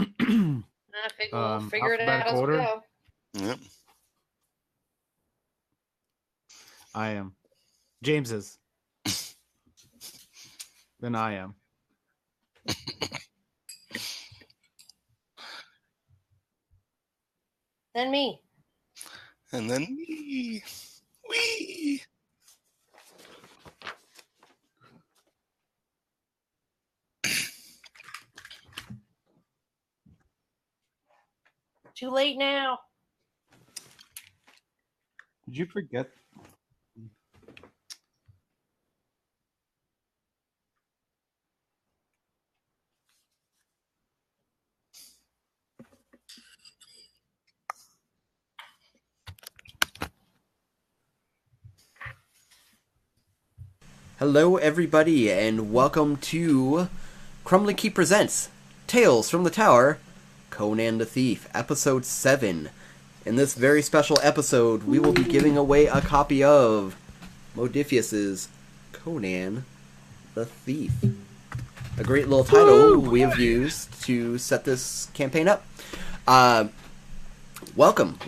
I think we'll figure it out as we order. go. Yep. I am. James is. Then I am. Then me. And then me. Wee. Too late now. Did you forget? Hello, everybody, and welcome to Crumbling Keep Presents Tales from the Tower, Conan the Thief, Episode 7. In this very special episode, we will be giving away a copy of Modiphius' Conan the Thief. A great little title we have used to set this campaign up. Welcome.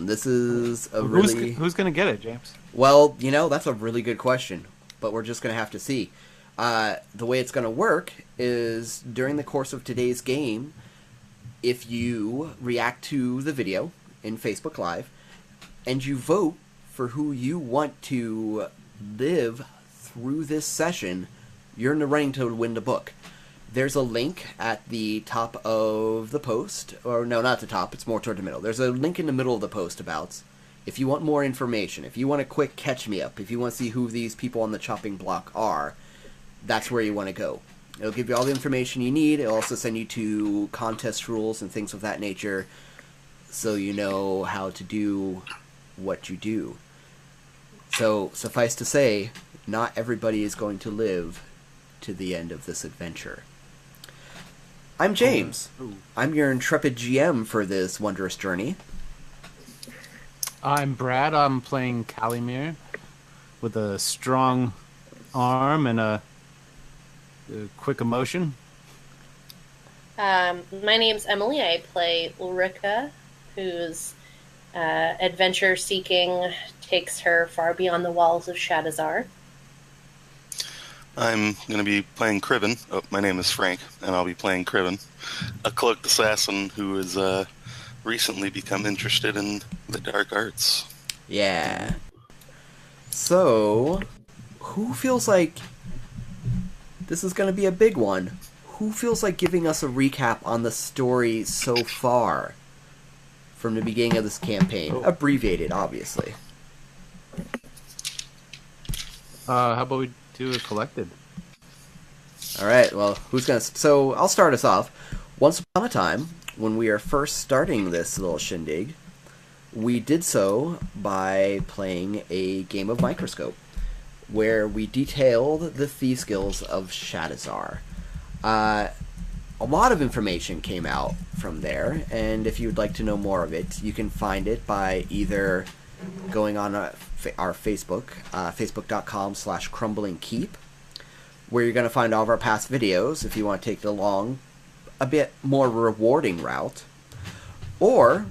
This is a really... Who's going to get it, James? Well, that's a really good question, but we're just going to have to see. The way it's going to work is during the course of today's game, if you react to the video in Facebook Live and you vote for who you want to live through this session, you're in the running to win the book. There's a link at the top of the post, or no, not the top, it's more toward the middle. There's a link in the middle of the post about if you want more information, if you want a quick catch-me-up, if you want to see who these people on the chopping block are, that's where you want to go. It'll give you all the information you need. It'll also send you to contest rules and things of that nature, so you know how to do what you do. So, suffice to say, not everybody is going to live to the end of this adventure. I'm James. I'm your intrepid GM for this wondrous journey. I'm Brad. I'm playing Calimere with a strong arm and a quick emotion. My name's Emily. I play Ulrika, whose adventure-seeking takes her far beyond the walls of Shadazar. I'm going to be playing Criven. Oh, my name is Frank, and I'll be playing Criven, a cloaked assassin who has recently become interested in the dark arts. Yeah. So, who feels like this is going to be a big one? Who feels like giving us a recap on the story so far from the beginning of this campaign? Abbreviated, obviously. How about we do a collected? Alright, well, who's going to... So, I'll start us off. Once upon a time, when we are first starting this little shindig, we did so by playing a game of Microscope, where we detailed the thief skills of Shadazar. A lot of information came out from there, and if you'd like to know more of it, you can find it by either going on our Facebook, facebook.com/Crumbling Keep, where you're going to find all of our past videos if you want to take the long, a bit more rewarding route. Or,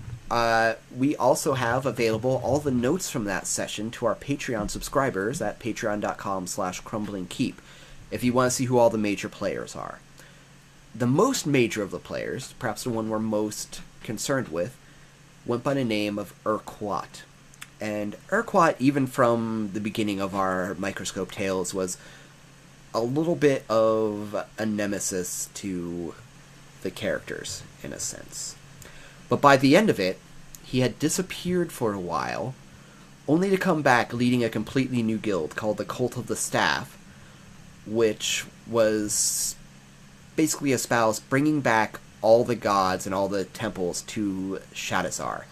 we also have available all the notes from that session to our Patreon subscribers at patreon.com/Crumbling Keep, if you want to see who all the major players are. The most major of the players, perhaps the one we're most concerned with, went by the name of Urquhart. And Urquhart, even from the beginning of our Microscope tales, was a little bit of a nemesis to the characters, in a sense. But by the end of it, he had disappeared for a while, only to come back leading a completely new guild called the Cult of the Staff, which was basically espoused bringing back all the gods and all the temples to Shadazar.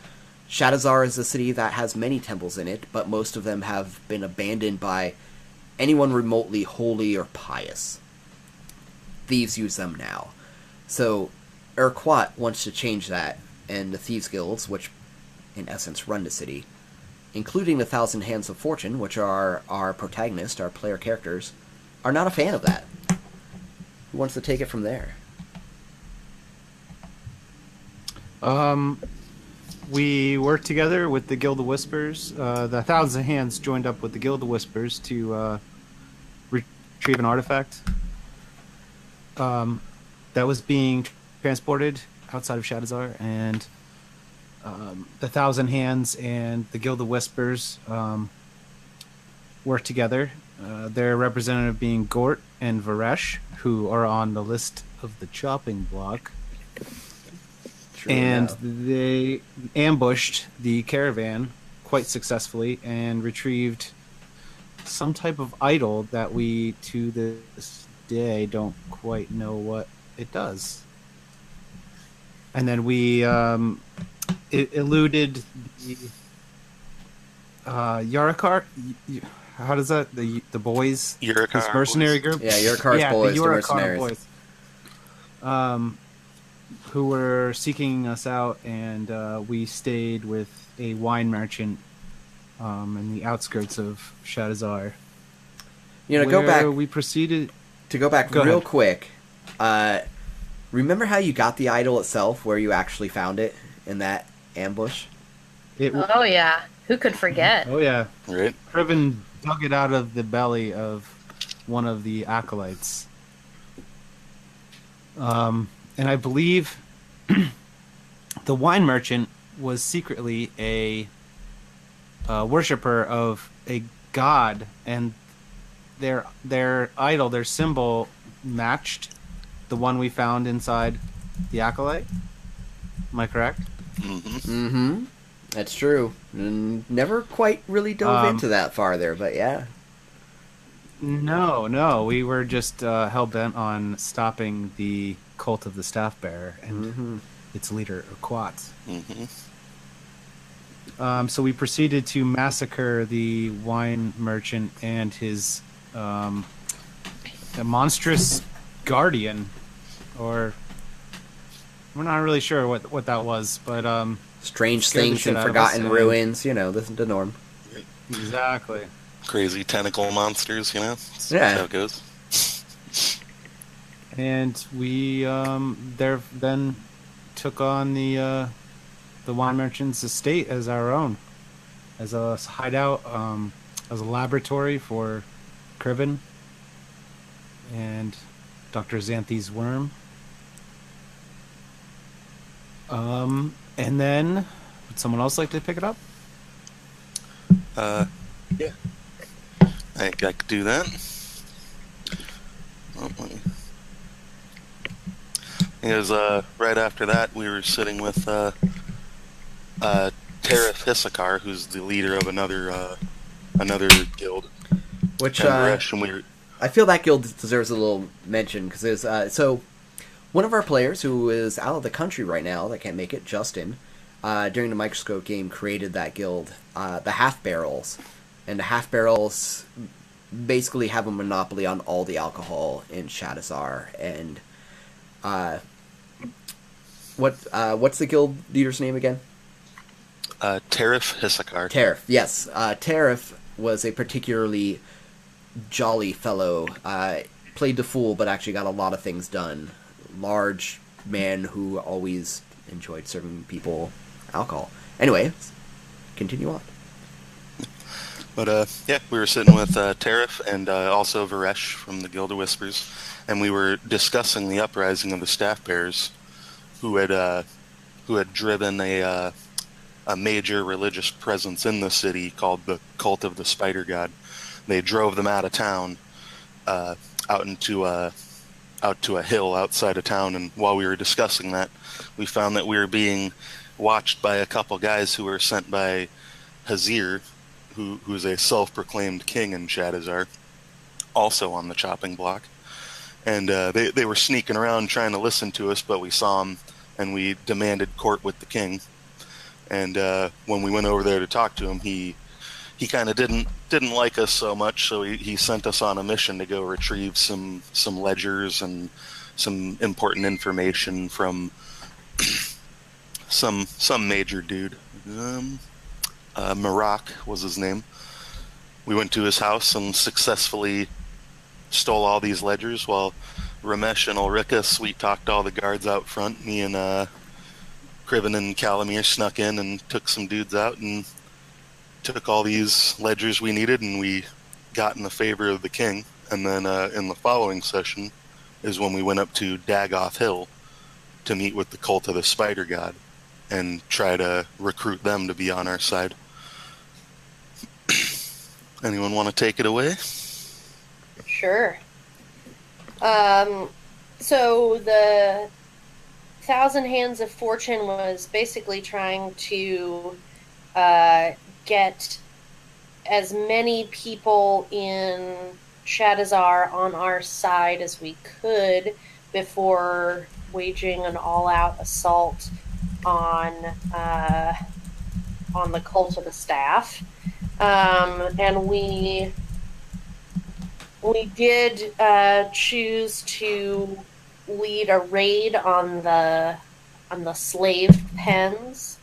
Shadazar is a city that has many temples in it, but most of them have been abandoned by anyone remotely holy or pious. Thieves use them now. So, Urquhart wants to change that, and the Thieves Guilds, which in essence run the city, including the Thousand Hands of Fortune, which are our protagonist, our player characters, are not a fan of that. Who wants to take it from there? We worked together with the Guild of Whispers. The Thousand Hands joined up with the Guild of Whispers to retrieve an artifact that was being transported outside of Shadowzar, and the Thousand Hands and the Guild of Whispers worked together. Their representative being Gort and Varesh, who are on the list of the chopping block. True And enough. they ambushed the caravan quite successfully and retrieved some type of idol that we, to this day, don't quite know what it does. And then we it eluded the Yarakar. How does that, the boys? Urakar This mercenary boys. group. Yeah, your car's boys, the the Urakar mercenaries. boys. Who were seeking us out, and we stayed with a wine merchant in the outskirts of Shadowzar. You know, go back We proceeded. to go back Go real ahead. quick. Remember how you got the idol itself, where you actually found it in that ambush? Oh yeah, who could forget? Oh yeah, Right? Kriven dug it out of the belly of one of the acolytes. And I believe the wine merchant was secretly a worshiper of a god, and their idol, their symbol, matched the one we found inside the acolyte. Am I correct? Mm-hmm. That's true. Never quite really dove into that farther, but yeah. No, we were just hell bent on stopping the cult of the staff bearer and its leader, Quat. So we proceeded to massacre the wine merchant and his a monstrous guardian, or we're not really sure what that was, but Strange scared the things shit and out of forgotten us, ruins, you know, this is the norm. exactly. Crazy tentacle monsters, you know? That's Yeah. how it goes. And we there then took on the wine merchant's estate as our own, as a hideout, as a laboratory for Kriven and Dr. Xanthi's worm. And then, would someone else like to pick it up? Yeah. I think I could do that. It was right after that we were sitting with Tarif Hissakar, who's the leader of another guild. Which, And Varesh, and we were, I feel that guild deserves a little mention, because there's, so, one of our players who is out of the country right now, that can't make it, Justin, during the Microscope game, created that guild, the Half Barrels. And the Half Barrels basically have a monopoly on all the alcohol in Shadowzar. And what's the guild leader's name again? Tarif Hissakar. Tarif, yes. Tarif was a particularly jolly fellow. Played the fool, but actually got a lot of things done. Large man who always enjoyed serving people alcohol. Anyway, continue on. But yeah, we were sitting with Tarif and also Varesh from the Guild of Whispers, and we were discussing the uprising of the staff bearers, who had driven a major religious presence in the city called the Cult of the Spider God. They drove them out of town, out to a hill outside of town, and while we were discussing that, we found that we were being watched by a couple guys who were sent by Hazeer, who's a self-proclaimed king in Shadowzar, also on the chopping block. And they were sneaking around trying to listen to us, but we saw them, and we demanded court with the king. And when we went over there to talk to him, he kind of didn't like us so much, so he sent us on a mission to go retrieve some ledgers and some important information from some major dude. Marak was his name. We went to his house and successfully stole all these ledgers, while Ramesh and Ulrika sweet talked all the guards out front. Me and Criven and Calamir snuck in and took some dudes out and took all these ledgers we needed, and we got in the favor of the king. And then in the following session is when we went up to Dagoth Hill to meet with the cult of the Spider God and try to recruit them to be on our side. Anyone want to take it away? Sure. So the Thousand Hands of Fortune was basically trying to get as many people in Shadazar on our side as we could before waging an all-out assault on the cult of the staff. And we did choose to lead a raid on the slave pens.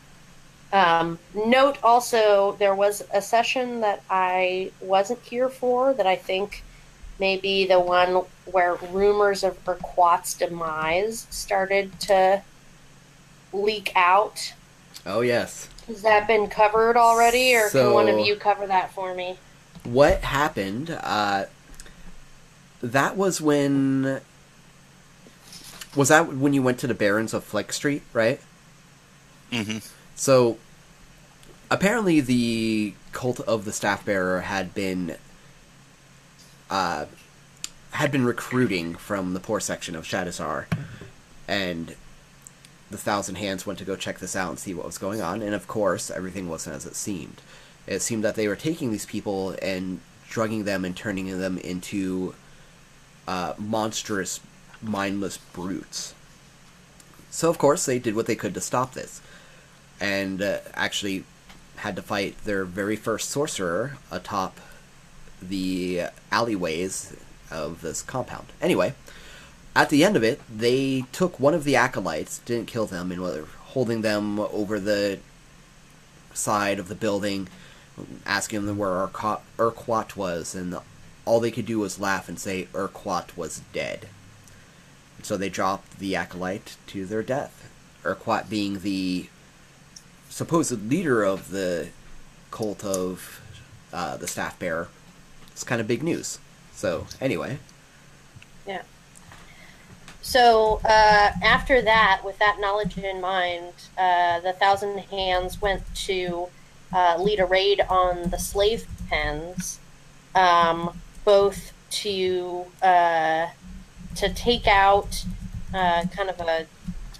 Note also, there was a session that I wasn't here for that I think may be the one where rumors of Urquat's demise started to leak out. Oh, yes. Has that been covered already, or can one of you cover that for me? What happened, that was when... Was that when you went to the Barons of Fleck Street, right? Mm-hmm. So, apparently the cult of the Staffbearer had been recruiting from the poor section of Shadazar, and the Thousand Hands went to go check this out and see what was going on, and of course, everything wasn't as it seemed. It seemed that they were taking these people and drugging them and turning them into monstrous, mindless brutes. So, of course, they did what they could to stop this, and actually had to fight their very first sorcerer atop the alleyways of this compound. Anyway, at the end of it, they took one of the acolytes, didn't kill them, and were holding them over the side of the building, asking them where Urquat was, and all they could do was laugh and say Urquat was dead. So they dropped the acolyte to their death. Urquat being the supposed leader of the cult of the Staffbearer. It's kind of big news. So, anyway. Yeah. So, after that, with that knowledge in mind, the Thousand Hands went to lead a raid on the slave pens, both to take out kind of a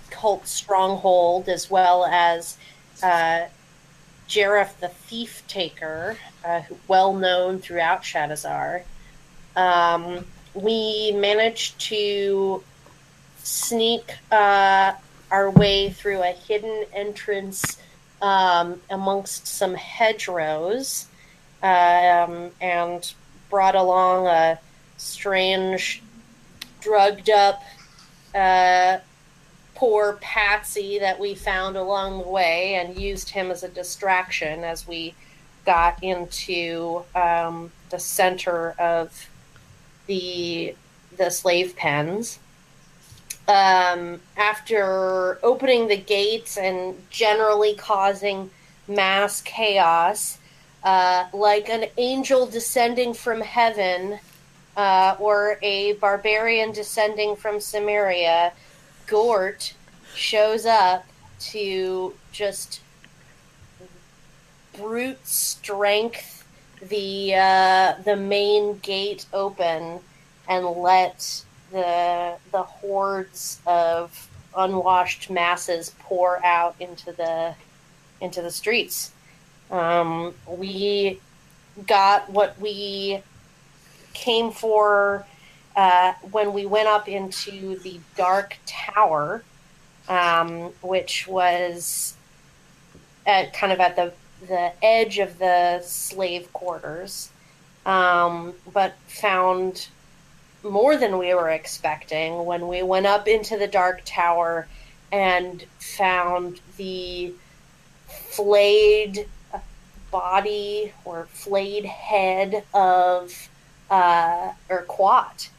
cult stronghold, as well as Jareth the Thief Taker, well known throughout Shadazar. We managed to sneak our way through a hidden entrance amongst some hedgerows, and brought along a strange, drugged-up, poor patsy that we found along the way, and used him as a distraction as we got into the center of the slave pens. After opening the gates and generally causing mass chaos, like an angel descending from heaven, or a barbarian descending from Samaria, Gort shows up to just brute strength the main gate open and let the hordes of unwashed masses pour out into the streets. We got what we came for when we went up into the Dark Tower, which was kind of at the edge of the slave quarters, but found more than we were expecting when we went up into the Dark Tower and found the flayed body or flayed head of Urquat.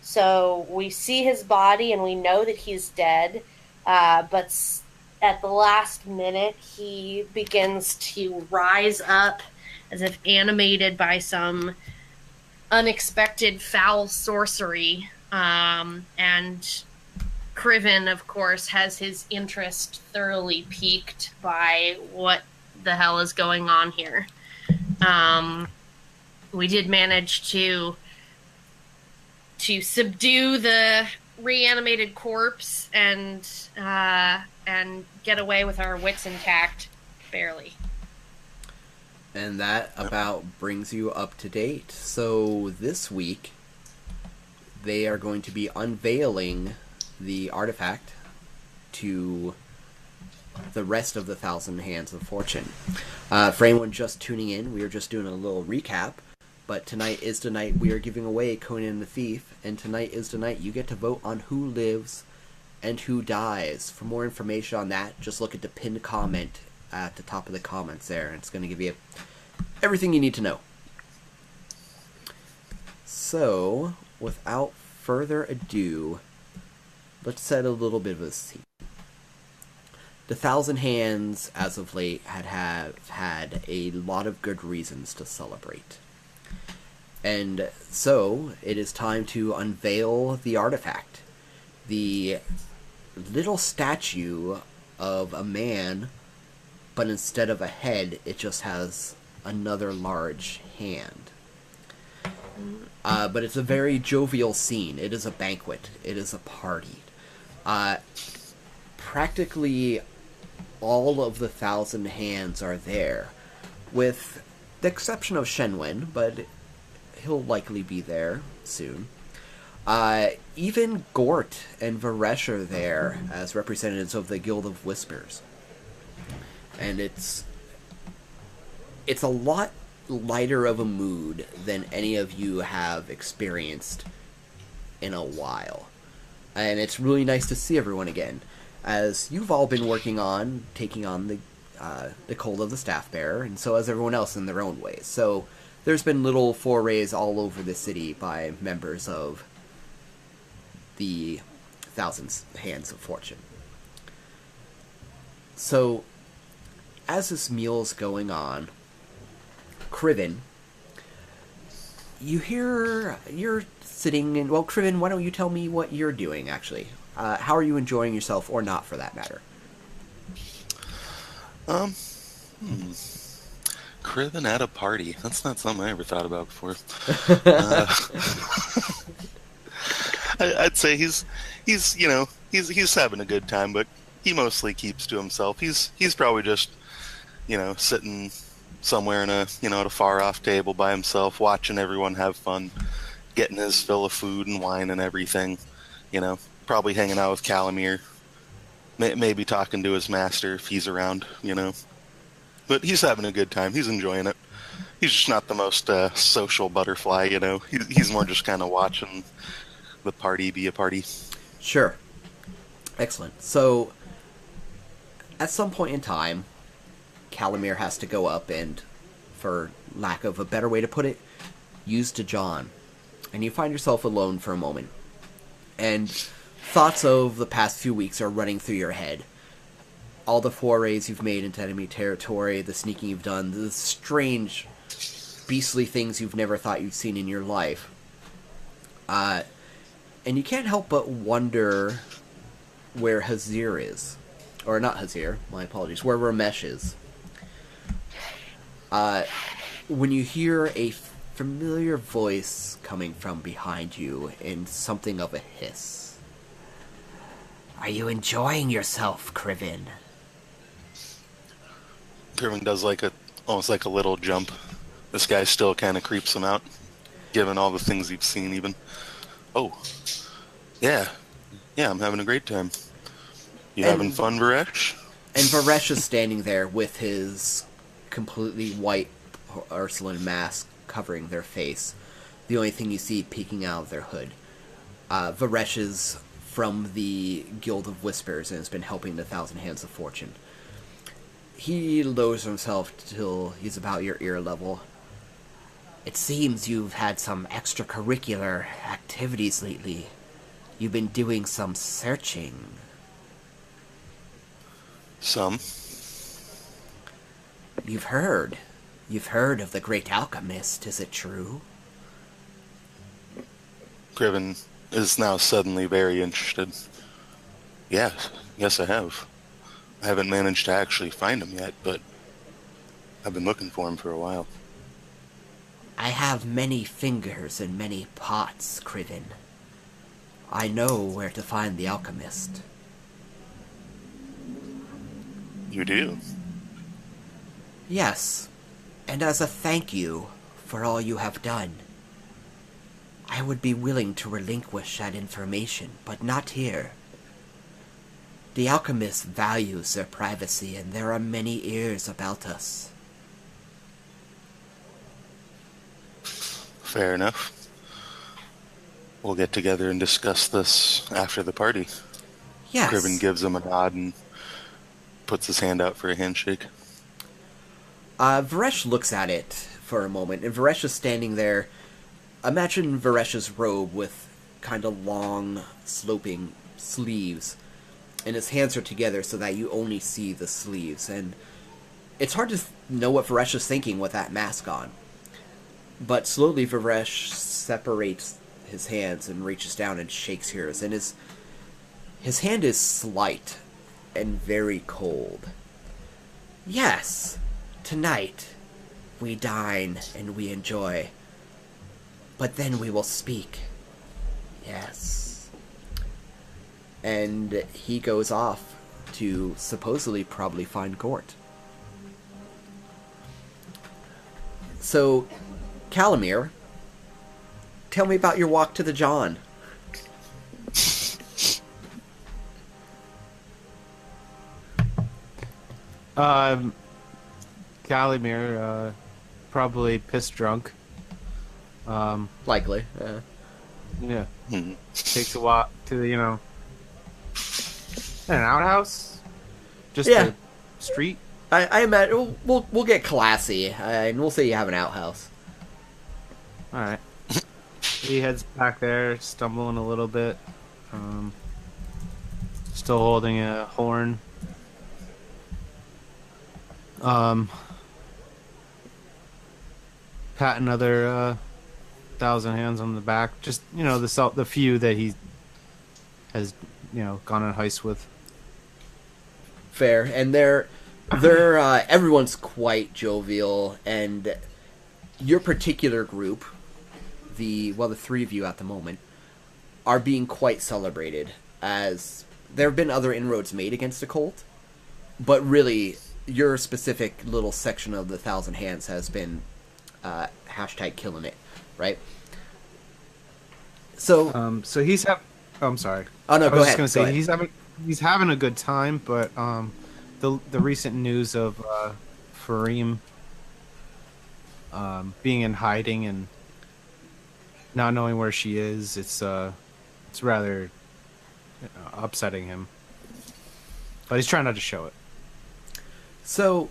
So we see his body and we know that he's dead, but at the last minute, he begins to rise up as if animated by some unexpected foul sorcery. And Criven, of course, has his interest thoroughly piqued by what the hell is going on here. We did manage to subdue the reanimated corpse and get away with our wits intact, barely. And that about brings you up to date. So this week, they are going to be unveiling the artifact to the rest of the Thousand Hands of Fortune. For anyone just tuning in, we are just doing a little recap. But tonight is the night we are giving away Conan the Thief, and tonight is the night you get to vote on who lives and who dies. For more information on that, just look at the pinned comment at the top of the comments there, and it's going to give you everything you need to know. So, without further ado, let's set a little bit of a scene. The Thousand Hands, as of late, have had a lot of good reasons to celebrate. And so, it is time to unveil the artifact. The little statue of a man, but instead of a head, it just has another large hand. But it's a very jovial scene. It is a banquet. It is a party. Practically all of the Thousand Hands are there, with the exception of Shenwen, but he'll likely be there soon. Even Gort and Varesh are there as representatives of the Guild of Whispers. And it's a lot lighter of a mood than any of you have experienced in a while. And it's really nice to see everyone again, as you've all been working on taking on the cult of the Staff Bearer, and so has everyone else in their own ways. So there's been little forays all over the city by members of the Thousand Hands of Fortune. So, as this meal's going on, Criven, you're sitting in... Well, Criven, why don't you tell me what you're doing, actually? How are you enjoying yourself, or not, for that matter? Criven at a party. That's not something I ever thought about before. I'd say he's having a good time, but he mostly keeps to himself. He's probably just, sitting somewhere at a far off table by himself, watching everyone have fun, getting his fill of food and wine and everything. Probably hanging out with Calamir, maybe talking to his master if he's around. But he's having a good time. He's enjoying it. He's just not the most social butterfly, He's more just kind of watching the party be a party. Sure. Excellent. So, at some point in time, Calamir has to go up and, for lack of a better way to put it, use to John. And you find yourself alone for a moment. And thoughts of the past few weeks are running through your head. All the forays you've made into enemy territory, the sneaking you've done, the strange, beastly things you've never thought you'd seen in your life. And you can't help but wonder where Hazeer is. Or not Hazeer, my apologies, where Ramesh is. When you hear a familiar voice coming from behind you in something of a hiss. Are you enjoying yourself, Criven? Criven does almost like a little jump. This guy still kind of creeps him out, given all the things he's seen even. Oh, yeah, I'm having a great time. You having fun, Varesh? And Varesh is standing there with his completely white porcelain mask covering their face. The only thing you see peeking out of their hood. Varesh is from the Guild of Whispers and has been helping the Thousand Hands of Fortune. He lowers himself till he's about your ear level. It seems you've had some extracurricular activities lately. You've been doing some searching. Some. You've heard. You've heard of the great alchemist, is it true? Criven is now suddenly very interested. Yes, I have. I haven't managed to actually find him yet, but I've been looking for him for a while. I have many fingers in many pots, Criven. I know where to find the alchemist. You do? Yes, and as a thank you for all you have done, I would be willing to relinquish that information, but not here. The alchemist values their privacy, and there are many ears about us. Fair enough. We'll get together and discuss this after the party. Yes. Criven gives him a nod and puts his hand out for a handshake. Varesh looks at it for a moment, and Varesh is standing there. Imagine Varesh's robe with kind of long, sloping sleeves, and his hands are together so that you only see the sleeves, and it's hard to know what Varesh is thinking with that mask on. But slowly Varesh separates his hands and reaches down and shakes yours, and his hand is slight and very cold. Yes, tonight we dine and we enjoy, but then we will speak. Yes. And he goes off to supposedly probably find Gort. So, Calamir, tell me about your walk to the John. Calamir, probably pissed drunk. Likely. Yeah. Hmm. Takes a walk to the, an outhouse? Just Yeah. the street? I imagine we'll get classy, and we'll say you have an outhouse. Alright. He heads back there, stumbling a little bit. Still holding a horn. Pat another 1,000 hands on the back. Just, the few that he has, gone on heist with. Fair, and they're everyone's quite jovial, and your particular group, the three of you at the moment, are being quite celebrated, as there have been other inroads made against the cult, but really your specific little section of the 1,000 hands has been hashtag killing it, right? So So he's I'm sorry. Oh no, I go was ahead. just Go gonna say ahead. he's having a good time, but the recent news of Fareem being in hiding and not knowing where she is, it's rather upsetting him. But he's trying not to show it. So,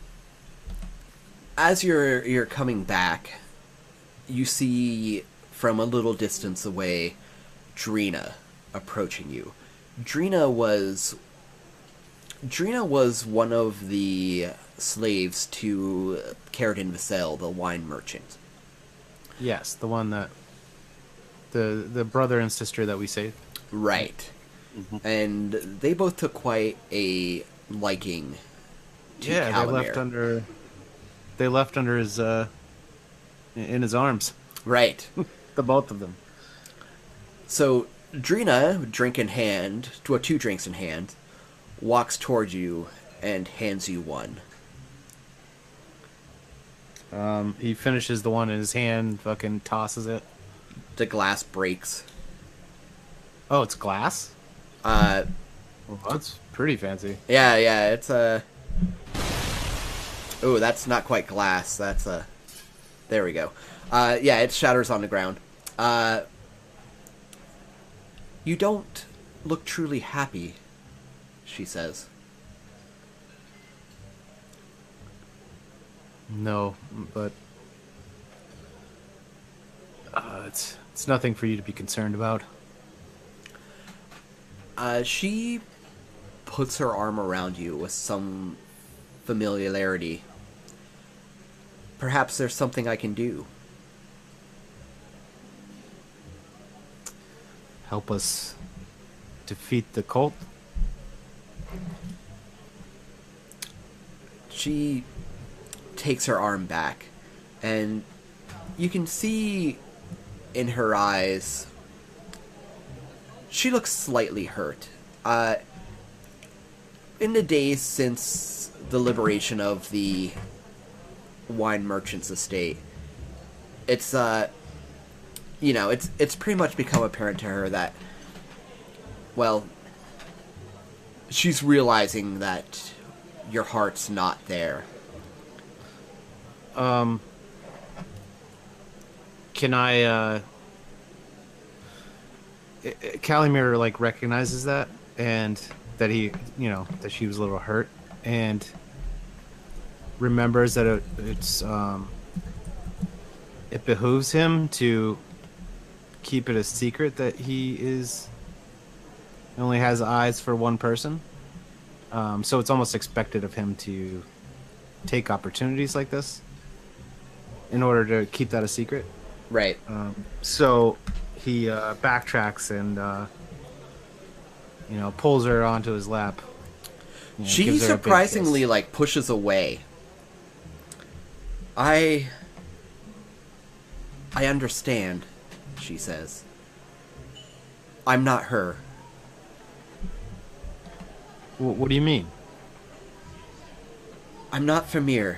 as you're coming back, you see from a little distance away Dreena approaching you. Dreena was one of the slaves to Caradin Vassell, the wine merchant. Yes, the one that the brother and sister that we saved. Right. Mm-hmm. And they both took quite a liking to Calamir. They left under his in his arms. Right. The both of them. So Dreena, drink in hand, two drinks in hand, walks towards you and hands you one. He finishes the one in his hand, fucking tosses it. The glass breaks. Oh, it's glass? Well, that's pretty fancy. Yeah, it's a... Oh, that's not quite glass. That's a... There we go. Yeah, it shatters on the ground. You don't look truly happy, she says. No, but it's nothing for you to be concerned about. She puts her arm around you with some familiarity. Perhaps there's something I can do. Help us defeat the cult? She takes her arm back, and you can see in her eyes she looks slightly hurt. In the days since the liberation of the wine merchant's estate, it's it's pretty much become apparent to her that, well, she's realizing that your heart's not there. Can I, Calimere, like, recognizes that, and that he, that she was a little hurt, and remembers that it behooves him to keep it a secret that he only has eyes for one person. So it's almost expected of him to take opportunities like this in order to keep that a secret. Right. So he backtracks and pulls her onto his lap. She gives her a big surprisingly kiss. pushes away. I understand, she says. I'm not her. What do you mean? I'm not Famir.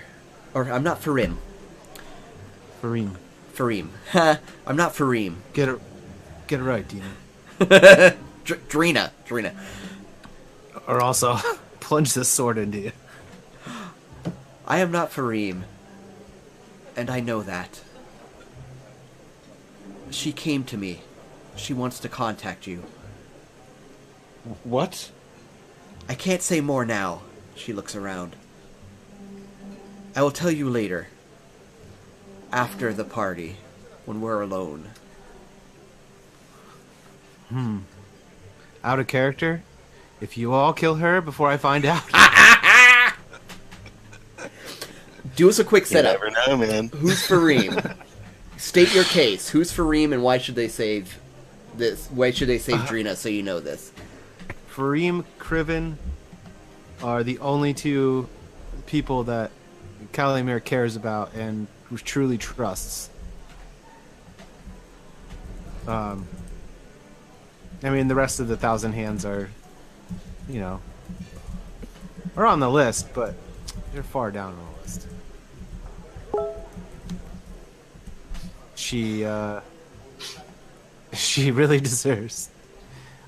Or I'm not Farim. Fareem. Fareem. I'm not Fareem. Get it right, Dina. Dreena. Or also plunge this sword into you. I am not Fareem. And I know that. She came to me. She wants to contact you. What? I can't say more now. She looks around. I will tell you later. After the party. When we're alone. Out of character? If you all kill her before I find out. Do us a quick You setup. never know, man. Who's Fareem? State your case. Who's Fareem and why should they save this? Why should they save Dreena so you know this? Fareem, Criven are the only two people that Calimere cares about and truly trusts. I mean, the rest of the Thousand Hands are on the list, but they're far down on the list. She really deserves.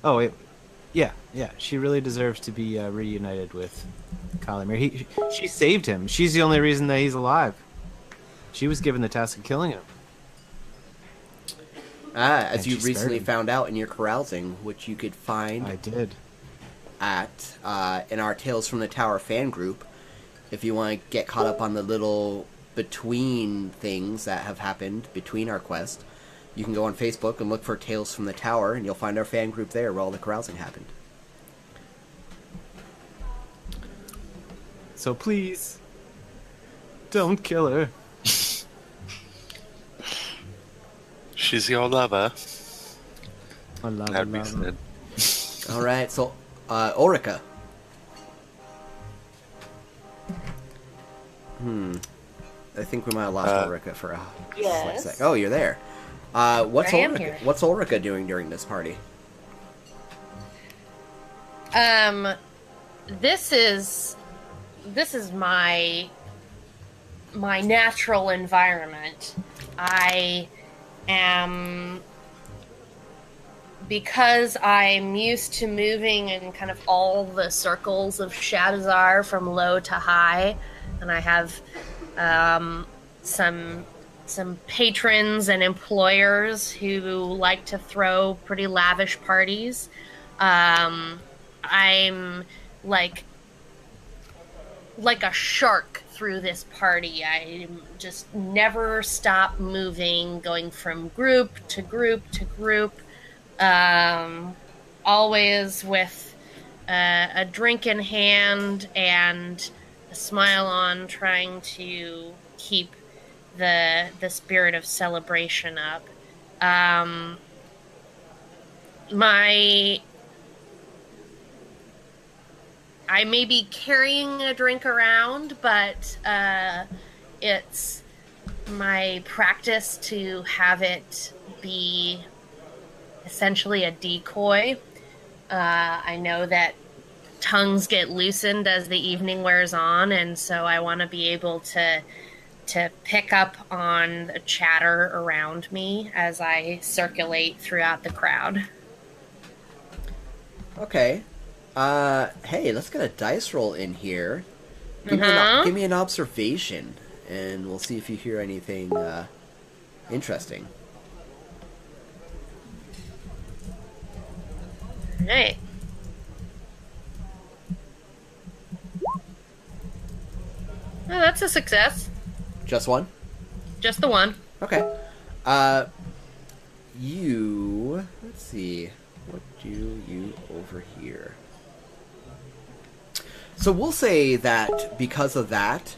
Oh, yeah. She really deserves to be reunited with Calimere. She saved him. She's the only reason that he's alive. She was given the task of killing him. As And you she recently spared him. found out in your carousing, which you could find I did. at in our Tales from the Tower fan group. If you want to get caught up on the little between things that have happened between our quest, you can go on Facebook and look for Tales from the Tower, and you'll find our fan group there where all the carousing happened. So please, don't kill her. She's your lover. I love That'd be her. said. All right, so Orica. I think we might have lost Ulrika for a Yes. slight sec. Oh, you're there. What's I am Ulrika? here. What's Ulrika doing during this party? This is my natural environment. I am, because I'm used to moving in kind of all the circles of Shadowzar from low to high, and I have some patrons and employers who like to throw pretty lavish parties. I'm like a shark through this party. I just never stop moving, going from group to group to group, always with a drink in hand and a smile on, trying to keep the spirit of celebration up. Um, my I may be carrying a drink around, but it's my practice to have it be essentially a decoy. I know that tongues get loosened as the evening wears on, and so I want to be able to pick up on the chatter around me as I circulate throughout the crowd. Okay. Hey, let's get a dice roll in here. Uh-huh. Give me an observation, and we'll see if you hear anything interesting. Right. Oh, that's a success. Just one? Just the one. Okay. Let's see. What do you overhear? So we'll say that because of that,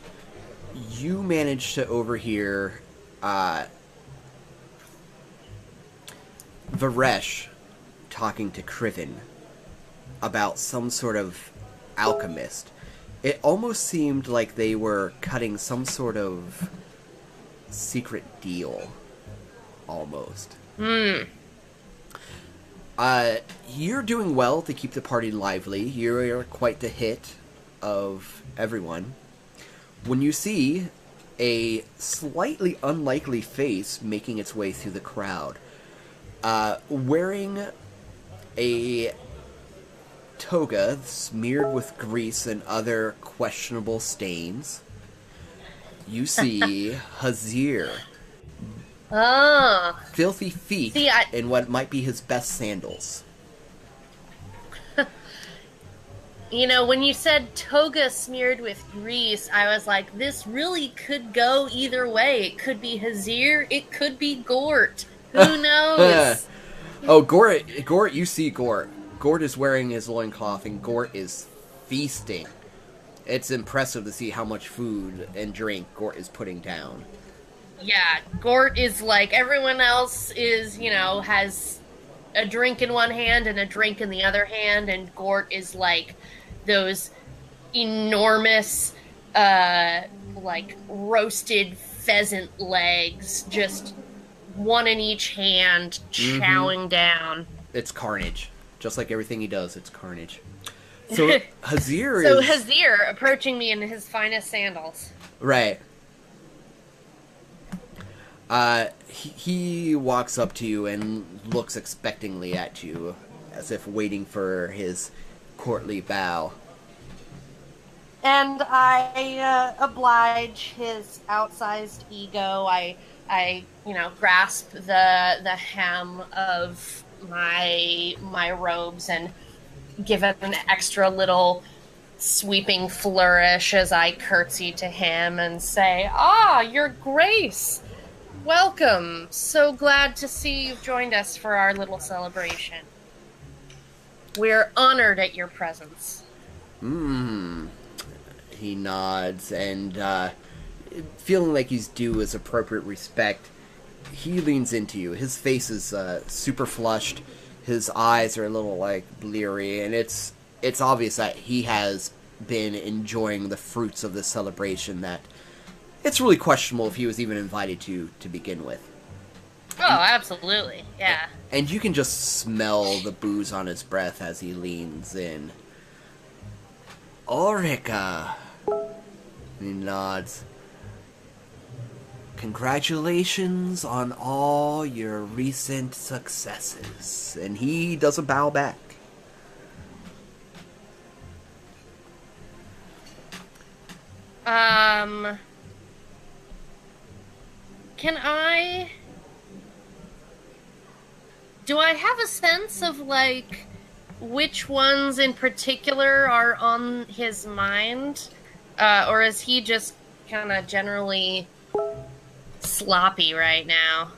you managed to overhear Varesh talking to Kriven about some sort of alchemist. It almost seemed like they were cutting some sort of secret deal. Almost. You're doing well to keep the party lively. You're quite the hit of everyone. When you see a slightly unlikely face making its way through the crowd, wearing a toga smeared with grease and other questionable stains, you see Hazeer. Oh. Filthy feet See, in what might be his best sandals. You know, when you said toga smeared with grease, I was like, this really could go either way. It could be Hazeer, it could be Gort. Who knows? Oh, Gort, you see Gort. Gort is wearing his loincloth, and Gort is feasting. It's impressive to see how much food and drink Gort is putting down. Yeah, Gort is like everyone else is, has a drink in one hand and a drink in the other hand, and Gort is like those enormous, like roasted pheasant legs, just one in each hand, chowing down. It's carnage. Just like everything he does, it's carnage. So Hazeer So is... Hazeer approaching me in his finest sandals. Right. He walks up to you and looks expectingly at you, as if waiting for his courtly bow. And I oblige his outsized ego. I grasp the hem of my robes and give it an extra little sweeping flourish as I curtsy to him and say, "Ah, Your Grace! Welcome! So glad to see you've joined us for our little celebration. We're honored at your presence." He nods, and feeling like he's due his appropriate respect, he leans into you. His face is super flushed. His eyes are a little, bleary, and it's obvious that he has been enjoying the fruits of this celebration that it's really questionable if he was even invited to begin with. Oh, absolutely, yeah. And you can just smell the booze on his breath as he leans in. Orica! He nods. Congratulations on all your recent successes. And he does a bow back. Do I have a sense of, which ones in particular are on his mind? Or is he just kind of generally sloppy right now?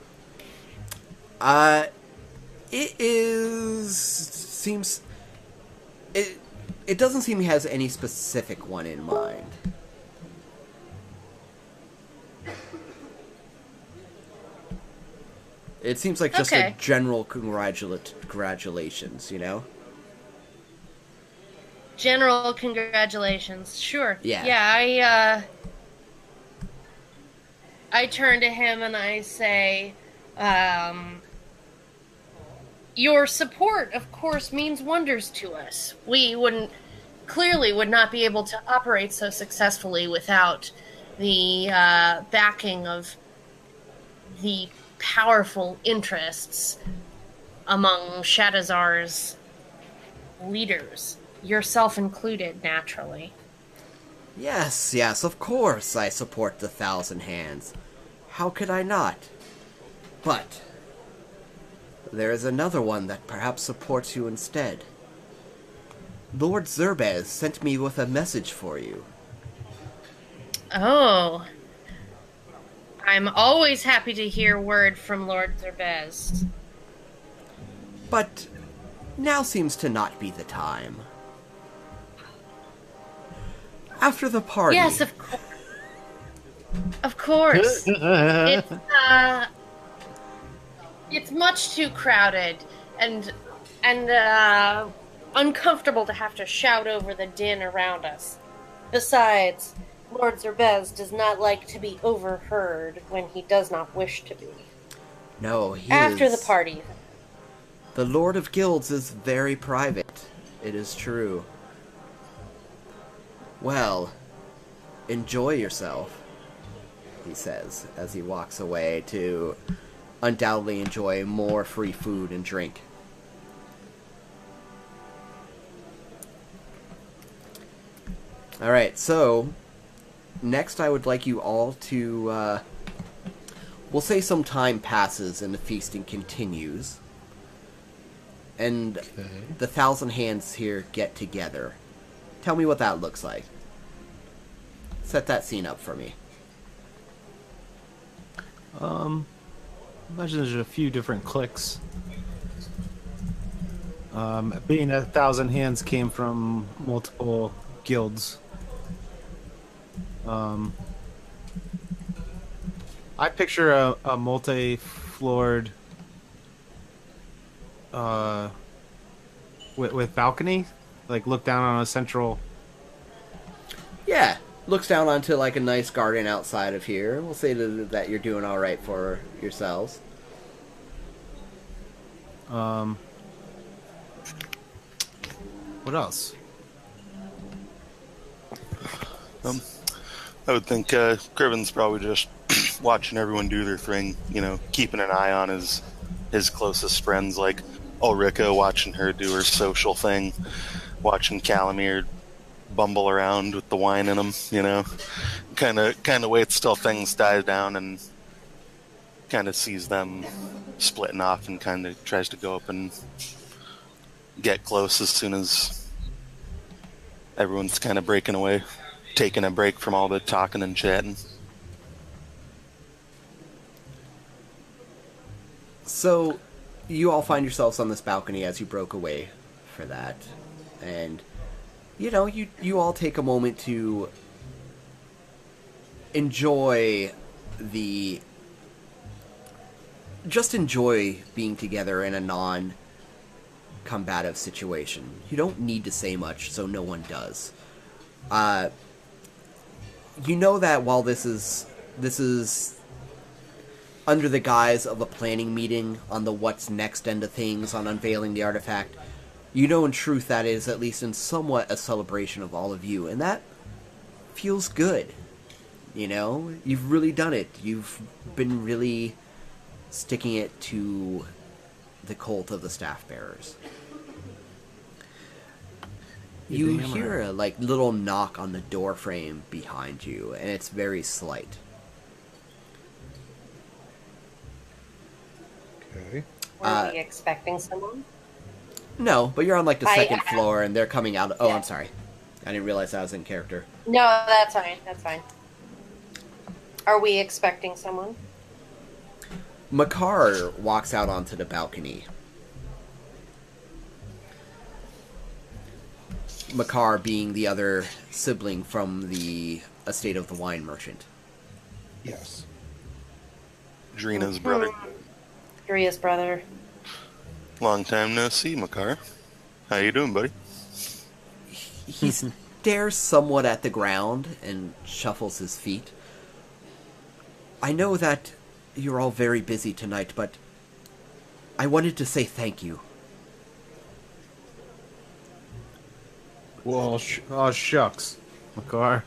It doesn't seem he has any specific one in mind. It seems like just a general congratulations, you know? General congratulations. Sure. Yeah. Yeah, I turn to him and I say, your support, of course, means wonders to us. We would not be able to operate so successfully without the backing of the powerful interests among Shadazar's leaders, yourself included, naturally. Yes, of course I support the Thousand Hands. How could I not? But there is another one that perhaps supports you instead. Lord Zerbez sent me with a message for you. Oh. I'm always happy to hear word from Lord Zerbez. But now seems to not be the time. After the party... Yes, of course. Of course. It's much too crowded and uncomfortable to have to shout over the din around us. Besides, Lord Zerbez does not like to be overheard when he does not wish to be. No, he After the party. The Lord of Guilds is very private. It is true. Well, enjoy yourself, he says, as he walks away to undoubtedly enjoy more free food and drink. Alright, so next I would like you all to, we'll say some time passes and the feasting continues. And the Thousand Hands here get together. Tell me what that looks like. Set that scene up for me. Imagine there's a few different cliques. Being a Thousand Hands came from multiple guilds. I picture a multi-floored with balcony, like look down on a central. Yeah, looks down onto like a nice garden outside of here. We'll say that you're doing all right for yourselves. What else? I would think Criven's probably just watching everyone do their thing, you know, keeping an eye on his closest friends, like Ulrika, watching her do her social thing, watching Calamir bumble around with the wine in him, you know, kind of waits till things die down and kind of sees them splitting off and kind of tries to go up and get close as soon as everyone's kind of breaking away, taking a break from all the talking and chatting. So, you all find yourselves on this balcony as you broke away for that. And, you know, you all take a moment to enjoy just enjoy being together in a non-combative situation. You don't need to say much, so no one does. You know that while this is under the guise of a planning meeting on the what's next end of things, on unveiling the artifact, you know in truth that is at least in somewhat a celebration of all of you, and that feels good. You know, you've really done it. You've been really sticking it to the cult of the staff bearers. You hear a little knock on the door frame behind you, and it's very slight. Okay. Were we expecting someone? No, but you're on the second floor, and they're coming out. Oh, yeah. I'm sorry. I didn't realize I was in character. No, that's fine. That's fine. Are we expecting someone? Makar walks out onto the balcony. Makar being the other sibling from the estate of the wine merchant. Yes. Dreena's brother. Drea's brother. Long time no see, Makar. How you doing, buddy? He stares somewhat at the ground and shuffles his feet. I know that you're all very busy tonight, but I wanted to say thank you. Well, oh shucks, Makar.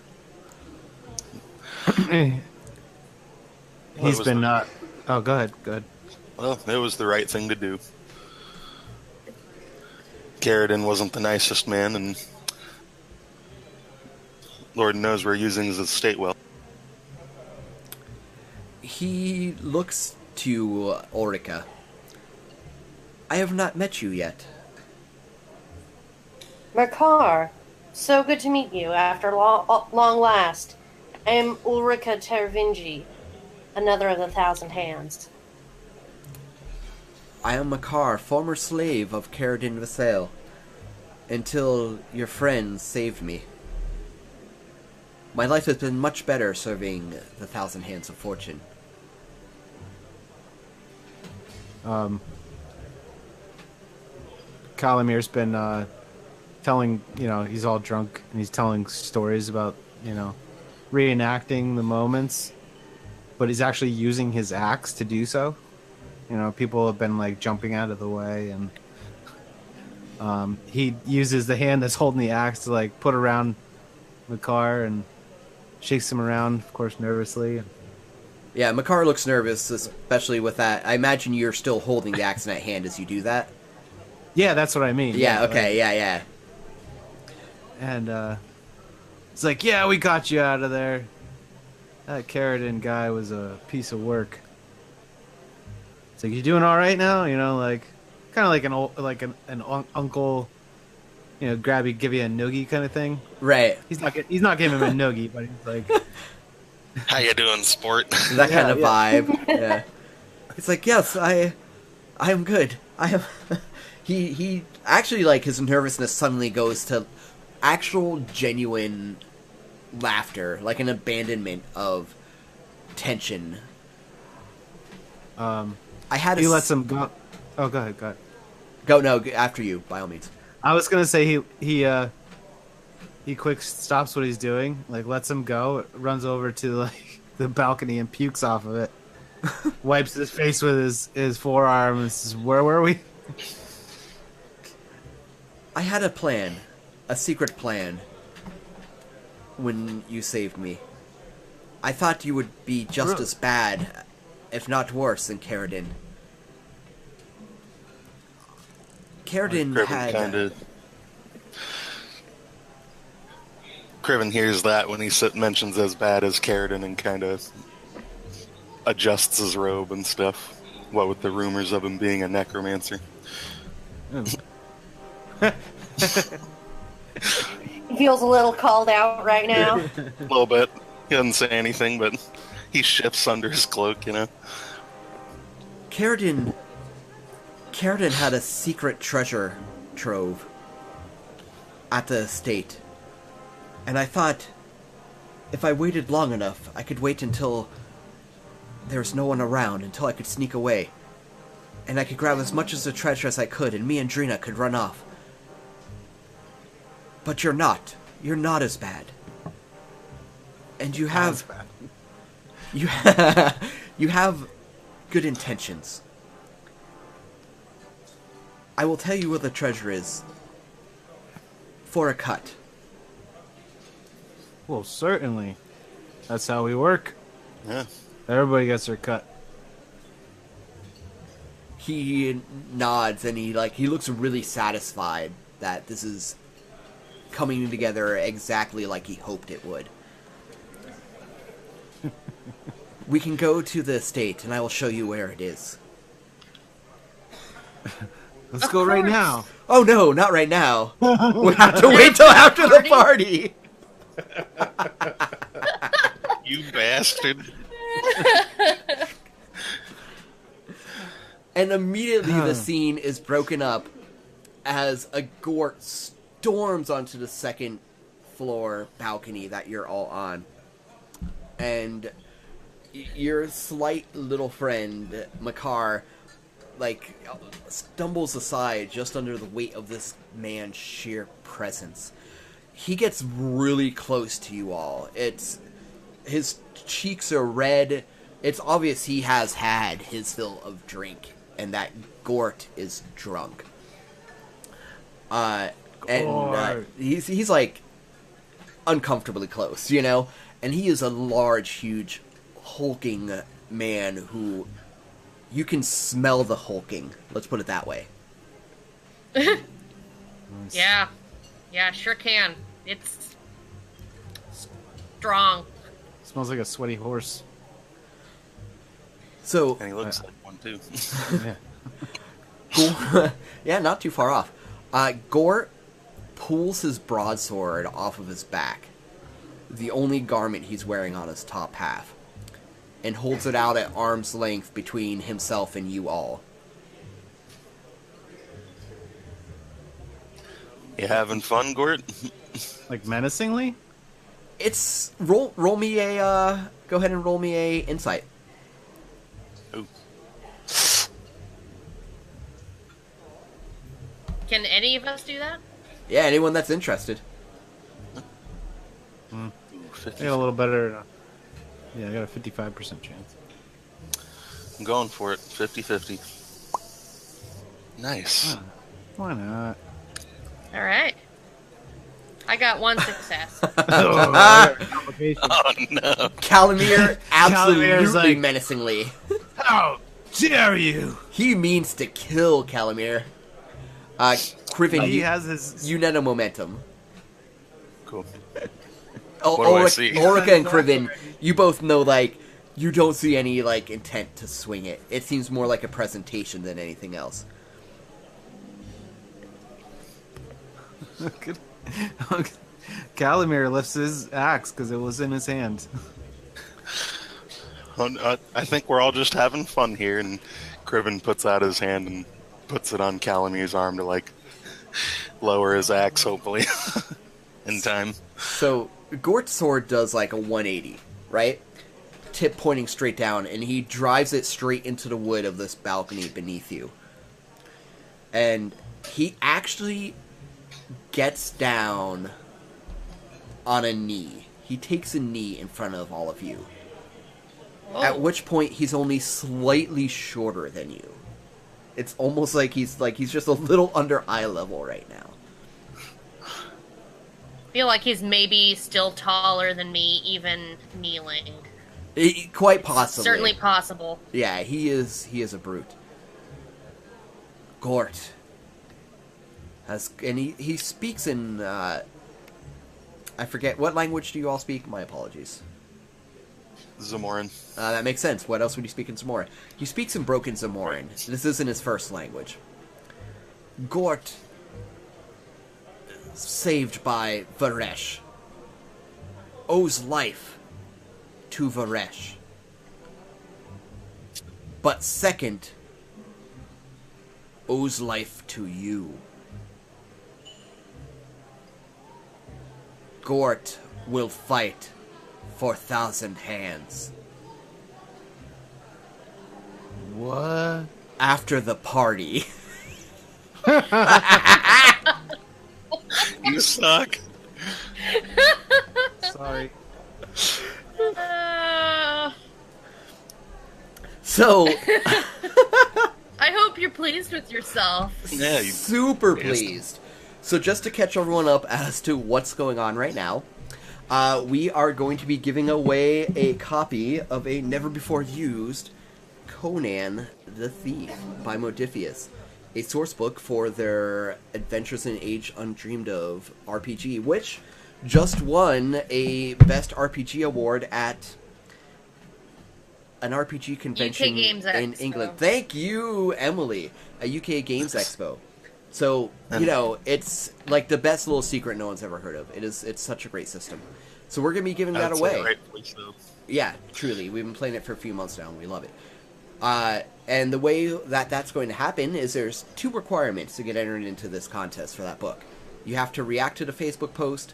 He's was been the- Oh, go ahead. Go ahead. Well, it was the right thing to do. Carradine wasn't the nicest man, and Lord knows we're using his estate well. He looks to Orica. I have not met you yet. Makar, so good to meet you after long last. I am Ulrika Tervingi, another of the Thousand Hands. I am Makar, former slave of Carradine Vassal, until your friends saved me. My life has been much better serving the Thousand Hands of Fortune. Kalamir's been telling, he's all drunk and he's telling stories about, reenacting the moments, but he's actually using his axe to do so. People have been like jumping out of the way, and he uses the hand that's holding the axe to like put around Makar and shakes him around, of course, nervously. Yeah, Makar looks nervous, especially with that. I imagine you're still holding the axe in that hand as you do that. Yeah, that's what I mean. Yeah, okay, yeah. And it's like, yeah, we got you out of there. That Carradine guy was a piece of work. It's like, you doing all right now? Like, kind of like an old, like an uncle, grab you, give you a noogie kind of thing. Right. He's not giving him a noogie, but he's like, How you doing, sport? That kind of yeah. vibe. Yeah. It's like, yes, I am good. I am. He actually, like, his nervousness suddenly goes to actual genuine laughter, like an abandonment of tension. I had he lets him go. Oh, go ahead. Go, no, after you, by all means. I was gonna say he quick stops what he's doing, like lets him go, runs over to like the balcony and pukes off of it, wipes his face with his forearm, and says, "Where were we?" I had a plan, a secret plan, when you saved me. I thought you would be just as bad, if not worse, than Carradine. Carradine had... Criven hears that when he mentions as bad as Carradine and kind of adjusts his robe and stuff. What with the rumors of him being a necromancer. He feels a little called out right now. A little bit. He doesn't say anything, but he shifts under his cloak, Carradine had a secret treasure trove at the estate. And I thought, if I waited long enough, I could wait until there's no one around, until I could sneak away. And I could grab as much of the treasure as I could, and me and Dreena could run off. But you're not. You're not as bad. And you have... You have good intentions. I will tell you where the treasure is. For a cut. Well, certainly. That's how we work. Yeah. Everybody gets their cut. He nods and he looks really satisfied that this is coming together exactly like he hoped it would. We can go to the estate and I will show you where it is. Let's go right now. Oh no, not right now. We have to wait till after the party. You bastard. And immediately the scene is broken up as a Gort storms onto the second floor balcony that you're all on. And your slight little friend, Makar, like, stumbles aside just under the weight of this man's sheer presence. He gets really close to you all. His cheeks are red. It's obvious he has had his fill of drink, and that Gort is drunk. He's like uncomfortably close, you know? And he is a large, huge, hulking man who you can smell the hulking. Let's put it that way. Yeah, sure can. It's strong. Smells like a sweaty horse. So, And he looks like one too. Yeah. yeah, not too far off. Gort pulls his broadsword off of his back, the only garment he's wearing on his top half, and holds it out at arm's length between himself and you all. You having fun, Gort? Like menacingly? It's roll me a go ahead and roll me a insight. Ooh. Can any of us do that? Yeah, anyone that's interested. Ooh, I 50. got a little better. Yeah, I got a 55% chance. I'm going for it. 50-50. Nice. Why not? All right. I got one success. Complication. Oh no. Calamir Calamir's absolutely like- menacingly. How dare you? He means to kill Calamir. Criven, He has his. you net a momentum. Cool. Oh, What do I see? Orica and Criven, you both know, like, you don't see any, like, intent to swing it. It seems more like a presentation than anything else. Calamir lifts his axe because it was in his hand. I think we're all just having fun here, and Criven puts out his hand and puts it on Calamir's arm to, like, lower his axe, hopefully, in time. So, Gort's sword does, like, a 180, right? Tip pointing straight down, and he drives it straight into the wood of this balcony beneath you. And he actually gets down on a knee. He takes a knee in front of all of you. Oh. At which point, he's only slightly shorter than you. It's almost like he's just a little under eye level right now. Feel like he's maybe still taller than me, even kneeling. Quite possibly. Certainly possible. Yeah, he is a brute. Gort and he speaks in I forget, what language do you all speak? My apologies. Zamoran. That makes sense. What else would he speak in Zamoran? He speaks in broken Zamoran. This isn't his first language. Gort, saved by Varesh, owes life to Varesh. But second, owes life to you. Gort will fight for 1,000 hands. What? After the party. You suck. Sorry. So, I hope you're pleased with yourself. Yeah, you super Yes. pleased. So just to catch everyone up as to what's going on right now, we are going to be giving away a copy of a never-before-used Conan the Thief by Modiphius, a source book for their Adventures in Age Undreamed of RPG, which just won a Best RPG award at an RPG convention Games in Expo. England. Thank you, Emily, a UK Games Expo. So, you know, it's like the best little secret no one's ever heard of. It's such a great system. So we're going to be giving that I'd say away. rightfully so. Yeah, truly. We've been playing it for a few months now, and we love it. And the way that that's going to happen is there's 2 requirements to get entered into this contest for that book. You have to react to the Facebook post,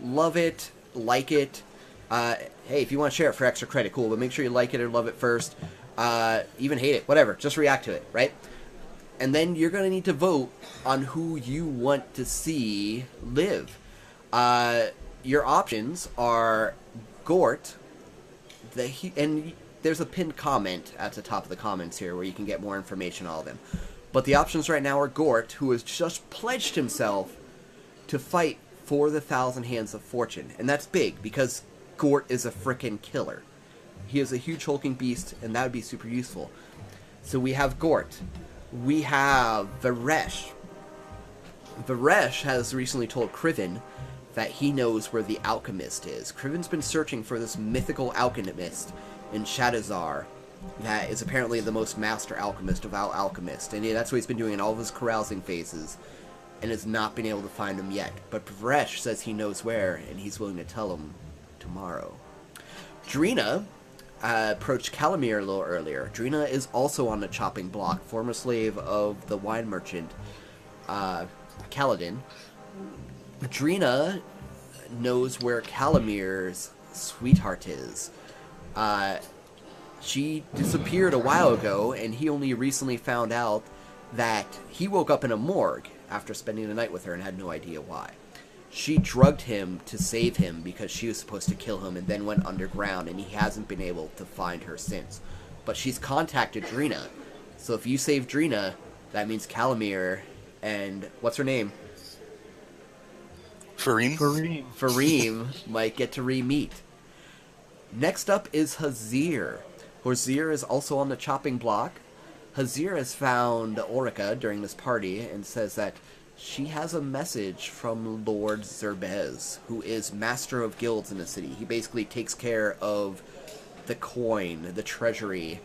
love it, like it. Hey, if you want to share it for extra credit, cool, but make sure you like it or love it first. Even hate it, whatever. Just react to it, right? And then you're going to need to vote on who you want to see live. Your options are Gort, and there's a pinned comment at the top of the comments here where you can get more information on all of them. But the options right now are Gort, who has just pledged himself to fight for the Thousand Hands of Fortune. And that's big, because Gort is a frickin' killer. He is a huge hulking beast, and that would be super useful. So we have Gort. We have Varesh. Varesh has recently told Kriven that he knows where the alchemist is. Kriven's been searching for this mythical alchemist in Shadowzar that is apparently the most master alchemist of all alchemists. And that's what he's been doing in all of his carousing phases, and has not been able to find him yet. But Varesh says he knows where, and he's willing to tell him tomorrow. Dreena approached Calamir a little earlier. Dreena is also on the chopping block, former slave of the wine merchant, Kaladin. Dreena knows where Calamir's sweetheart is. She disappeared a while ago, and he only recently found out that he woke up in a morgue after spending the night with her and had no idea why. She drugged him to save him because she was supposed to kill him, and then went underground, and he hasn't been able to find her since. But she's contacted Dreena. So if you save Dreena, that means Calamir and... what's her name? Fareem might get to re-meet. Next up is Hazeer. Hazeer is also on the chopping block. Hazeer has found Orica during this party and says that she has a message from Lord Zerbez, who is master of guilds in the city. He basically takes care of the coin, the treasury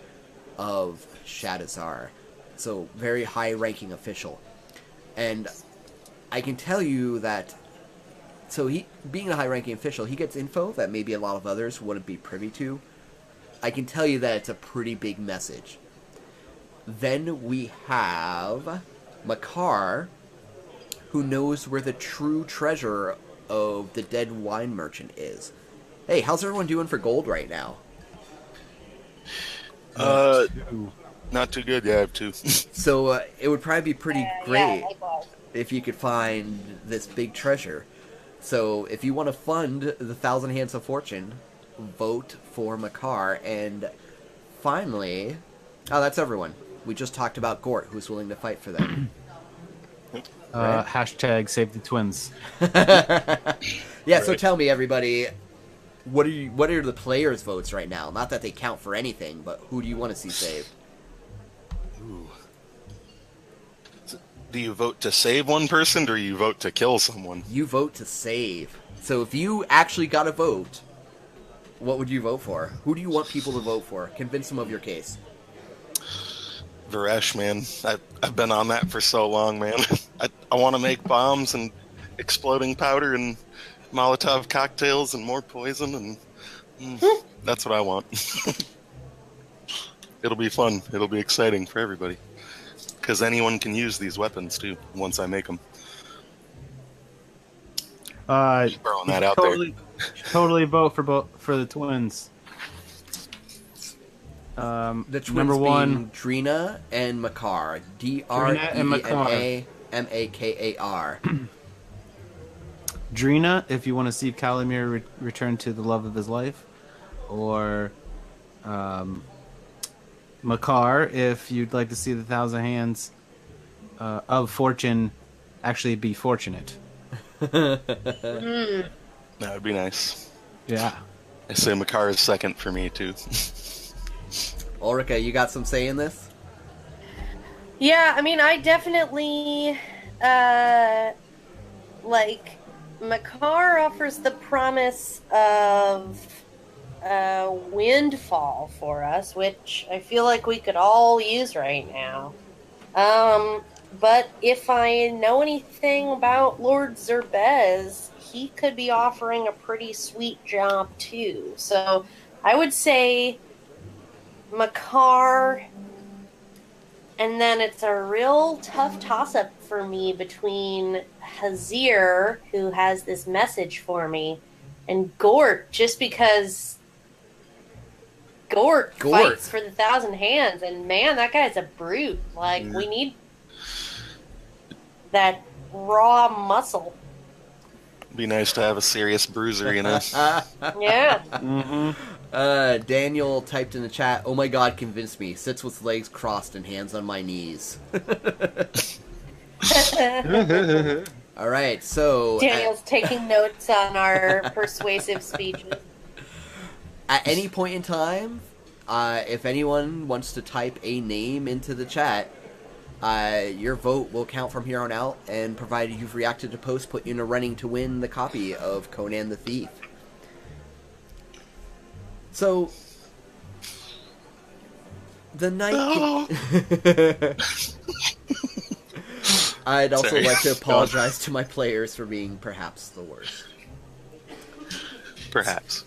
of Shadowzar. So, very high-ranking official. And I can tell you that, so he, being a high-ranking official, he gets info that maybe a lot of others wouldn't be privy to. I can tell you that it's a pretty big message. Then we have Makar, who knows where the true treasure of the dead wine merchant is. Hey, how's everyone doing for gold right now? Not too good. Yeah, I have two. So it would probably be pretty great likewise. if you could find this big treasure. So if you want to fund the Thousand Hands of Fortune, vote for Makar. And finally, oh, that's everyone. We just talked about Gort, who's willing to fight for them. Right? Hashtag save the twins. Yeah, so tell me, everybody, what are the players' votes right now? Not that they count for anything, but who do you want to see saved? Ooh. Do you vote to save one person, or do you vote to kill someone? You vote to save. So if you actually got a vote, what would you vote for? Who do you want people to vote for? Convince them of your case. Varesh, man. I've been on that for so long, man. I want to make bombs and exploding powder and Molotov cocktails and more poison, and that's what I want. It'll be fun. It'll be exciting for everybody. Because anyone can use these weapons, too, once I make them. Just throwing that out there. Totally vote for the twins. The twins number one, Dreena and Makar. Dreena and Makar. Makar. Dreena, if you want to see Calamir return to the love of his life, or Makar, if you'd like to see the Thousand Hands of Fortune actually be fortunate. That would be nice. Yeah. I say Makar is second for me, too. Ulrika, you got some say in this? Yeah, I mean, I definitely, Makar offers the promise of a windfall for us, which I feel like we could all use right now. But if I know anything about Lord Zerbez, he could be offering a pretty sweet job, too. So I would say Makar And then it's a real tough toss up for me between Hazeer, who has this message for me, and Gort, just because Gort Gort. fights for the thousand hands, and man, that guy's a brute. Like, Yeah. we need that raw muscle. Be nice to have a serious bruiser, you know. Yeah. Daniel typed in the chat, "Oh my god, convince me. Sits with legs crossed and hands on my knees." All right, so Daniel's taking notes on our persuasive speeches. at any point in time, if anyone wants to type a name into the chat, your vote will count from here on out, and provided you've reacted to post, put you in a running to win the copy of Conan the Thief. So, the night... I'd also Sorry. like to apologize to my players for being perhaps the worst. Perhaps.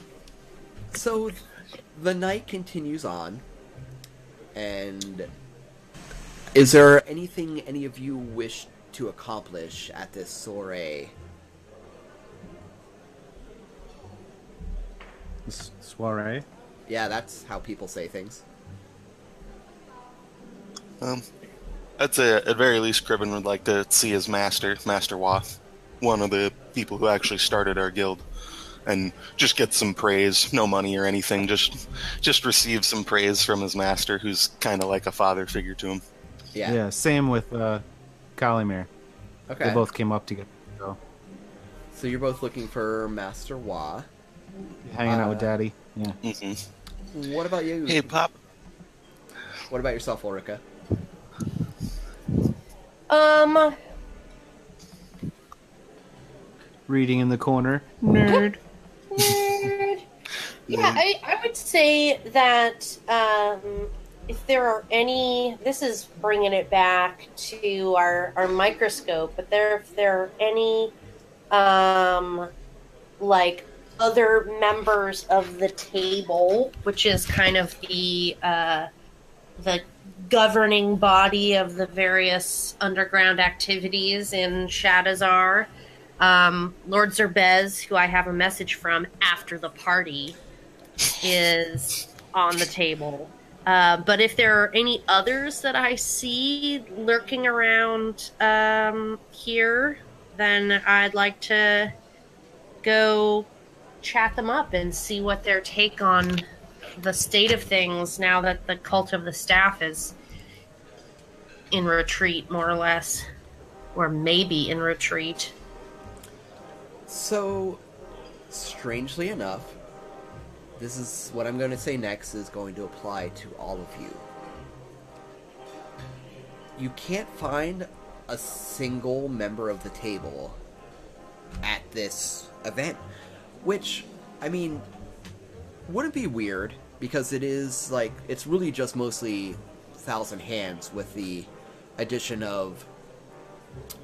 So, the night continues on, and is there anything any of you wish to accomplish at this soiree? Soiree. Yeah, that's how people say things. I'd say at very least Cribben would like to see his master, Master Wath, one of the people who actually started our guild, and just get some praise, no money or anything, just receive some praise from his master, who's kind of like a father figure to him. Yeah. Same with Kalimir. Okay. They both came up together. So, So you're both looking for Master Wa. hanging out with Daddy. Yeah. Mm-hmm. What about you? Hey, Pop. What about yourself, Ulrika? Reading in the corner. Nerd. Nerd. Yeah, I would say that if there are any, this is bringing it back to our microscope, but if there are any like other members of the table, which is kind of the governing body of the various underground activities in Shadazar. Lord Zerbez, who I have a message from after the party, is on the table. But if there are any others that I see lurking around here, then I'd like to go chat them up and see what their take on the state of things now that the cult of the staff is in retreat, more or less. Or maybe in retreat. So, strangely enough, this is what I'm going to say next is going to apply to all of you. You can't find a single member of the table at this event, which, I mean, wouldn't be weird, because it is, like, it's really just mostly Thousand Hands with the addition of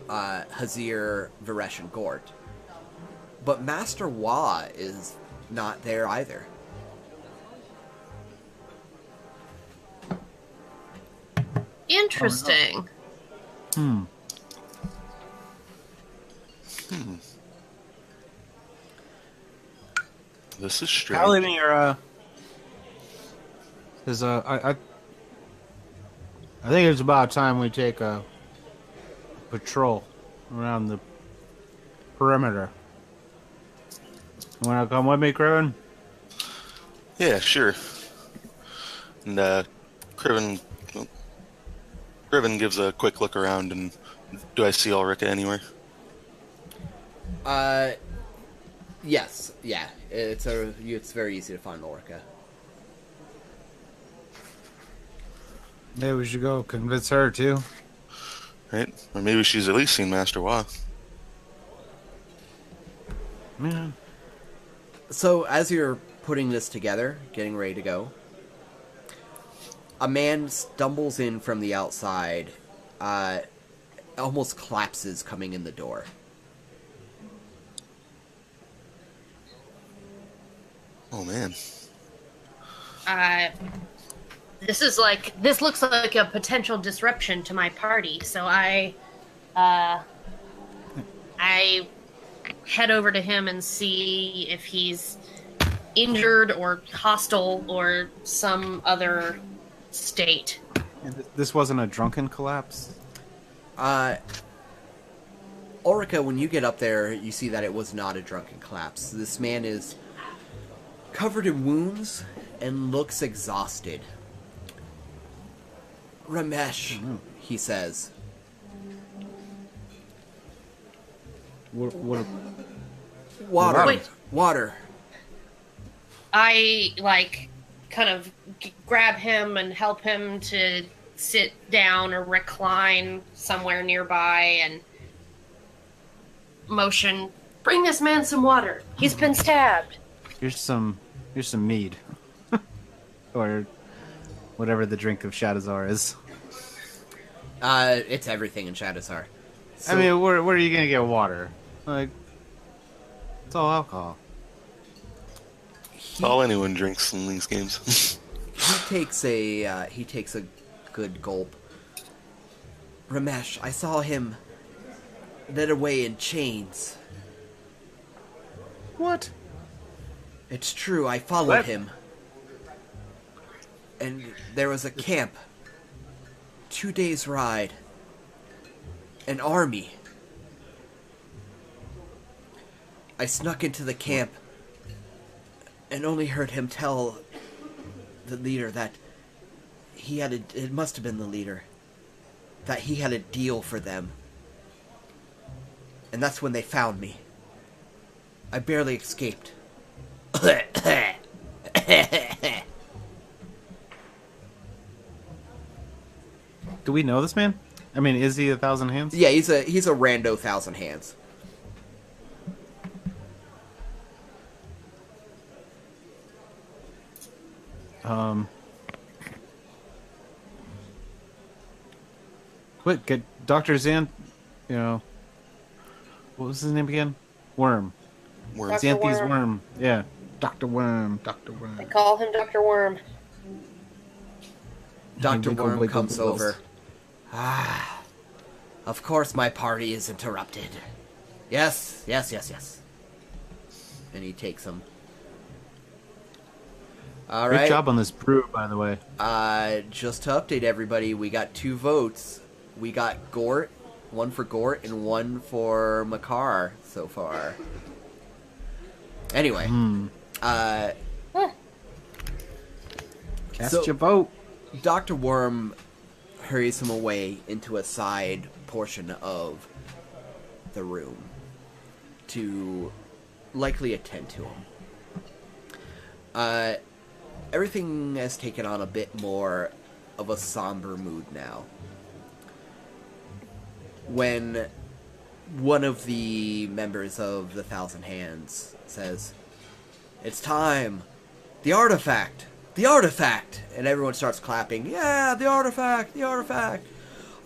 Hazeer, Varesh, and Gort. But Master Wa is not there either. Interesting. This is strange. Kalimir, is I think it's about time we take a patrol around the perimeter. You wanna come with me, Criven? Yeah, sure. And Criven gives a quick look around, and do I see Ulrika anywhere? Yes, yeah. It's very easy to find Ulrika. Maybe we should go convince her too. Right? Or maybe she's at least seen Master Wa. Yeah. So, as you're putting this together, getting ready to go, a man stumbles in from the outside, almost collapses coming in the door. Oh, man. This looks like a potential disruption to my party, so uh, I head over to him and see if he's injured or hostile or some other state. This wasn't a drunken collapse? Orica, when you get up there, you see that it was not a drunken collapse. This man is covered in wounds and looks exhausted. Ramesh, he says. What Water. Wait. Water. I kind of grab him and help him to sit down or recline somewhere nearby and motion, bring this man some water. He's been stabbed. Here's some mead. Or whatever the drink of Shadowzar is. It's everything in Shadowzar. So, I mean, where are you gonna get water? Like, it's all alcohol. It's all anyone drinks in these games. he takes a good gulp. Ramesh, I saw him led away in chains. What? It's true, I followed What? him. And there was a camp. 2 days' ride. An army. I snuck into the camp and only heard him tell the leader that it must have been the leader, that he had a deal for them. And that's when they found me. I barely escaped. Do we know this man? I mean, is he a Thousand Hands? Yeah, he's a rando Thousand Hands. What? Get Dr. Zan, what was his name again? Worm. Worm. Dr. Xanthi's Worm. Worm. Yeah. Dr. Worm. They call him Dr. Worm. Dr. Wiggle, Worm wiggle, comes wiggles. over. Ah, of course my party is interrupted. Yes. And he takes him. All Great right. job on this brew, by the way. Just to update everybody, we got 2 votes. We got Gort, one for Gort and one for Makar so far. Anyway, Cast So- your vote. Dr. Worm hurries him away into a side portion of the room to likely attend to him. Everything has taken on a bit more of a somber mood now. When one of the members of the Thousand Hands says, "It's time! The artifact! The artifact!" And everyone starts clapping. "Yeah, the artifact! The artifact!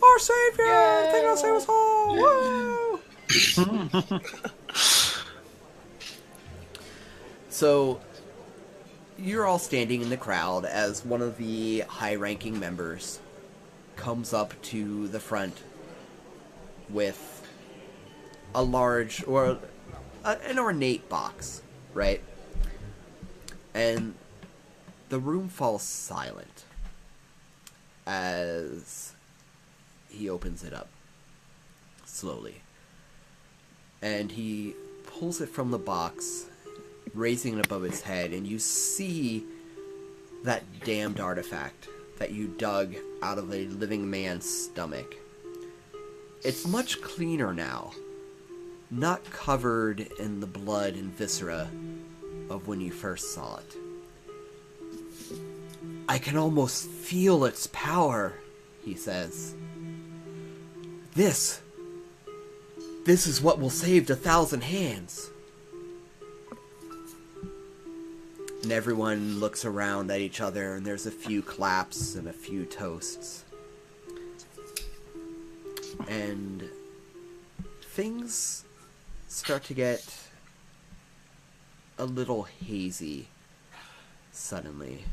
Our savior! I think I'll save us all! Woo!" So, you're all standing in the crowd as one of the high-ranking members comes up to the front with a large, or an ornate box, right? And the room falls silent as he opens it up slowly. And he pulls it from the box, raising it above his head, and you see that damned artifact that you dug out of a living man's stomach. It's much cleaner now, not covered in the blood and viscera of when you first saw it. "I can almost feel its power," he says. This is what will save the Thousand Hands." And everyone looks around at each other, and there's a few claps and a few toasts. And things start to get a little hazy suddenly.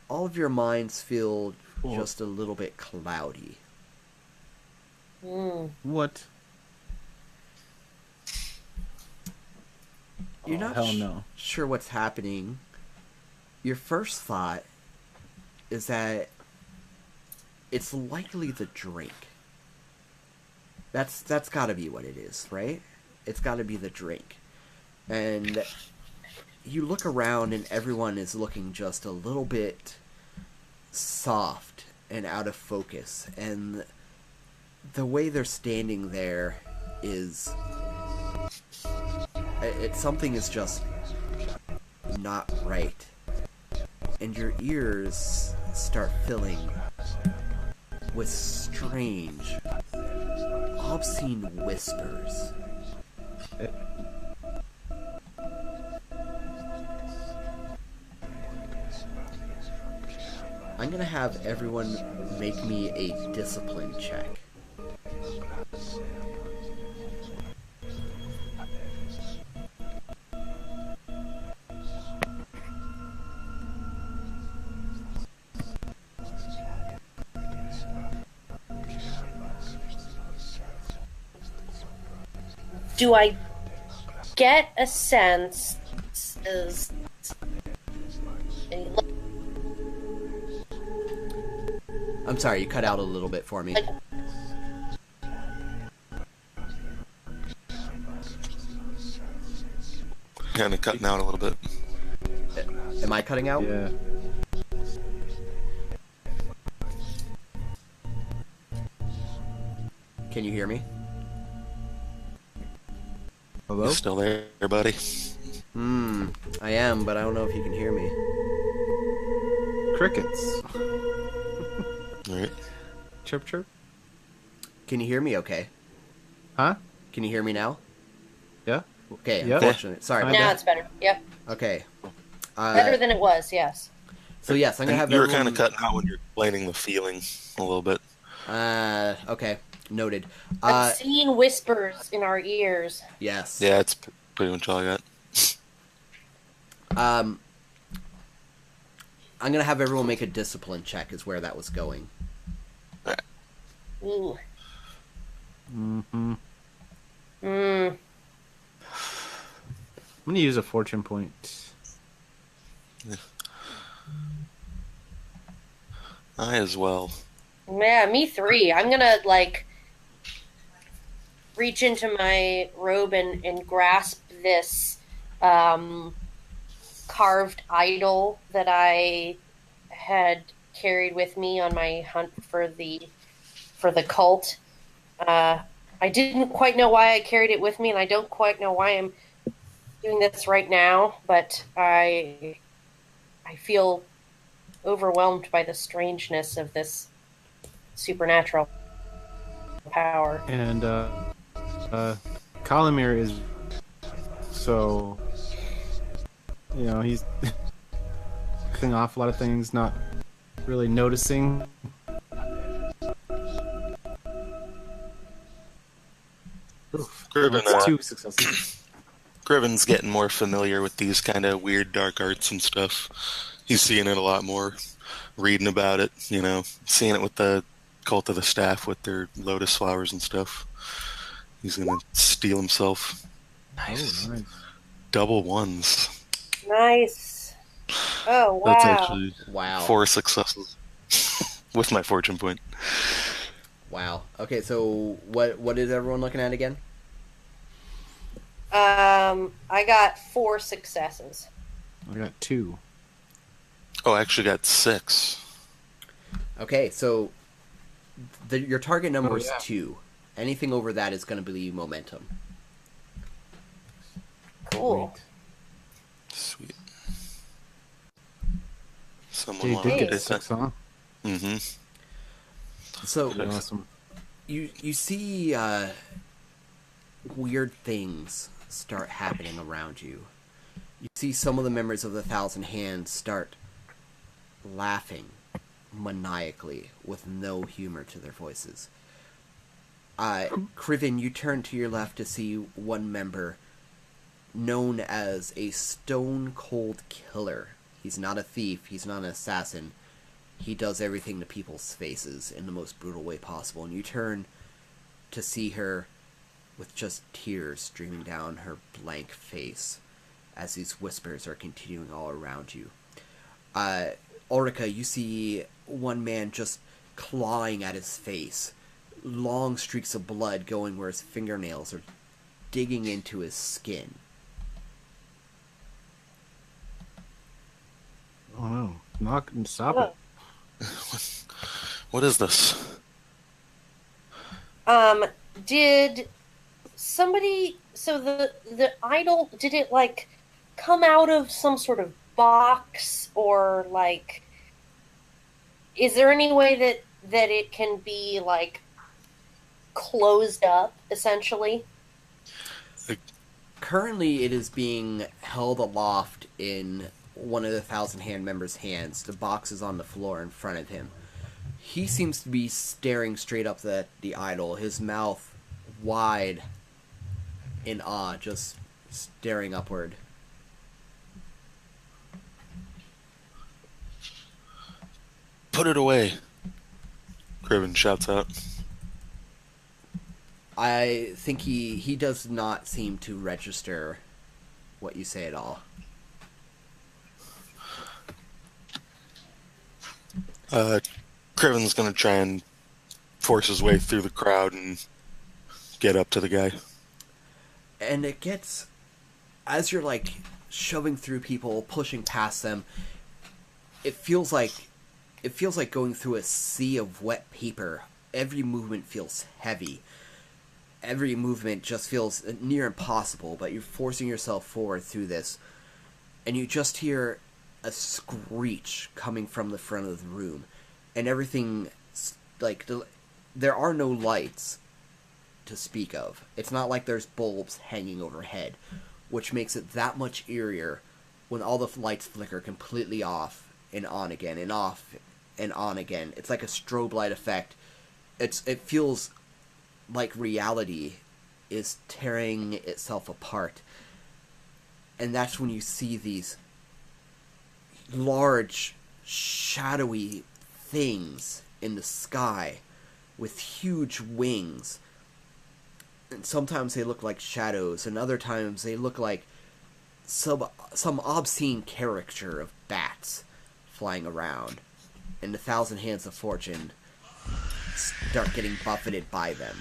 all of your minds feel Cool. just a little bit cloudy. What? You're Oh, not hell no. sure what's happening. Your first thought is that it's likely the drink. That's got to be what it is, right? It's got to be the drink. And you look around and everyone is looking just a little bit soft and out of focus. And the way they're standing there is... something is just not right. And your ears start filling with strange, obscene whispers. I'm gonna have everyone make me a discipline check. Do I get a sense is I'm sorry, you cut out a little bit for me. like Kind of cutting out a little bit. Am I cutting out? Yeah. Can you hear me? Hello? You still there, buddy? I am, but I don't know if you can hear me. Crickets. All right. Chirp chirp. Can you hear me okay? Huh? Can you hear me now? Yeah? Okay, Yeah. unfortunate. Sorry about now that. it's better. Yep, Okay. better than it was. Yes. So yes, I'm gonna have You were everyone... kind of cutting out when you're explaining the feeling a little bit. Okay. Noted. Obscene whispers in our ears. Yes. Yeah, it's pretty much all I got. I'm gonna have everyone make a discipline check is where that was going. Ooh. Mm-hmm. Mm. I'm gonna use a fortune point. I as well. Yeah, me 3. I'm gonna reach into my robe and grasp this carved idol that I had carried with me on my hunt for the cult. I didn't quite know why I carried it with me, and I don't quite know why I'm doing this right now, but I feel overwhelmed by the strangeness of this supernatural power. And Kalimir is so, you know, he's cutting off a lot of things, not really noticing. Oof, Griffin, that's 2 successes. Griven's getting more familiar with these kind of weird dark arts and stuff. He's seeing it a lot more, reading about it, you know, seeing it with the Cult of the Staff with their lotus flowers and stuff. He's gonna steal himself. Nice. Oh, nice. Double ones. Nice. Oh, wow. That's actually Wow. 4 successes with my fortune point. Wow. Okay, so what is everyone looking at again? I got 4 successes. I got 2. Oh, I actually got 6. Okay, so your target number is yeah. 2. Anything over that is going to be momentum. Cool. Sweet. Someone Dude, want to did get get it 6, huh? Mm-hmm. So Awesome. you see weird things start happening around you. You see some of the members of the Thousand Hands start laughing maniacally with no humor to their voices. Kriven, you turn to your left to see one member known as a stone cold killer. He's not a thief, he's not an assassin, he does everything to people's faces in the most brutal way possible, and you turn to see her with just tears streaming down her blank face as these whispers are continuing all around you. Ulrika, you see one man just clawing at his face, long streaks of blood going where his fingernails are digging into his skin. Oh no. Knock and stop it. What is this? Did somebody, so the idol, did it like come out of some sort of box, or like, is there any way that it can be like closed up essentially? Currently, it is being held aloft in one of the Thousand Hand members' hands. The box is on the floor in front of him. He seems to be staring straight up at the idol, his mouth wide in awe, just staring upward. Put it away, Criven shouts out. I think he does not seem to register what you say at all. Criven's gonna try and force his way through the crowd and get up to the guy. And it gets, as you're like shoving through people, pushing past them, it feels like going through a sea of wet paper. Every movement feels heavy. Every movement just feels near impossible, but you're forcing yourself forward through this, and you just hear a screech coming from the front of the room, and everything, like, there are no lights to speak of. It's not like there's bulbs hanging overhead, which makes it that much eerier when all the lights flicker completely off and on again, and off and on again. It's like a strobe light effect. It feels like reality is tearing itself apart. And that's when you see these large, shadowy things in the sky with huge wings. And sometimes they look like shadows, and other times they look like some obscene caricature of bats flying around. And the Thousand Hands of Fortune start getting buffeted by them.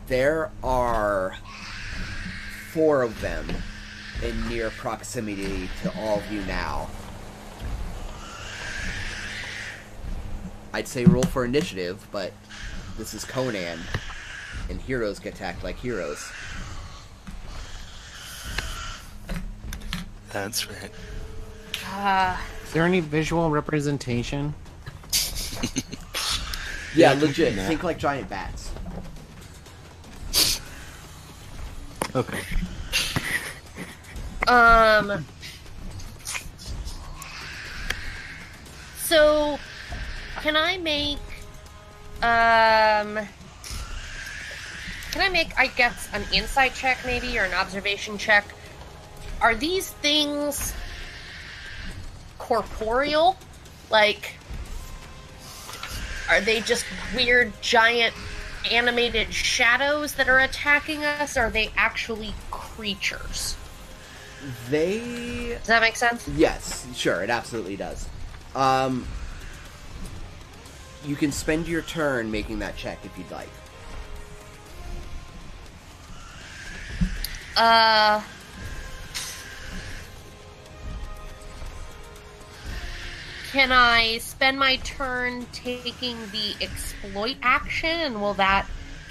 There are 4 of them in near proximity to all of you now. I'd say roll for initiative, but this is Conan, and heroes get attacked like heroes. That's right. Is there any visual representation? Yeah, legit. Think like giant bats. Okay. So, can I make, I guess, an insight check maybe, or an observation check? Are these things corporeal? Like, are they just weird, giant, animated shadows that are attacking us? Or are they actually creatures? Does that make sense? Yes, sure, it absolutely does. You can spend your turn making that check if you'd like. Can I spend my turn taking the exploit action, and will that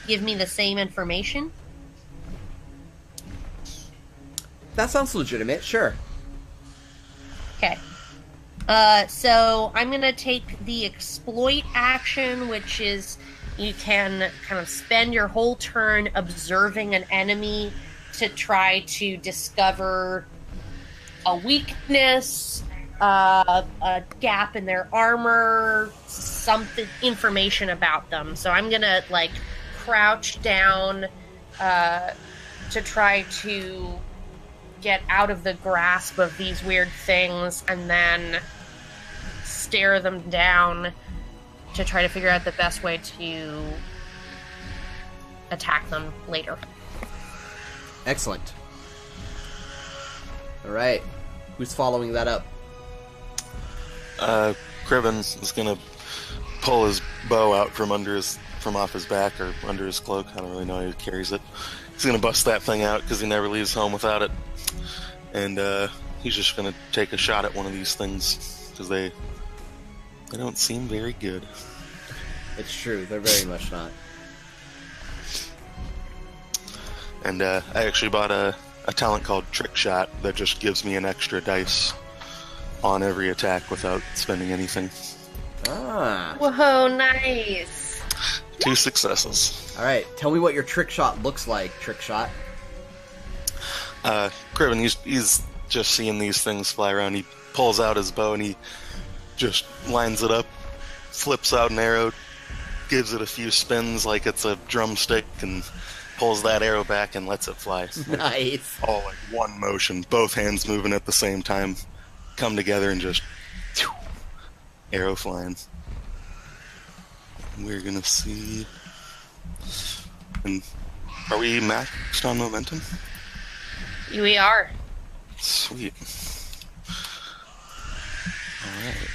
give me the same information? That sounds legitimate, sure. Okay. So I'm going to take the exploit action, which is you can kind of spend your whole turn observing an enemy to try to discover a weakness, a gap in their armor, something, information about them. So I'm going to, like, crouch down to try to get out of the grasp of these weird things, and then stare them down to try to figure out the best way to attack them later. Excellent. All right. Who's following that up? Criven is gonna pull his bow out from off his back or under his cloak. I don't really know how he carries it. He's gonna bust that thing out because he never leaves home without it, and he's just gonna take a shot at one of these things because they don't seem very good. It's true. They're very much not. And I actually bought a talent called Trick Shot that just gives me an extra dice on every attack without spending anything. Ah. Whoa, nice. 2 successes. All right. Tell me what your trick shot looks like, Trick Shot. Criven, he's just seeing these things fly around. He pulls out his bow and he just lines it up, flips out an arrow, gives it a few spins like it's a drumstick, and pulls that arrow back and lets it fly. Nice. All like one motion, both hands moving at the same time, come together and just arrow flying. We're gonna see. And are we maxed on momentum? We are. Sweet. Alright.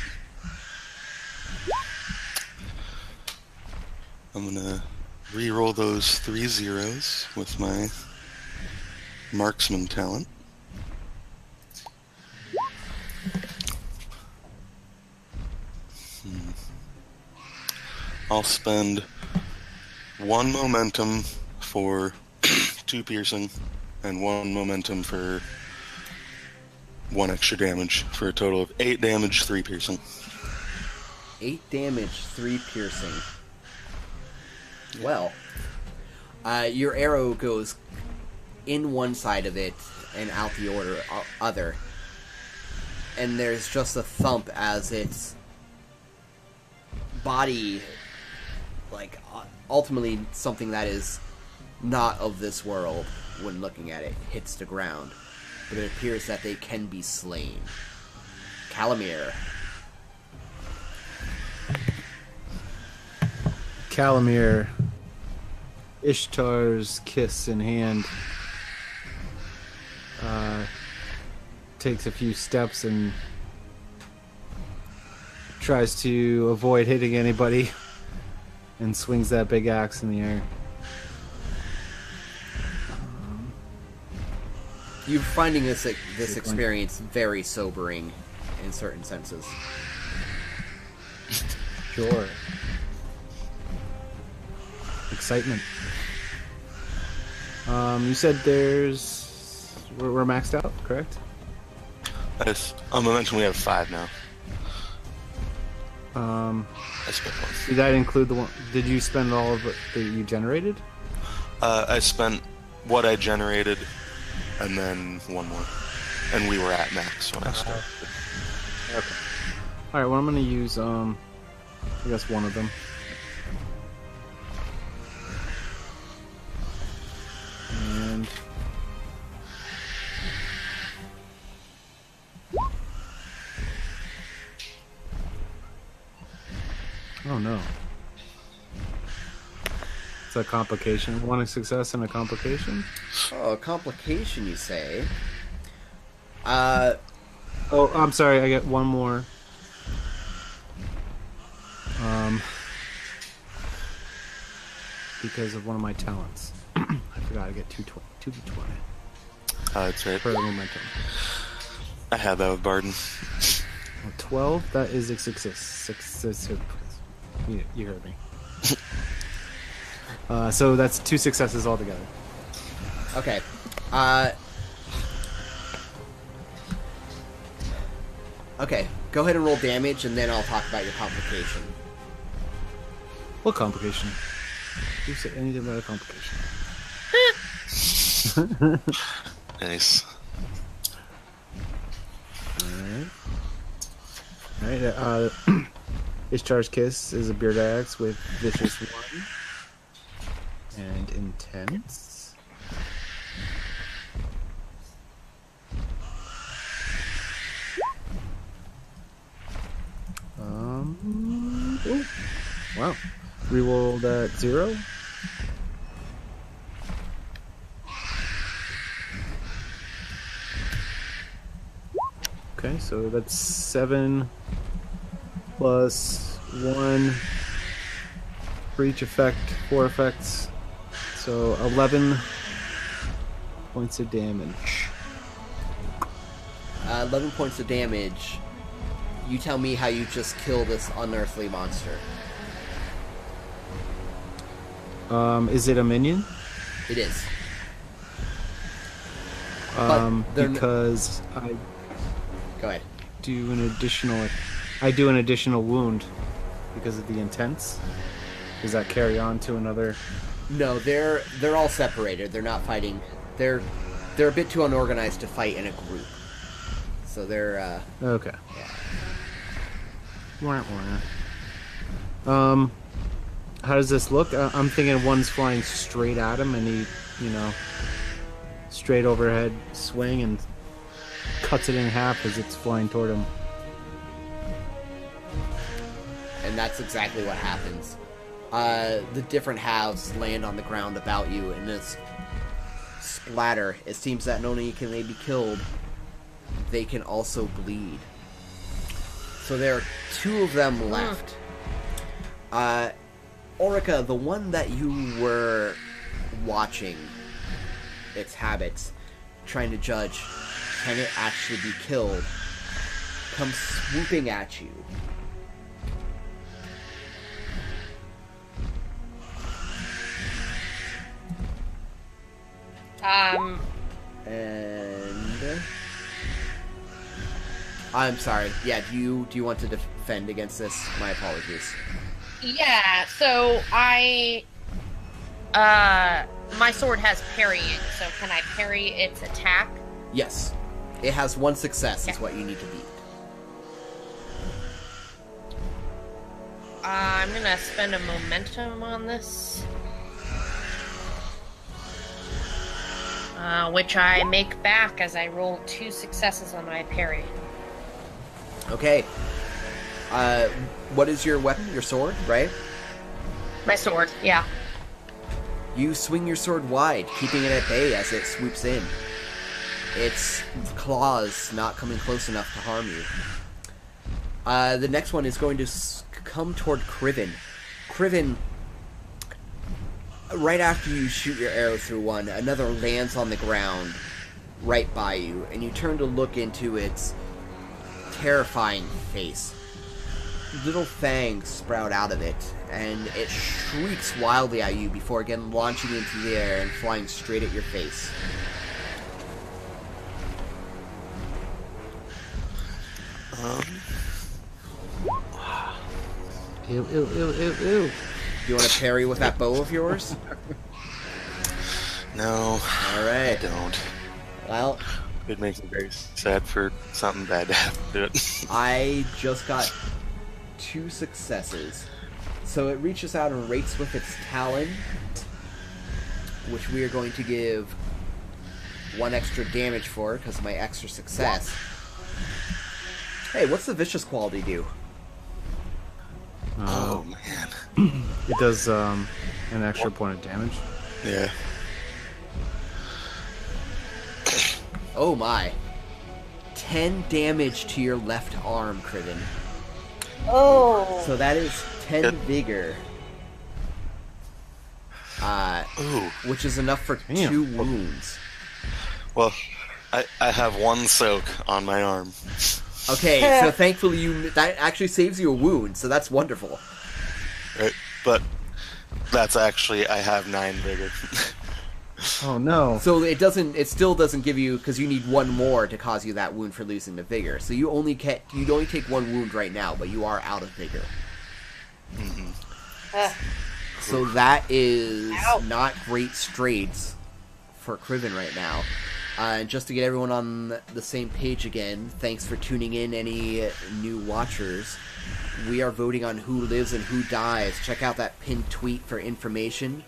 I'm gonna re-roll those 3 zeros with my marksman talent. I'll spend 1 momentum for 2 piercing and 1 momentum for 1 extra damage for a total of 8 damage, 3 piercing. 8 damage, 3 piercing. Well, your arrow goes in one side of it and out the other. And there's just a thump as its body, like, ultimately something that is not of this world when looking at it, hits the ground. But it appears that they can be slain. Calamir. Calamir, Ishtar's kiss in hand, takes a few steps and tries to avoid hitting anybody and swings that big axe in the air. You're finding this experience very sobering in certain senses. Sure. Excitement. You said we're maxed out, correct? Yes. On momentum we have 5 now. I spent 1. Did that include the one? Did you spend all of it that you generated? I spent what I generated and then 1 more. And we were at max when I started. Okay. Alright, well I'm gonna use I guess one of them. And oh no. It's a complication. One success and a complication? Oh, a complication, you say? Oh, I'm sorry, I get one more. Because of one of my talents. I forgot I get 2d20 That's right. for the momentum. I had that with Barden. 12, that is a success. You heard me. So that's 2 successes altogether. Okay. Okay, go ahead and roll damage, and then I'll talk about your complication. What complication? Who said anything about a complication? Nice. Alright, Ishtar's Kiss is a beard axe with Vicious 1 and Intense. Ooh. Wow. Rerolled at 0. Okay, so that's 7 plus 1 for each effect, 4 effects. So 11 points of damage. 11 points of damage. You tell me how you just kill this unearthly monster. Is it a minion? It is. But Because I Go ahead. do an additional wound because of the intense. Does that carry on to another? No, they're all separated. They're not fighting. They're a bit too unorganized to fight in a group. So they're Okay. yeah. How does this look? I'm thinking one's flying straight at him, and he, straight overhead swing and cuts it in half as it's flying toward him. And that's exactly what happens. The different halves land on the ground about you, and this splatter. It seems that not only can they be killed, they can also bleed. So there are 2 of them left. Orica, the one that you were watching its habits, trying to judge, can it actually be killed, comes swooping at you. And I'm sorry. Yeah, do you want to defend against this? My apologies. Yeah, so my sword has parrying, so can I parry its attack? Yes. It has 1 success is what you need to beat. I'm gonna spend a momentum on this. Which I make back as I roll 2 successes on my parry. Okay. What is your weapon? Your sword, right? My sword, yeah. You swing your sword wide, keeping it at bay as it swoops in. Its claws not coming close enough to harm you. The next one is going to come toward Criven. Criven, right after you shoot your arrow through one, another lands on the ground right by you, and you turn to look into its terrifying face. Little fangs sprout out of it, and it shrieks wildly at you before again launching into the air and flying straight at your face. Ew, ew, ew, ew, ew. Do you want to parry with that bow of yours? No, Alright. I don't. Well, It makes me very sad for something bad to happen to it. I just got 2 successes. So it reaches out and rates with its talon, which we are going to give 1 extra damage for because of my extra success. Hey, what's the vicious quality do? Oh man. It does an extra point of damage. Yeah. Oh my. 10 damage to your left arm, Criven. Oh. So that is 10 Good. vigor. Ooh. Which is enough for Damn. 2 wounds. Well, I have 1 soak on my arm. Okay, so thankfully that actually saves you a wound, so that's wonderful. Right? But that's actually, I have 9 vigor. Oh no. So it still doesn't give you, because you need 1 more to cause you that wound for losing the vigor. So you'd only take 1 wound right now, but you are out of vigor. So that is Ow. not great straits for Criven right now. Just to get everyone on the same page again, thanks for tuning in, any new watchers. We are voting on who lives and who dies. Check out that pinned tweet for information.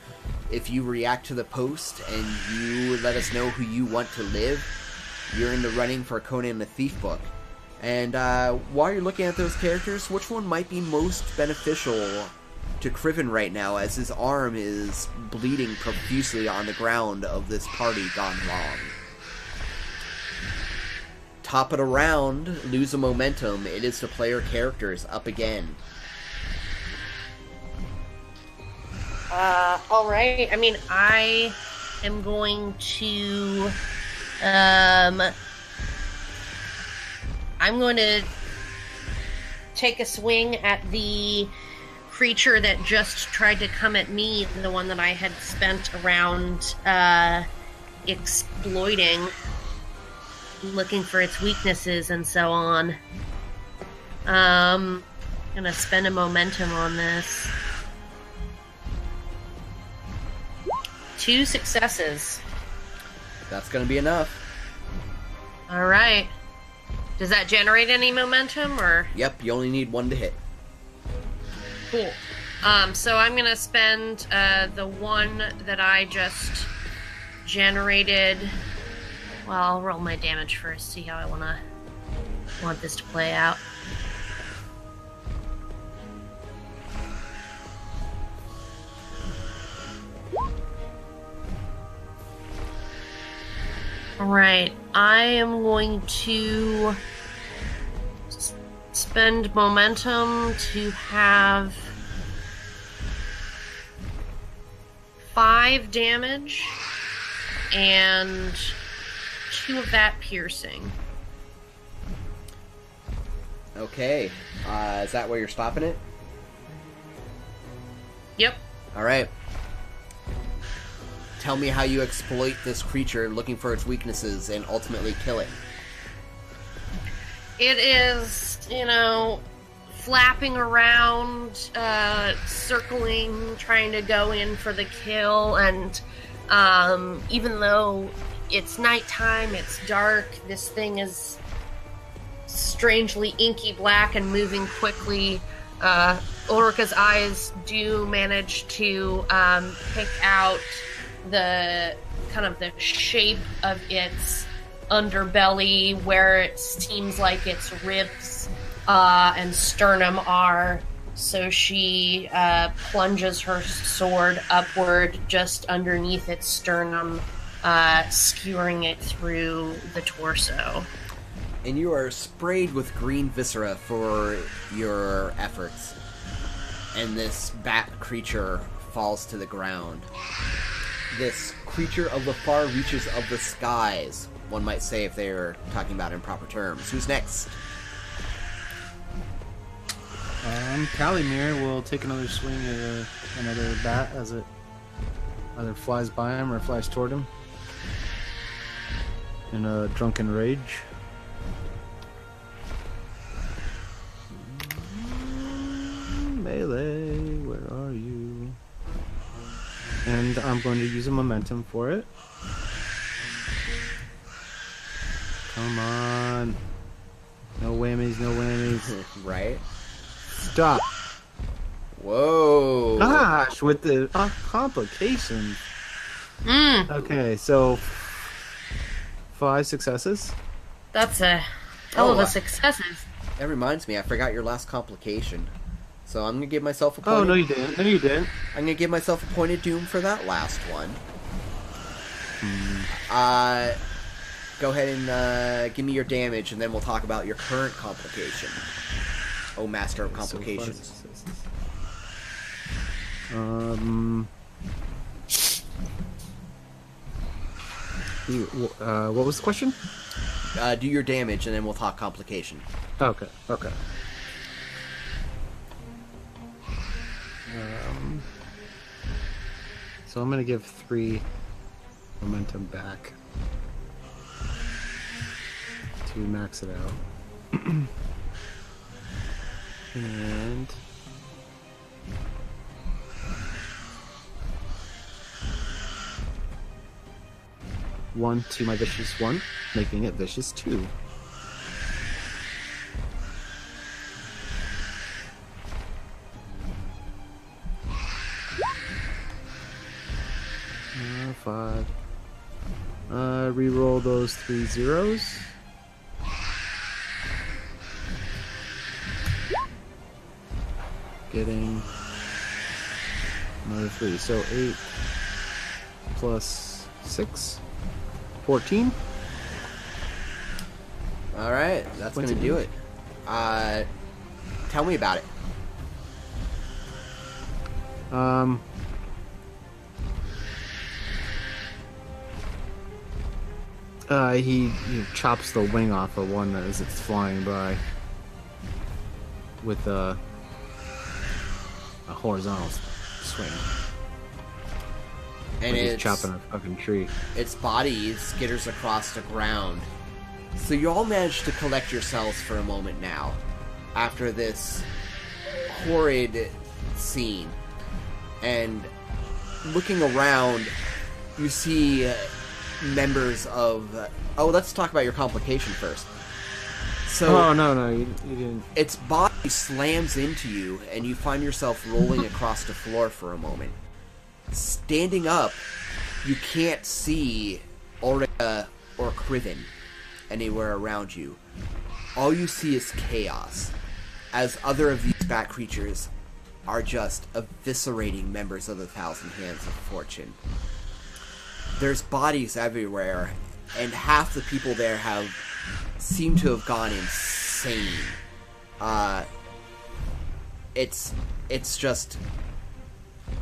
If you react to the post and you let us know who you want to live, you're in the running for Conan the Thief book. And while you're looking at those characters, which one might be most beneficial to Criven right now, as his arm is bleeding profusely on the ground of this party gone wrong? Top of the round, lose a momentum. It is the player characters up again. Alright. I mean, I am going to... I'm going to take a swing at the creature that just tried to come at me, the one that I had spent around exploiting, looking for its weaknesses and so on. Gonna spend a momentum on this. 2 successes. That's going to be enough. All right. Does that generate any momentum, or? Yep, you only need 1 to hit. Cool. So I'm gonna spend the 1 that I just generated. Well, I'll roll my damage first, see how I want this to play out. Alright, I am going to spend momentum to have 5 damage and 2 of that piercing. Okay, is that where you're stopping it? Yep. Alright. Tell me how you exploit this creature, looking for its weaknesses, and ultimately kill it. It is, flapping around, circling, trying to go in for the kill, and even though it's nighttime, it's dark, this thing is strangely inky black and moving quickly. Ulrika's eyes do manage to pick out the kind of the shape of its underbelly, where it seems like its ribs and sternum are. So she plunges her sword upward just underneath its sternum, skewering it through the torso. And you are sprayed with green viscera for your efforts. And this bat creature falls to the ground. This creature of the far reaches of the skies, one might say if they're talking about it in proper terms. Who's next? Kalimir will take another swing at another bat as it either flies by him or flies toward him in a drunken rage. Melee, where are you? And I'm going to use a momentum for it. Come on. No whammies, no whammies. Right? Stop. Whoa. Gosh, with the complications. Okay, so 5 successes. That's a hell of a successes. That reminds me, I forgot your last complication. So I'm going to give myself a point. Oh, no you didn't. No, you didn't. I'm going to give myself a point of doom for that last one. Go ahead and give me your damage, and then we'll talk about your current complication. Oh, Master of Complications. What was the question? Do your damage, and then we'll talk complication. Okay. So I'm going to give 3 momentum back to max it out. And one to my vicious 1, making it vicious 2. Five. Reroll those 3 zeros. getting another 3. So 8 plus 6, 14. All right, that's going to do it. Tell me about it. He chops the wing off of one as it's flying by with a horizontal swing. And like he's it's chopping a fucking tree. Its body skitters across the ground. So you all manage to collect yourselves for a moment now, after this horrid scene. And looking around, you see members of... let's talk about your complication first. So, no, you didn't. Its body slams into you, and you find yourself rolling across the floor for a moment. Standing up, you can't see Ulrika or Kriven anywhere around you. All you see is chaos, as other of these bat creatures are just eviscerating members of the Thousand Hands of Fortune. There's bodies everywhere, and half the people there seem to have gone insane. It's just...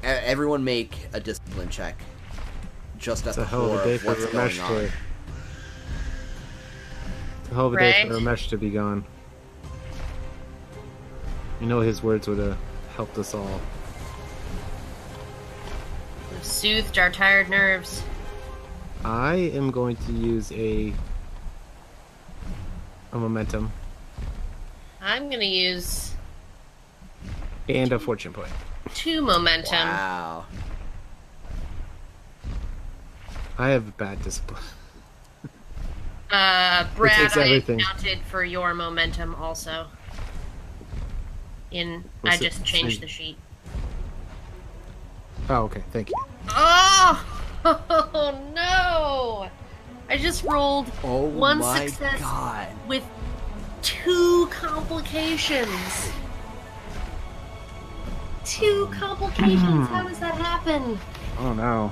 Everyone make a discipline check. Just at the core of what's going on. It's a hell of a day for Ramesh to be gone. You know his words would have helped us all. We've soothed our tired nerves. I am going to use a momentum. I'm gonna use and a fortune point. 2 momentum. Wow. I have bad discipline. Brad, takes I everything. counted for your momentum also. I just changed the sheet. Oh, okay. Thank you. Oh! Oh no! I just rolled one success with 2 complications. 2 complications. How does that happen? Oh no.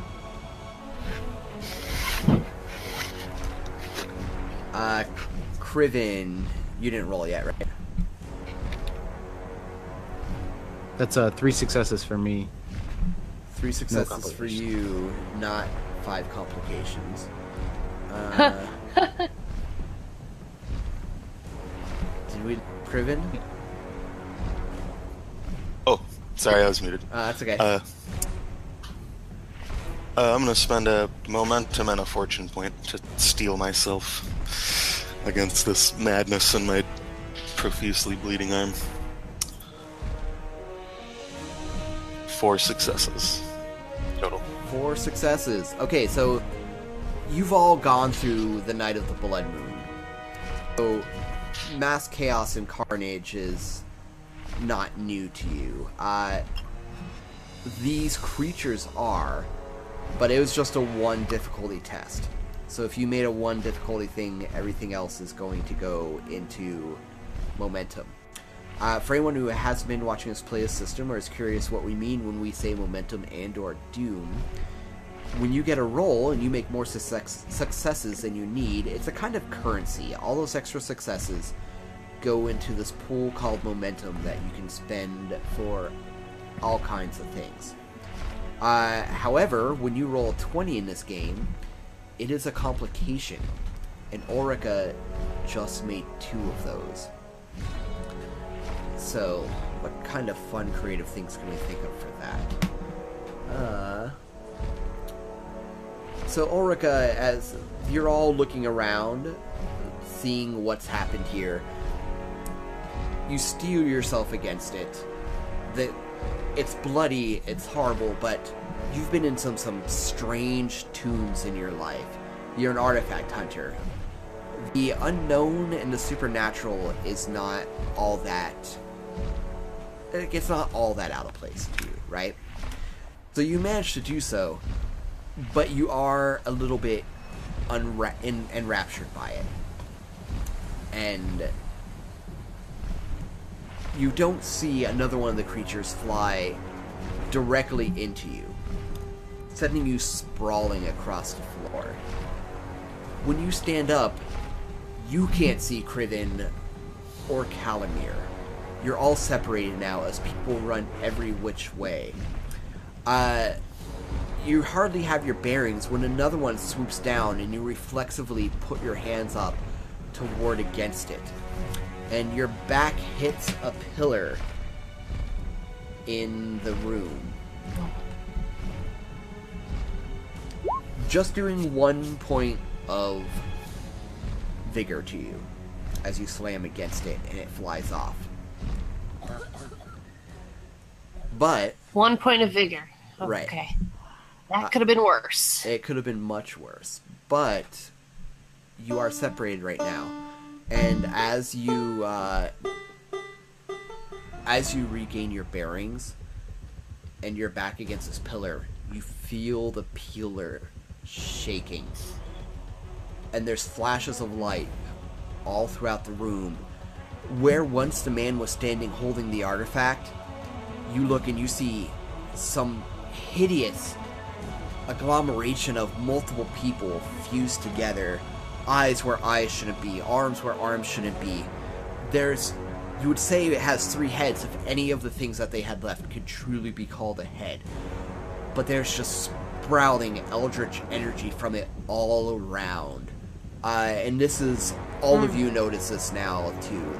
Kriven, you didn't roll yet, right? That's 3 successes for me. 3 successes for you, not 5 complications. Did we... Kriven? Oh, sorry, I was muted. That's okay. I'm gonna spend a momentum and a fortune point to steel myself against this madness in my profusely bleeding arm. 4 successes total. 4 successes. Okay, so you've all gone through the Night of the Blood Moon. So mass chaos and carnage is not new to you. These creatures are, but it was just a 1 difficulty test. So if you made a 1 difficulty thing, everything else is going to go into momentum. For anyone who has been watching us play a system or is curious what we mean when we say momentum and or doom, when you get a roll and you make more successes than you need, it's a kind of currency. All those extra successes go into this pool called momentum that you can spend for all kinds of things. However, when you roll a 20 in this game, it is a complication, and Ulrika just made 2 of those. So, what kind of fun, creative things can we think of for that? So Ulrika, as you're all looking around, seeing what's happened here, you steel yourself against it. It's bloody, it's horrible, but you've been in some strange tombs in your life. You're an artifact hunter. The unknown and the supernatural is not all that... It's not all that out of place to you, right? So you managed to do so, but you are a little bit enraptured by it. And you don't see another one of the creatures fly directly into you, sending you sprawling across the floor. When you stand up, you can't see Krivin or Calamir. You're all separated now as people run every which way. You hardly have your bearings when another one swoops down and you reflexively put your hands up to ward against it. And your back hits a pillar in the room. Just doing 1 point of vigor to you as you slam against it and it flies off. But 1 point of vigor. Right. Okay. That could have been worse. it could have been much worse. But you are separated right now, and as you regain your bearings and you're back against this pillar, you feel the pillar shaking, and there's flashes of light all throughout the room. Where once the man was standing holding the artifact, you look and you see some hideous agglomeration of multiple people fused together. Eyes where eyes shouldn't be, arms where arms shouldn't be. You would say it has 3 heads if any of the things that they had left could truly be called a head. But there's just sprouting eldritch energy from it all around. And this is, all of you notice this now too.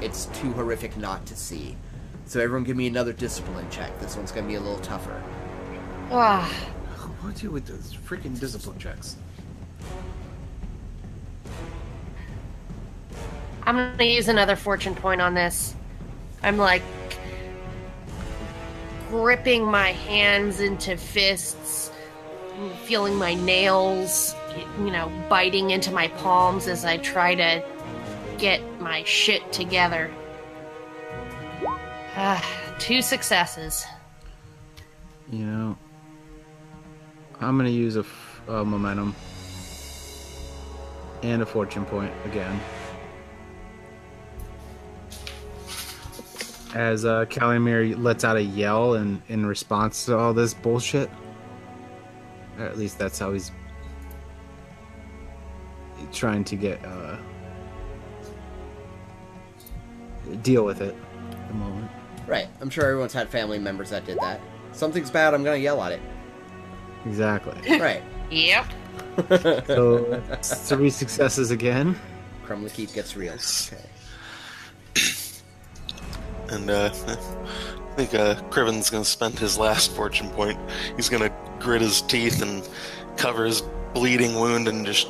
It's too horrific not to see. So everyone give me another discipline check. This one's gonna be a little tougher. Ah, What's you with those freaking discipline checks? I'm gonna use another fortune point on this. I'm like gripping my hands into fists, feeling my nails, biting into my palms as I try to get my shit together. 2 successes. I'm gonna use a momentum and a fortune point again. As Calamir lets out a yell in response to all this bullshit. Or at least that's how he's trying to get deal with it at the moment. Right. I'm sure everyone's had family members that did that. Something's bad, I'm gonna yell at it. Exactly. Right. Yep. So 3 successes again. Crumbling Keep gets real. Okay. And I think Criven's going to spend his last fortune point. He's going to grit his teeth and cover his bleeding wound and just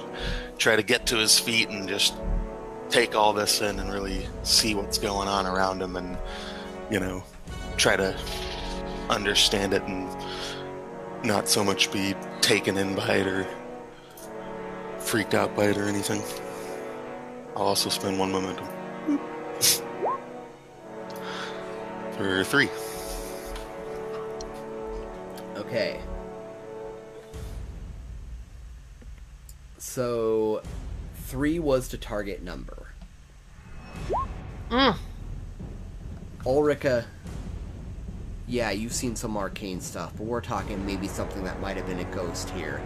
try to get to his feet and just take all this in and really see what's going on around him and, try to understand it and not so much be taken in by it or freaked out by it or anything. I'll also spend 1 momentum. For 3. Okay. So 3 was the target number. Ulrika, yeah, you've seen some arcane stuff, but we're talking maybe something that might have been a ghost here.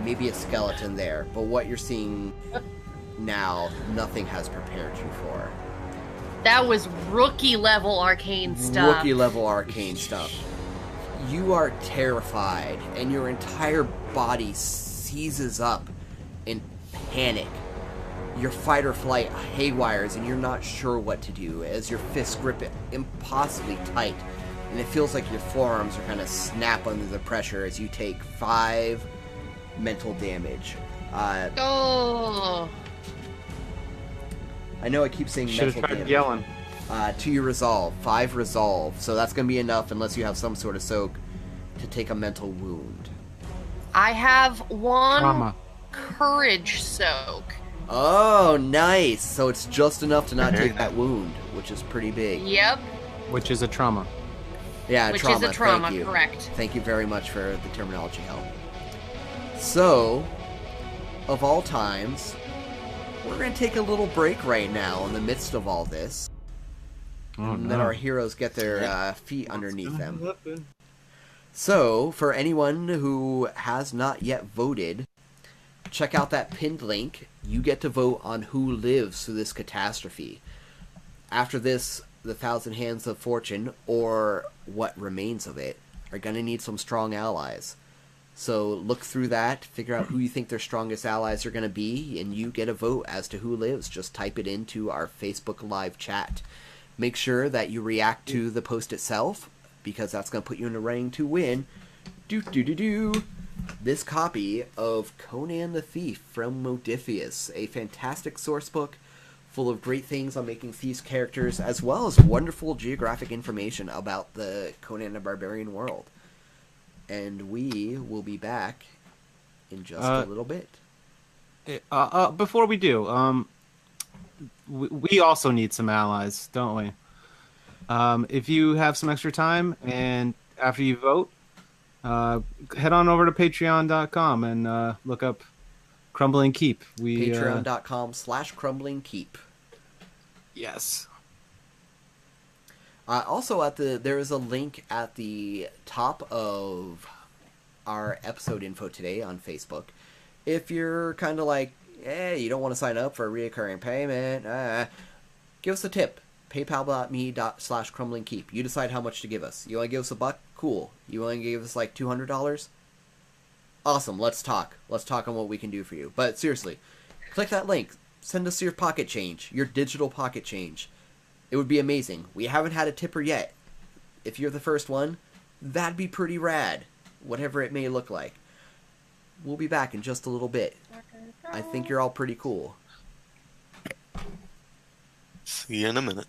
Maybe a skeleton there, but what you're seeing now, nothing has prepared you for. That was rookie level arcane stuff. Rookie level arcane stuff. You are terrified, and your entire body seizes up in panic. Your fight or flight haywires, and you're not sure what to do as your fists grip it impossibly tight, and it feels like your forearms are going to snap under the pressure as you take 5 mental damage. Oh. I know I keep saying Should have mental tried damage. yelling. To your resolve. 5 resolve. So that's going to be enough unless you have some sort of soak to take a mental wound. I have 1 Trauma. courage soak. Oh, nice. So it's just enough to not take that wound, which is pretty big. Yep. Which is a trauma. Yeah, Which trauma. is a trauma, Thank you. correct. Thank you very much for the terminology help. So, of all times, we're going to take a little break right now in the midst of all this. Oh and then our no. heroes get their feet What's underneath gonna them. happen? So, for anyone who has not yet voted, check out that pinned link. You get to vote on who lives through this catastrophe. After this, the Thousand Hands of Fortune, or what remains of it, are going to need some strong allies. So look through that, figure out who you think their strongest allies are going to be, and you get a vote as to who lives. Just type it into our Facebook live chat. Make sure that you react to the post itself, because that's going to put you in the running to win. This copy of Conan the Thief from Modiphius, a fantastic source book full of great things on making thieves characters, as well as wonderful geographic information about the Conan the Barbarian world. And we will be back in just a little bit. Before we do, we also need some allies, don't we? If you have some extra time and after you vote, head on over to patreon.com and look up Crumbling Keep. Patreon.com/crumblingkeep. Yes. Also, there is a link at the top of our episode info today on Facebook. If you're kind of like, you don't want to sign up for a reoccurring payment, give us a tip. PayPal.me/crumblingkeep. You decide how much to give us. You want to give us $1? Cool. You want to give us like $200? Awesome. Let's talk. Let's talk on what we can do for you. But seriously, click that link. Send us your pocket change, your digital pocket change. It would be amazing. We haven't had a tipper yet. If you're the first one, that'd be pretty rad. Whatever it may look like. We'll be back in just a little bit. I think you're all pretty cool. See you in a minute.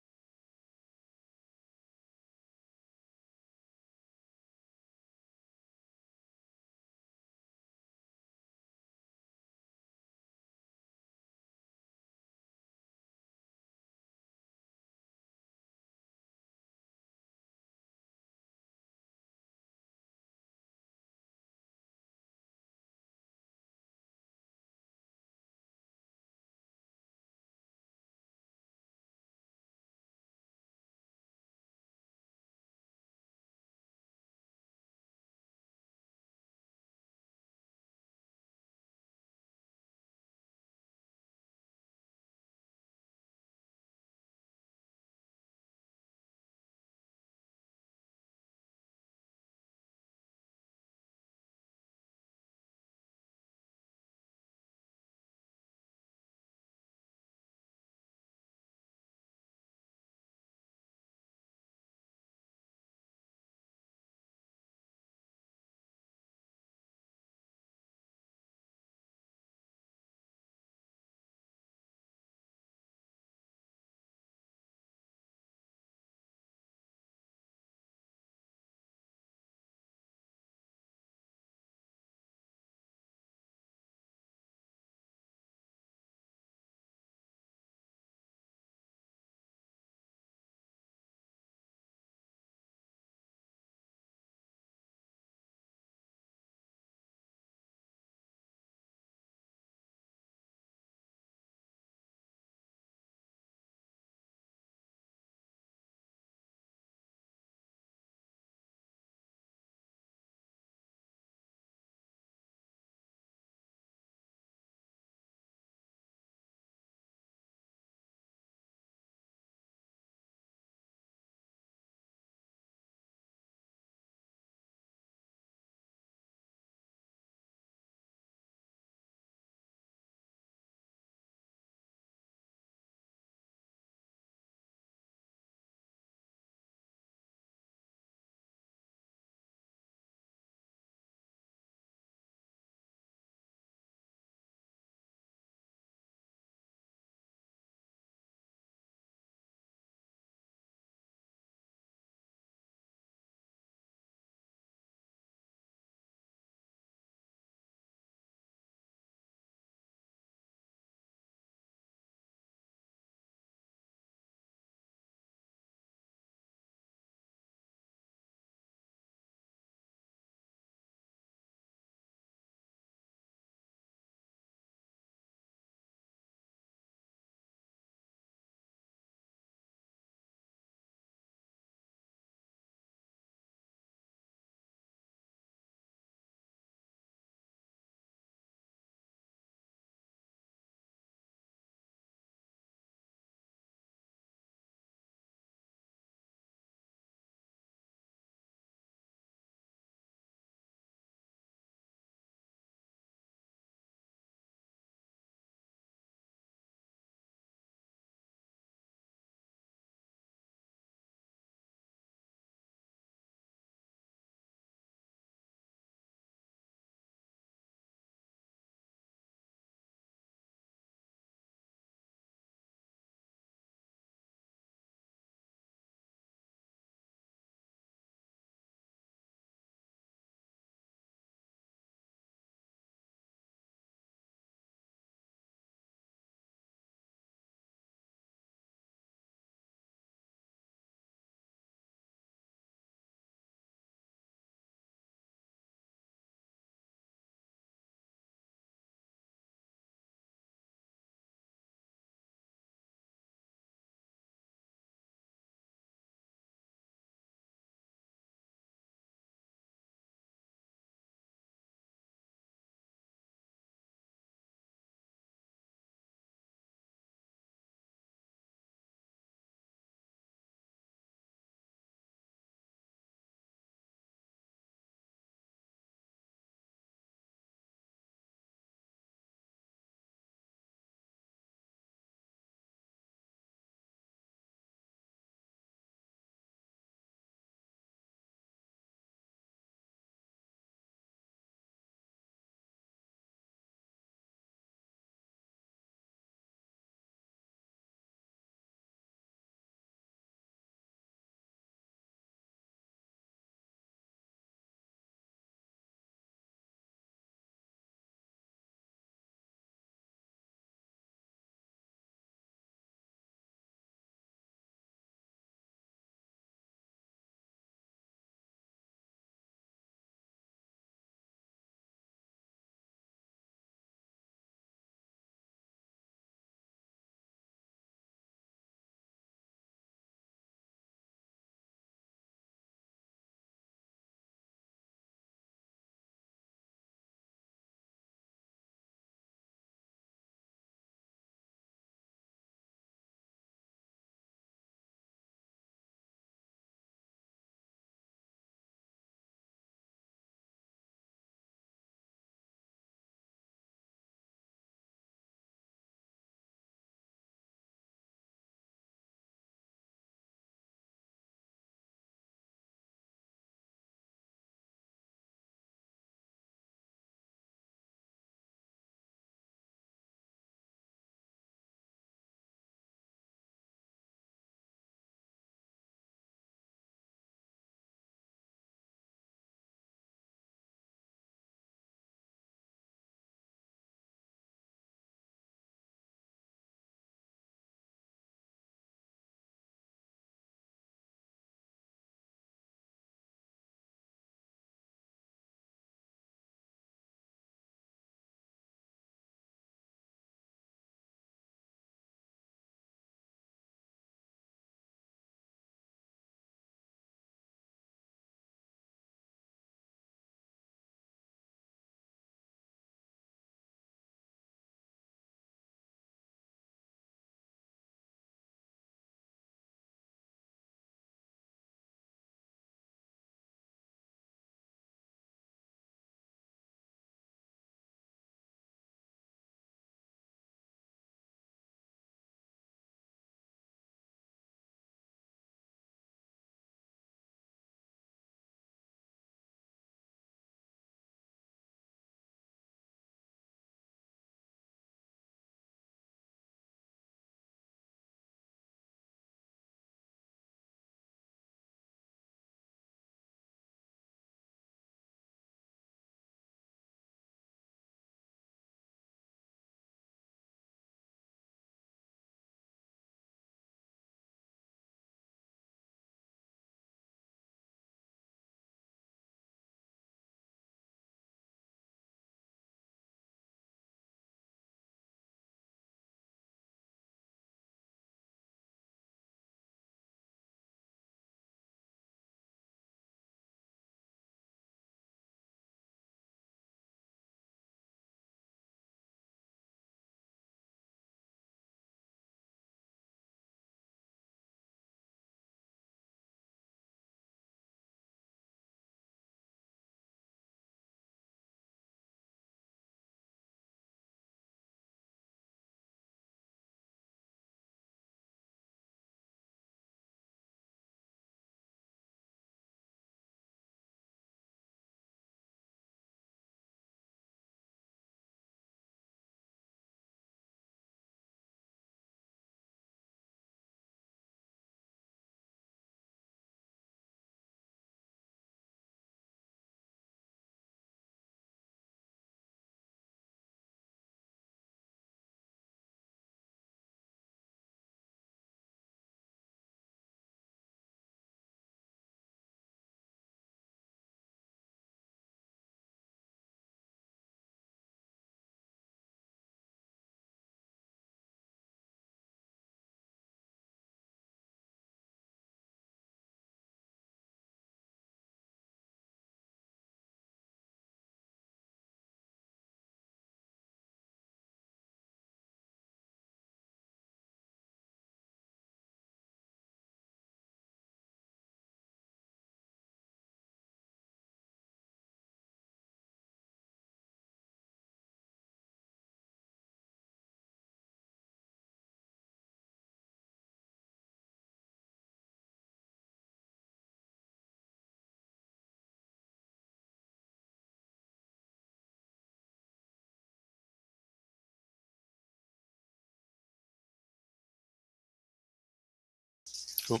Cool.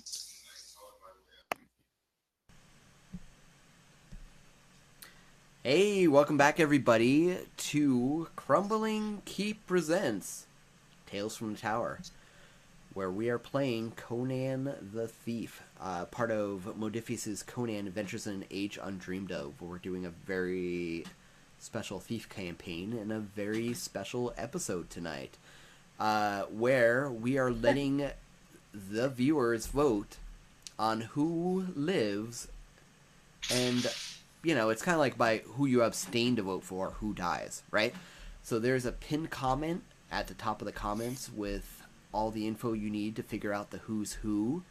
Hey, welcome back everybody to Crumbling Keep Presents Tales from the Tower, where we are playing Conan the Thief, part of Modiphius' Conan Adventures in Age Undreamed of, where we're doing a very special thief campaign and a very special episode tonight, where we are letting the viewers vote on who lives, and it's kind of like by who you abstain to vote for, who dies, right? So there's a pinned comment at the top of the comments with all the info you need to figure out the who's who.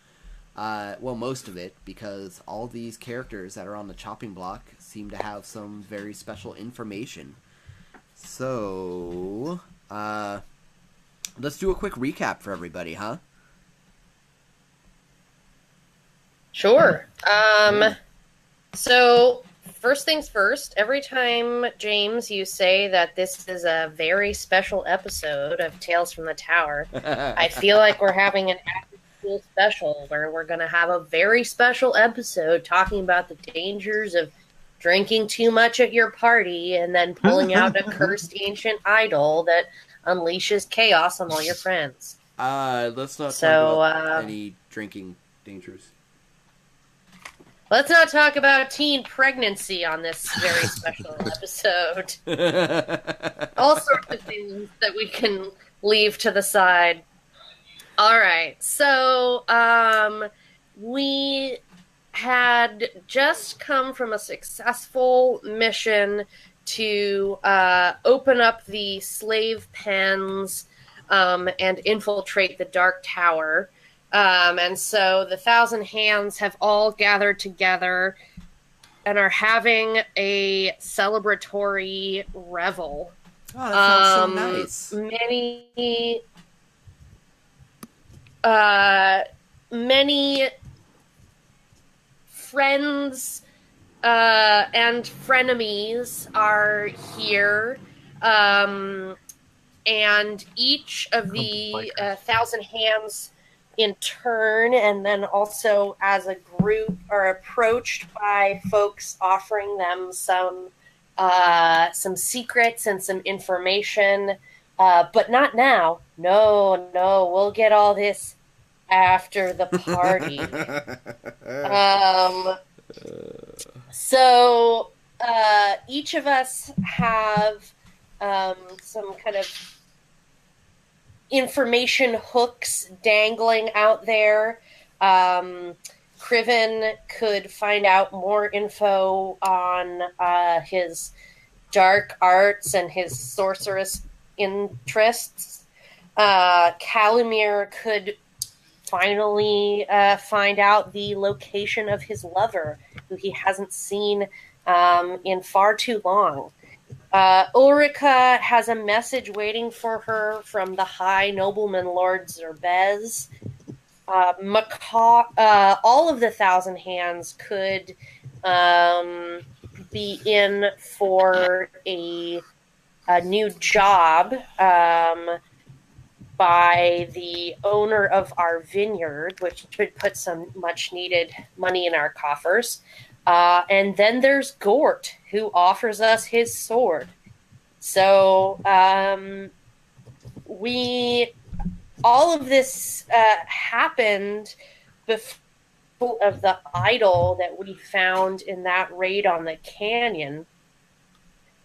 Well, most of it, because all these characters that are on the chopping block seem to have some very special information. So, let's do a quick recap for everybody, huh? Sure. So, first things first, every time, James, you say that this is a very special episode of Tales from the Tower, I feel like we're having an after-school special where we're going to have a very special episode talking about the dangers of drinking too much at your party and then pulling out a cursed ancient idol that unleashes chaos on all your friends. Let's not talk about any drinking dangers. Let's not talk about teen pregnancy on this very special episode. All sorts of things that we can leave to the side. All right, so we had just come from a successful mission to open up the slave pens and infiltrate the Dark Tower. And so the Thousand Hands have all gathered together and are having a celebratory revel. Oh, that sounds so nice. Many friends and frenemies are here. And each of the Thousand Hands in turn, and then also as a group, are approached by folks offering them some secrets and some information, but not now. No, we'll get all this after the party. So each of us have some kind of information hooks dangling out there. Criven could find out more info on his dark arts and his sorceress interests. Calimere could finally find out the location of his lover, who he hasn't seen in far too long. Ulrika has a message waiting for her from the High Nobleman Lord Zerbez. Makar, all of the Thousand Hands could be in for a new job by the owner of our vineyard, which should put some much-needed money in our coffers. And then there's Gort, who offers us his sword. So all of this happened before of the idol that we found in that raid on the canyon.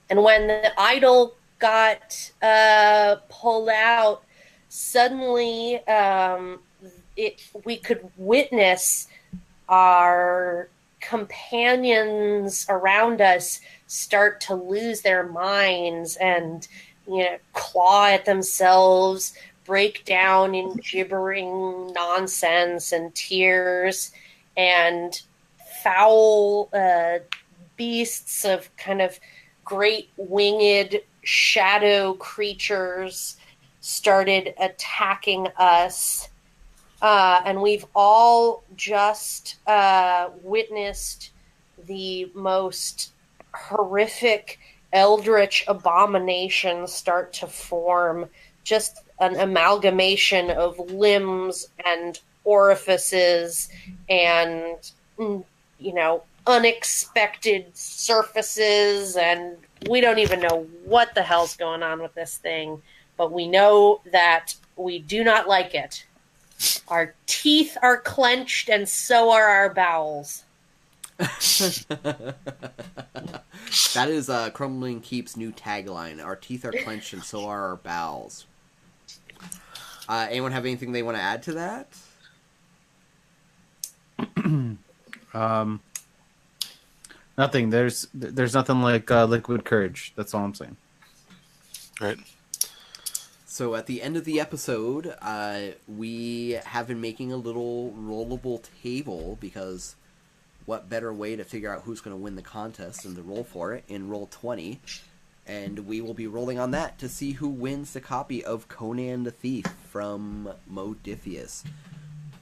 And when the idol got pulled out, suddenly we could witness our companions around us start to lose their minds and claw at themselves, break down in gibbering nonsense and tears, and foul beasts of kind of great winged shadow creatures started attacking us. And we've all just witnessed the most horrific eldritch abominations start to form. Just an amalgamation of limbs and orifices and, unexpected surfaces, and we don't even know what the hell's going on with this thing, but we know that we do not like it. Our teeth are clenched, and so are our bowels. That is Crumbling Keep's new tagline. Our teeth are clenched and so are our bowels. Anyone have anything they want to add to that? Nothing. There's nothing like liquid courage. That's all I'm saying. Right. So at the end of the episode, we have been making a little rollable table, because what better way to figure out who's going to win the contest than to roll for it in Roll20. And we will be rolling on that to see who wins the copy of Conan the Thief from Modiphius.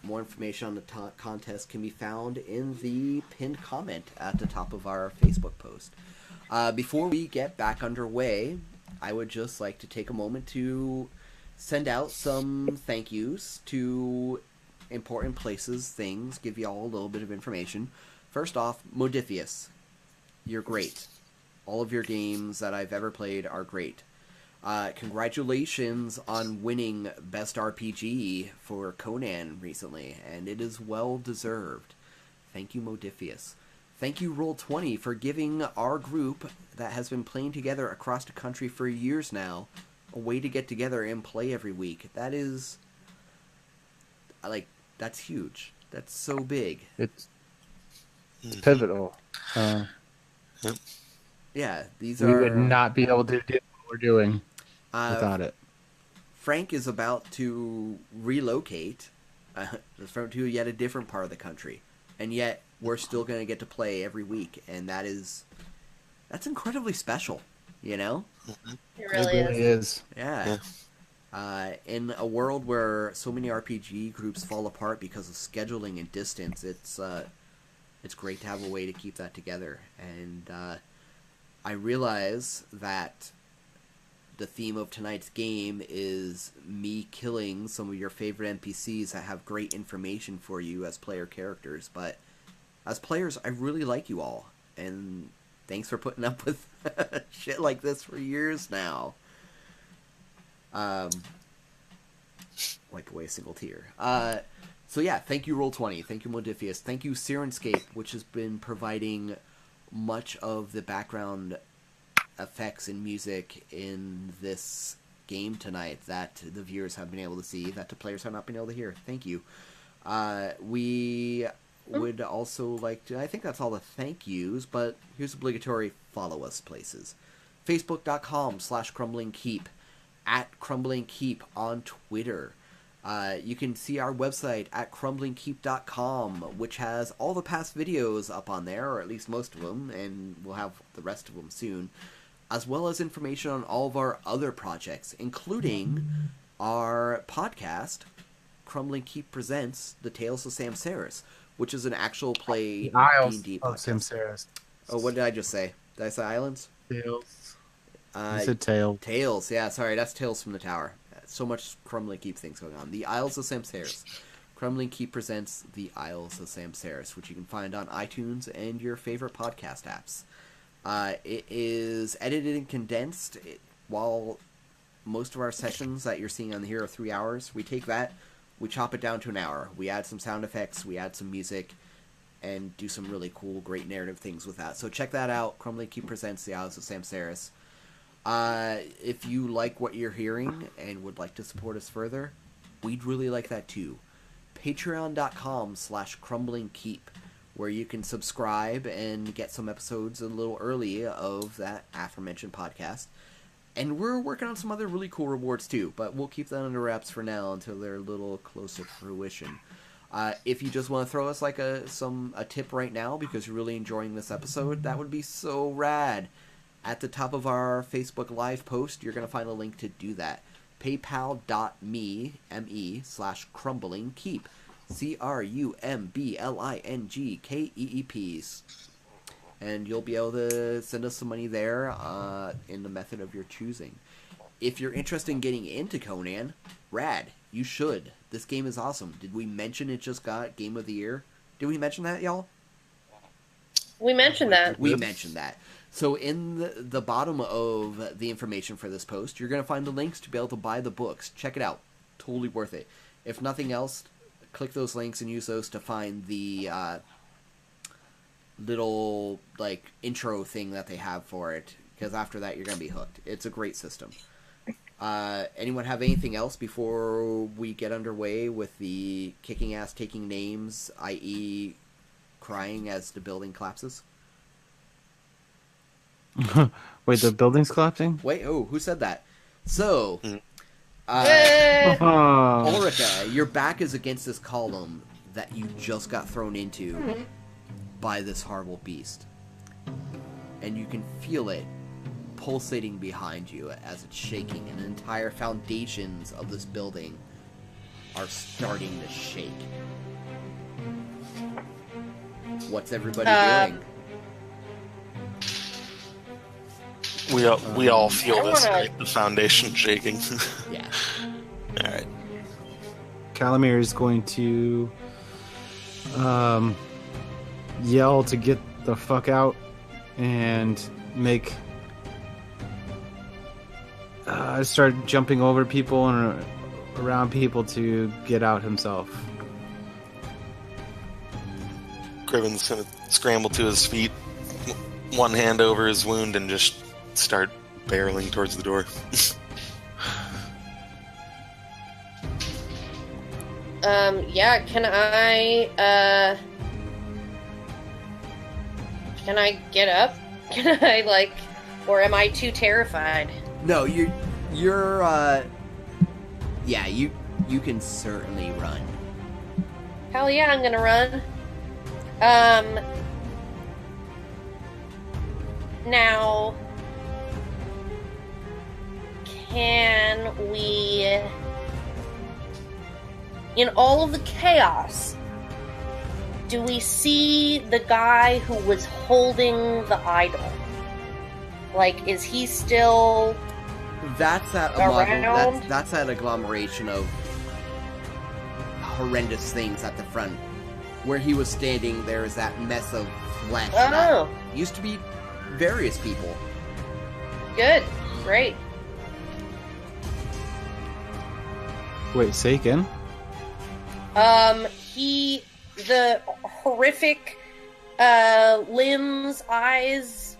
More information on the contest can be found in the pinned comment at the top of our Facebook post. Before we get back underway, I would just like to take a moment to send out some thank yous to important places, things, give you all a little bit of information. First off, Modiphius, you're great. All of your games that I've ever played are great. Congratulations on winning Best RPG for Conan recently, and it is well deserved. Thank you, Modiphius. Thank you, Roll20, for giving our group that has been playing together across the country for years now a way to get together and play every week. That is, that's huge. That's so big. It's pivotal. Yep. Yeah, these We are... would not be able to do what we're doing without it. Frank is about to relocate to yet a different part of the country, and yet we're still going to get to play every week, and that's incredibly special, you know? It really is. Yeah. In a world where so many RPG groups fall apart because of scheduling and distance, it's great to have a way to keep that together. And I realize that the theme of tonight's game is me killing some of your favorite NPCs that have great information for you as player characters, but as players, I really like you all, and thanks for putting up with shit like this for years now. Wipe away a single tear. So yeah, thank you, Roll20. Thank you, Modiphius. Thank you, Sirenscape, which has been providing much of the background effects and music in this game tonight that the viewers have been able to see, that the players have not been able to hear. Thank you. We would also like to... I think that's all the thank yous, but here's obligatory follow us places. Facebook.com/CrumblingKeep, at CrumblingKeep on Twitter. You can see our website at crumblingkeep.com, which has all the past videos up on there, or at least most of them, and we'll have the rest of them soon, as well as information on all of our other projects, including our podcast, Crumbling Keep Presents, The Tales of Samsaris, which is an actual play D&D podcast. Samsaris. Oh, what did I just say? Did I say islands? Tales. You said tail. Tales, yeah, sorry, that's Tales from the Tower. So much Crumbling Keep things going on. The Isles of Samsaris. Crumbling Keep presents The Isles of Samsaris, which you can find on iTunes and your favorite podcast apps. It is edited and condensed. While most of our sessions that you're seeing on here are 3 hours, we take that, we chop it down to an hour. We add some sound effects, we add some music, and do some really cool, great narrative things with that. So check that out. Crumbling Keep presents The Isles of Samsaris. If you like what you're hearing and would like to support us further, we'd really like that too. Patreon.com/CrumblingKeep, where you can subscribe and get some episodes a little early of that aforementioned podcast. And we're working on some other really cool rewards too, but we'll keep that under wraps for now until they're a little closer to fruition. If you just want to throw us like a tip right now because you're really enjoying this episode, that would be so rad. At the top of our Facebook Live post, you're going to find a link to do that. PayPal.me/CrumblingKeep. CrumblingKeep. And you'll be able to send us some money there in the method of your choosing. If you're interested in getting into Conan, rad. You should. This game is awesome. Did we mention it just got Game of the Year? Did we mention that, y'all? We mentioned that. We mentioned that. So in the bottom of the information for this post, you're going to find the links to be able to buy the books. Check it out. Totally worth it. If nothing else, click those links and use those to find the little like intro thing that they have for it, because after that you're going to be hooked. It's a great system. Anyone have anything else before we get underway with the kicking ass taking names, i.e. crying as the building collapses? Wait, the building's collapsing? Wait, who said that? So, Eh. Ulrika, your back is against this column that you just got thrown into by this horrible beast. And you can feel it pulsating behind you as it's shaking, and the entire foundations of this building are starting to shake. What's everybody doing? We all feel this, wanna- right? The foundation shaking. Yeah. All right. Calamir is going to yell to get the fuck out and make start jumping over people and around people to get out himself. Criven's gonna scramble to his feet, one hand over his wound, and just start barreling towards the door. Yeah, can I get up? Can I, like, or am I too terrified? No, you're yeah, you can certainly run. Hell yeah, I'm gonna run. Now, can we, in all of the chaos, do we see the guy who was holding the idol? Like, is he still That's that around? that's that agglomeration of horrendous things at the front. Where he was standing, there is that mess of flesh Oh. that used to be various people. Good, great. Wait, say again? The horrific, limbs, eyes,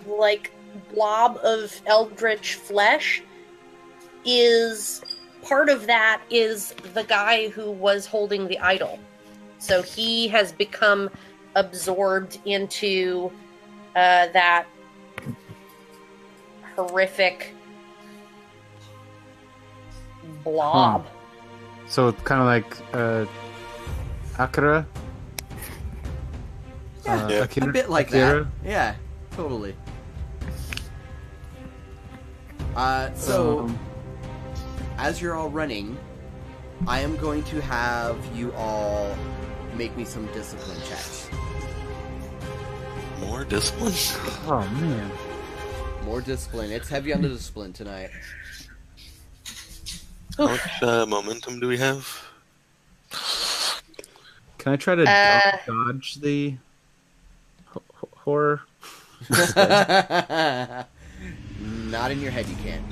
like, blob of eldritch flesh is, part of that is the guy who was holding the idol. So he has become absorbed into, that horrific blob. So it's kind of like Akira? Yeah, Akira? a bit like Akira? that. Yeah, totally. So, as you're all running, I am going to have you all make me some discipline checks. More discipline. Oh, man. More discipline. It's heavy on the discipline tonight. How much momentum do we have? Can I try to dodge the horror? Not in your head, you can't.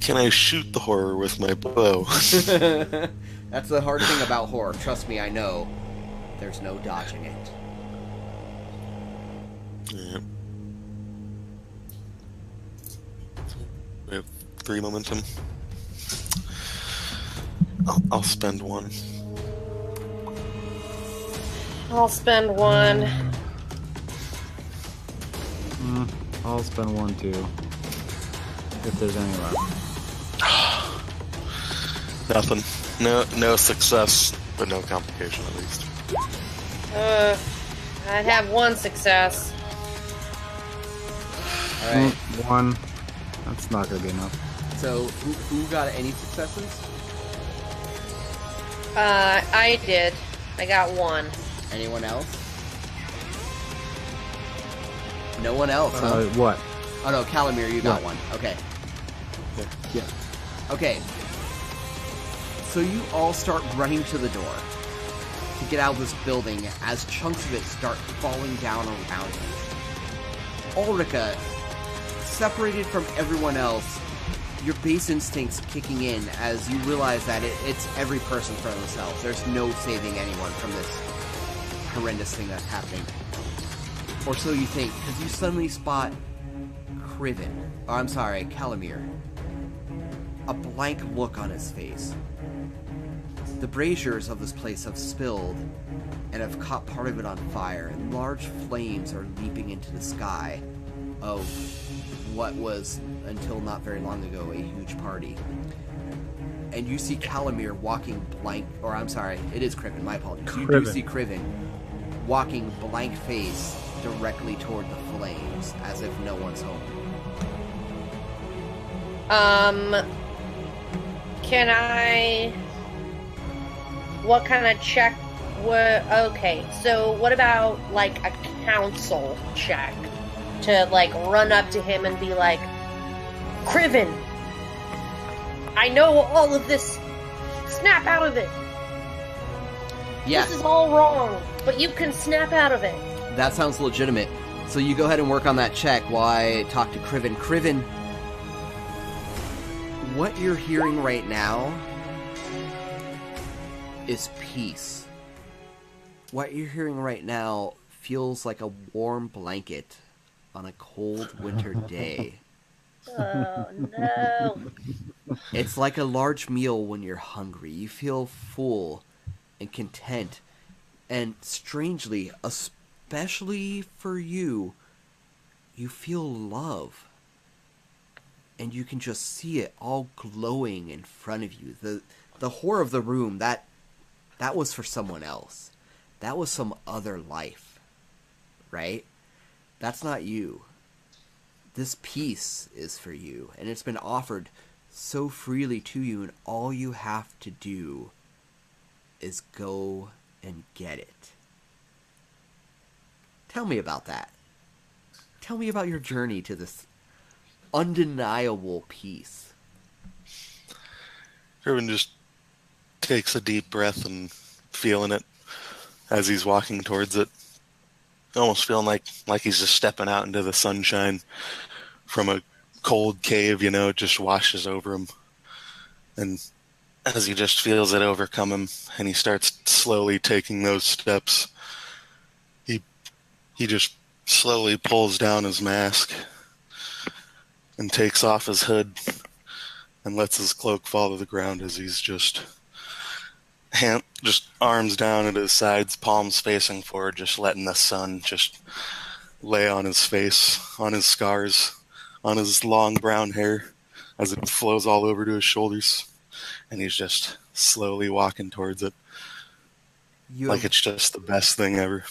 Can I shoot the horror with my bow? That's the hard thing about horror. Trust me, I know. There's no dodging it. Yeah. We have 3 momentum. I'll spend 1. I'll spend 1. I'll spend 1 too. If there's any left. Nothing. No success, but no complication at least. I'd have 1 success. Alright, 1. That's not gonna be enough. so who got any successes? I did. I got 1. Anyone else? No one else, huh? What? Oh no, Calamir, you got What? one. Okay. Yeah. Okay. So you all start running to the door to get out of this building as chunks of it start falling down around you. Ulrika, separated from everyone else, your base instincts kicking in as you realize that it's every person for themselves. There's no saving anyone from this horrendous thing that's happening. Or so you think, because you suddenly spot Calamir. A blank look on his face. The braziers of this place have spilled and have caught part of it on fire, and large flames are leaping into the sky of what was, until not very long ago, a huge party. And you see Calamir walking it is Criven, my apologies. You do see Criven walking blank face directly toward the flames, as if no one's home. What kind of check okay, so what about, like, a council check? To, like, run up to him and be like, Criven, I know all of this. Snap out of it. Yes. This is all wrong, but you can snap out of it. That sounds legitimate. So you go ahead and work on that check while I talk to Criven. Criven, what you're hearing right now is peace. What you're hearing right now feels like a warm blanket on a cold winter day. Oh, no. It's like a large meal when you're hungry. You feel full and content. And strangely, especially for you, you feel love. And you can just see it all glowing in front of you. The horror of the room, that was for someone else. That was some other life. Right? That's not you. This peace is for you, and it's been offered so freely to you, and all you have to do is go and get it. Tell me about that. Tell me about your journey to this undeniable peace. Irvin just takes a deep breath and feeling it as he's walking towards it. Almost feeling like he's just stepping out into the sunshine from a cold cave, it just washes over him. And as he just feels it overcome him and he starts slowly taking those steps, he just slowly pulls down his mask and takes off his hood and lets his cloak fall to the ground as he's just arms down at his sides, palms facing forward, just letting the sun just lay on his face, on his scars, on his long brown hair as it flows all over to his shoulders. And he's just slowly walking towards it like it's just the best thing ever.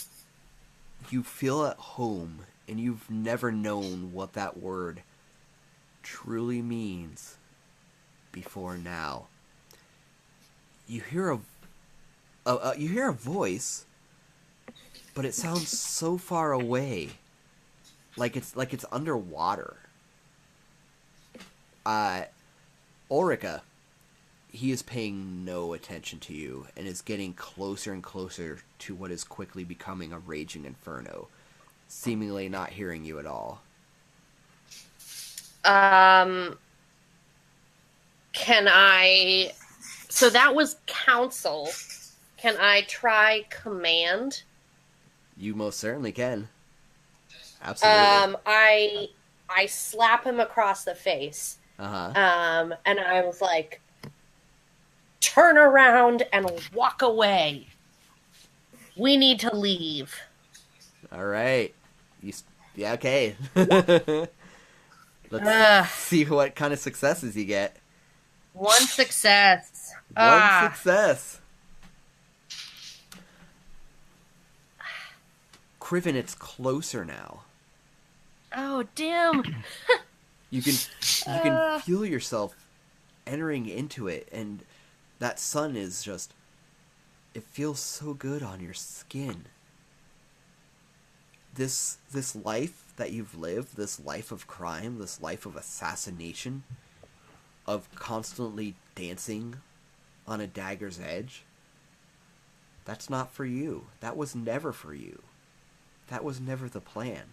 You feel at home, and you've never known what that word truly means before now. You hear a voice, but it sounds so far away, like it's underwater. Ulrika, he is paying no attention to you and is getting closer and closer to what is quickly becoming a raging inferno, seemingly not hearing you at all. Can I... So that was counsel. Can I try command? You most certainly can. Absolutely. I slap him across the face. Uh-huh. And I was like, turn around and walk away. We need to leave. All right. Yeah, okay. Let's see what kind of successes you get. One success. One success. Criven, it's closer now. Oh, damn. You can feel yourself entering into it, and that sun is just... It feels so good on your skin. This life that you've lived, this life of crime, this life of assassination, of constantly dancing on a dagger's edge, that's not for you. That was never for you. That was never the plan.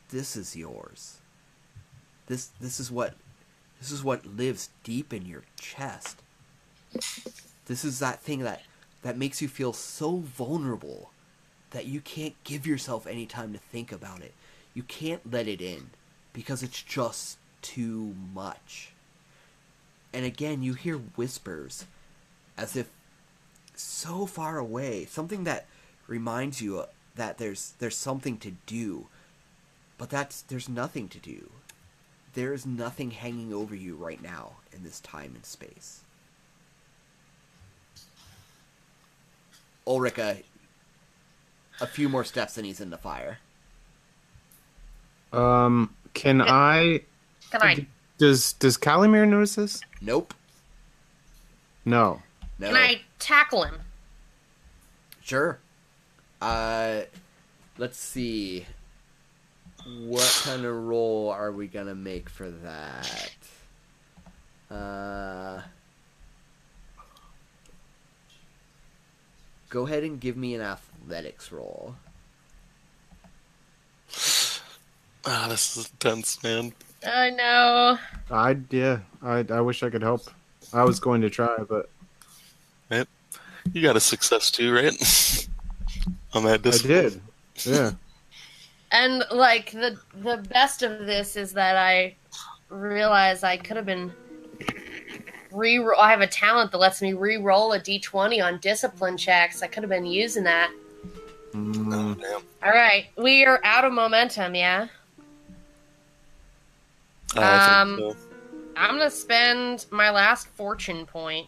This is yours. This is what lives deep in your chest. This is that thing that makes you feel so vulnerable that you can't give yourself any time to think about it. You can't let it in because it's just too much. And again, you hear whispers as if so far away, something that reminds you that there's something to do. But there's nothing to do. There is nothing hanging over you right now in this time and space. Ulrika, a few more steps and he's in the fire. Can I... Can I? Does Kalimir notice this? Nope. No. No. Can I tackle him? Sure. Let's see. What kind of roll are we gonna make for that? Go ahead and give me an athletics roll. Ah, this is intense, man. I know. I wish I could help. I was going to try, but Right? You got a success too, right? On that I discipline. did. Yeah. And like the best of this is that I realize I could have been I have a talent that lets me re-roll a d20 on discipline checks. I could have been using that. Oh, damn. All right, we are out of momentum. Yeah. I think so. I'm gonna spend my last fortune point.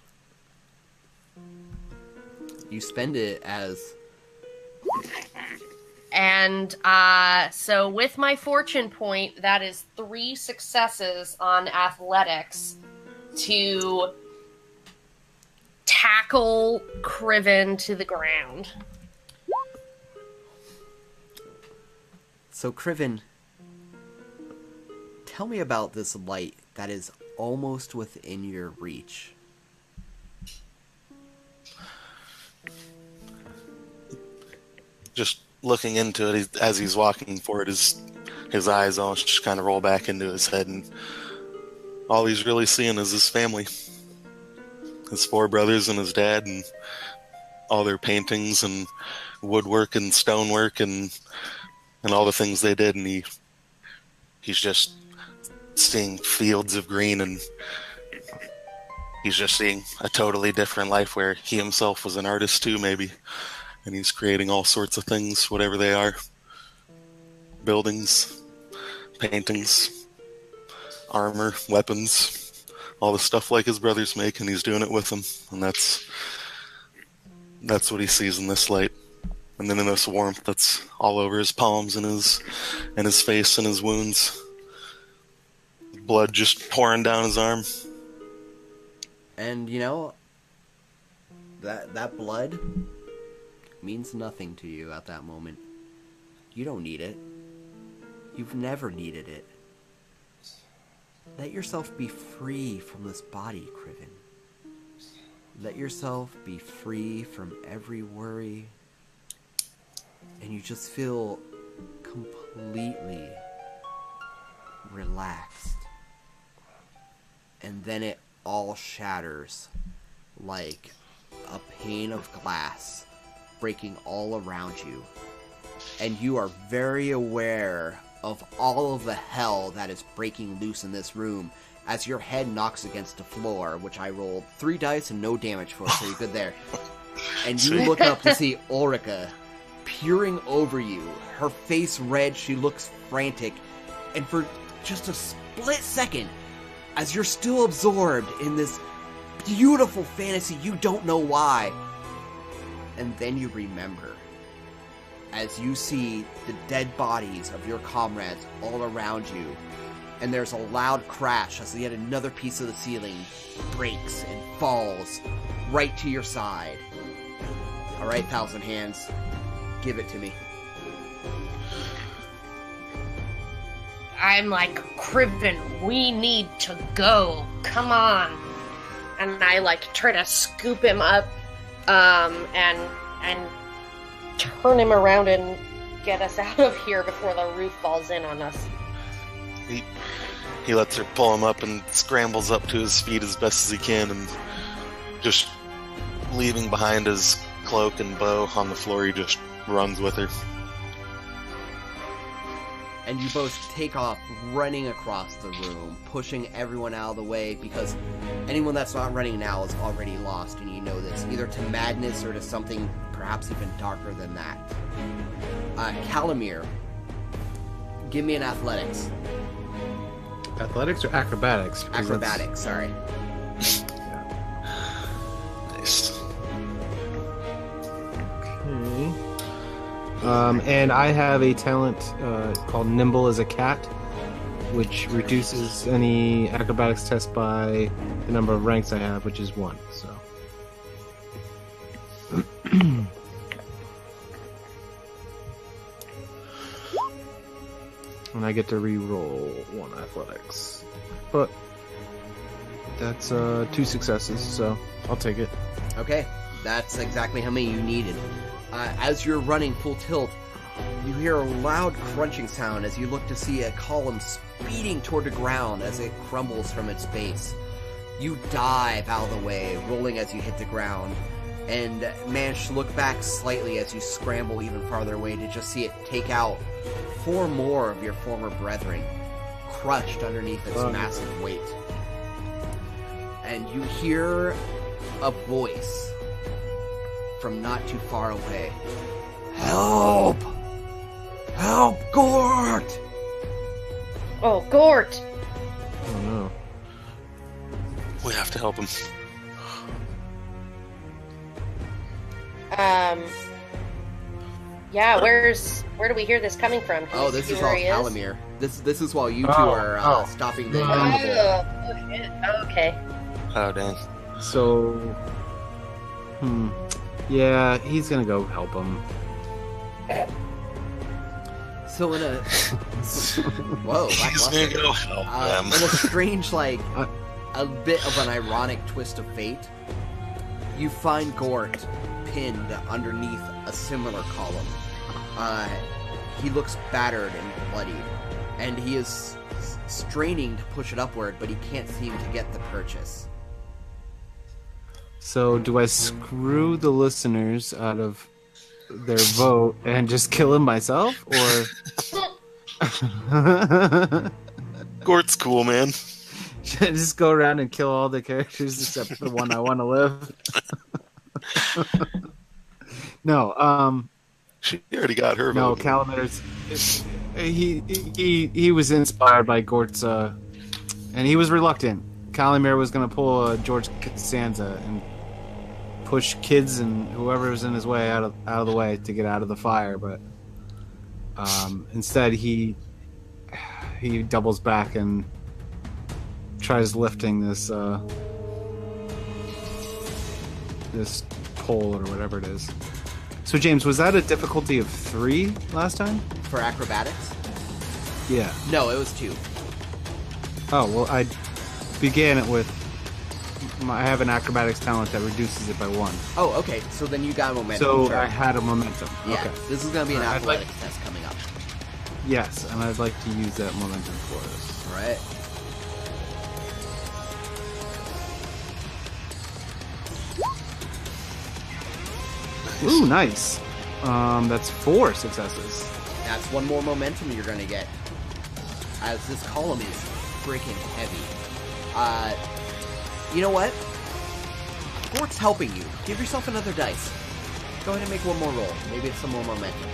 You spend it as... And so with my fortune point, that is 3 successes on athletics to tackle Criven to the ground. So, Criven, tell me about this light that is almost within your reach. Just looking into it as he's walking forward, his eyes almost just kind of roll back into his head, and all he's really seeing is his family. His 4 brothers and his dad, and all their paintings and woodwork and stonework and all the things they did, and he's just seeing fields of green, and he's just seeing a totally different life where he himself was an artist too, maybe. And he's creating all sorts of things, whatever they are. Buildings, paintings, armor, weapons, all the stuff like his brothers make, and he's doing it with them. And that's what he sees in this light. And then in this warmth that's all over his palms and his face and his wounds. Blood just pouring down his arm. And, you know, that blood means nothing to you at that moment. You don't need it. You've never needed it. Let yourself be free from this body, Criven. Let yourself be free from every worry. And you just feel completely relaxed. And then it all shatters like a pane of glass breaking all around you. And you are very aware of all of the hell that is breaking loose in this room as your head knocks against the floor, which I rolled 3 dice and no damage for, so you're good there. And you look up to see Ulrika peering over you, her face red, she looks frantic, and for just a split second, as you're still absorbed in this beautiful fantasy, you don't know why. And then you remember, as you see the dead bodies of your comrades all around you, and there's a loud crash as yet another piece of the ceiling breaks and falls right to your side. Alright, Thousand Hands, give it to me. I'm like, Criven, we need to go. Come on. and I like try to scoop him up, and turn him around and get us out of here before the roof falls in on us. He lets her pull him up and scrambles up to his feet as best as he can, and just leaving behind his cloak and bow on the floor, he just runs with her. And you both take off running across the room, pushing everyone out of the way, because anyone that's not running now is already lost, and you know this, either to madness or to something perhaps even darker than that. Calamir, give me an athletics. Athletics or acrobatics? Because Acrobatics, sorry. Nice. Okay. And I have a talent called Nimble as a Cat, which reduces any acrobatics test by the number of ranks I have, which is 1. So. And I get to re-roll 1 athletics. But that's 2 successes, so I'll take it. Okay, that's exactly how many you needed. As you're running full tilt, you hear a loud crunching sound as you look to see a column speeding toward the ground as it crumbles from its base. You dive out of the way, rolling as you hit the ground, and manage to look back slightly as you scramble even farther away to just see it take out 4 more of your former brethren, crushed underneath its massive weight. And you hear a voice from not too far away. Help! Help, Gort! Oh, Gort! Oh no. We have to help him. Yeah, where do we hear this coming from? Can Oh, you this see is where all he is? Calamir. This is while you two are stopping the carnival. Oh, shit. Okay. Oh, dang. So, yeah, he's gonna go help him. So in a whoa, He's lackluster. gonna go help them. In a strange, like a bit of an ironic twist of fate, you find Gort pinned underneath a similar column. He looks battered and bloodied, and he is straining to push it upward, but he can't seem to get the purchase. So, do I screw the listeners out of their vote and just kill him myself, or Gort's cool, man. should I just go around and kill all the characters except for the one I want to live? No, She already got her no, vote. Calamir's. He was inspired by Gort's, and he was reluctant. Calamir was going to pull a George Costanza and push kids and whoever was in his way out of the way to get out of the fire, but instead he doubles back and tries lifting this this pole or whatever it is. So James, was that a difficulty of 3 last time? For acrobatics? Yeah. No, it was 2. Oh well, I began it with. I have an acrobatics talent that reduces it by 1. Oh, okay. So then you got momentum. So sure. I had a momentum. Yeah, Okay. this is going to be an I'd like- athletics test coming up. Yes, and I'd like to use that momentum for this. All right. Ooh, nice. That's 4 successes. That's 1 more momentum you're going to get. As this column is freaking heavy. You know what? Gort's helping you. Give yourself another dice. Go ahead and make 1 more roll. Maybe it's some more momentum.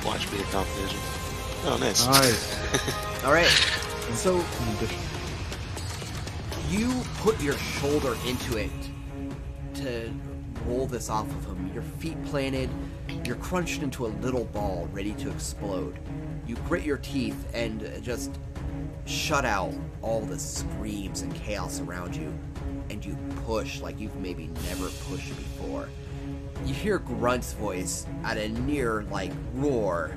Watch me a competition. Oh, nice. Nice. All right. So you put your shoulder into it to roll this off of him. Your feet planted. You're crunched into a little ball ready to explode. You grit your teeth and just shut out all the screams and chaos around you. And you push like you've maybe never pushed before. You hear Grunt's voice at a near, like, roar,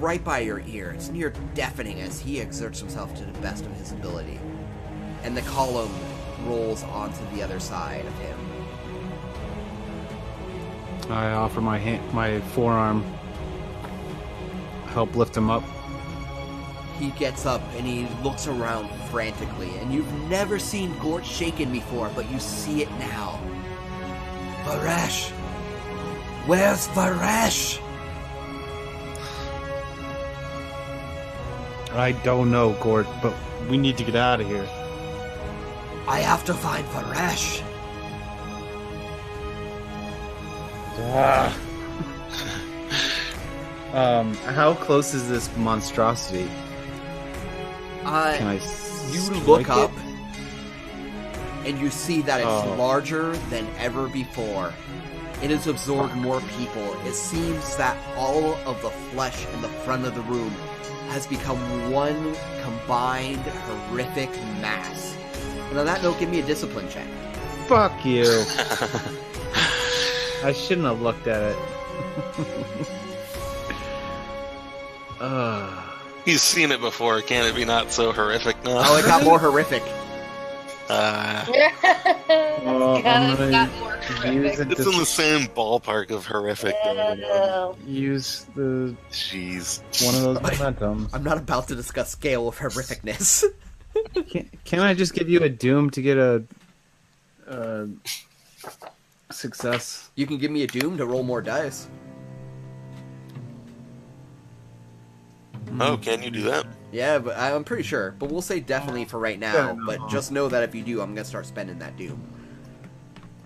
right by your ear. It's near deafening as he exerts himself to the best of his ability. And the column rolls onto the other side of him. I offer my forearm, help lift him up. He gets up and he looks around frantically, and you've never seen Gort shaken before, but you see it now. Varesh! Where's Varesh? I don't know, Gort, but we need to get out of here. I have to find Varesh. How close is this monstrosity? Can I You strike look up, it? and you see that it's larger than ever before. It has absorbed more people. It seems that all of the flesh in the front of the room has become one combined horrific mass. And on that note, give me a discipline check. Fuck you. I shouldn't have looked at it. He's seen it before. Can it be not so horrific now? Oh, it got more horrific. I'm gonna use it It's in the same ballpark of horrific. use the Jeez. one of those momentums. I'm not about to discuss scale of horrificness. Can I just give you a doom to get a success? You can give me a doom to roll more dice. Oh, can you do that? Yeah, but I'm pretty sure. But we'll say definitely for right now. Yeah, no. But just know that if you do, I'm going to start spending that doom.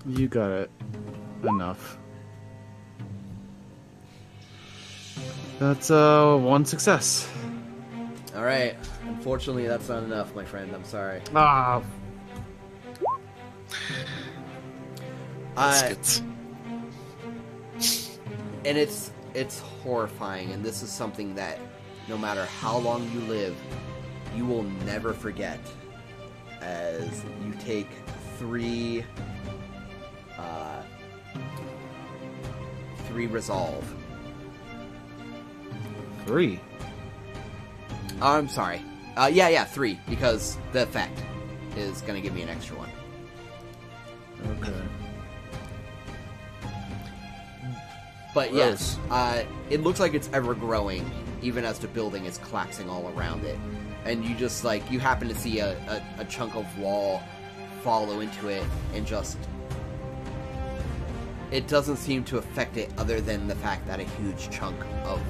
You got it. Enough. That's one success. Alright. Unfortunately, that's not enough, my friend. I'm sorry. Ah, Biscuits. And it's horrifying, and this is something that no matter how long you live, you will never forget. As you take three resolve. 3. I'm sorry. Yeah, 3, because the effect is gonna give me an extra one. Okay. But Gross. yes, it looks like it's ever growing, even as the building is collapsing all around it. And you just, you happen to see a chunk of wall follow into it, and just... It doesn't seem to affect it other than the fact that a huge chunk of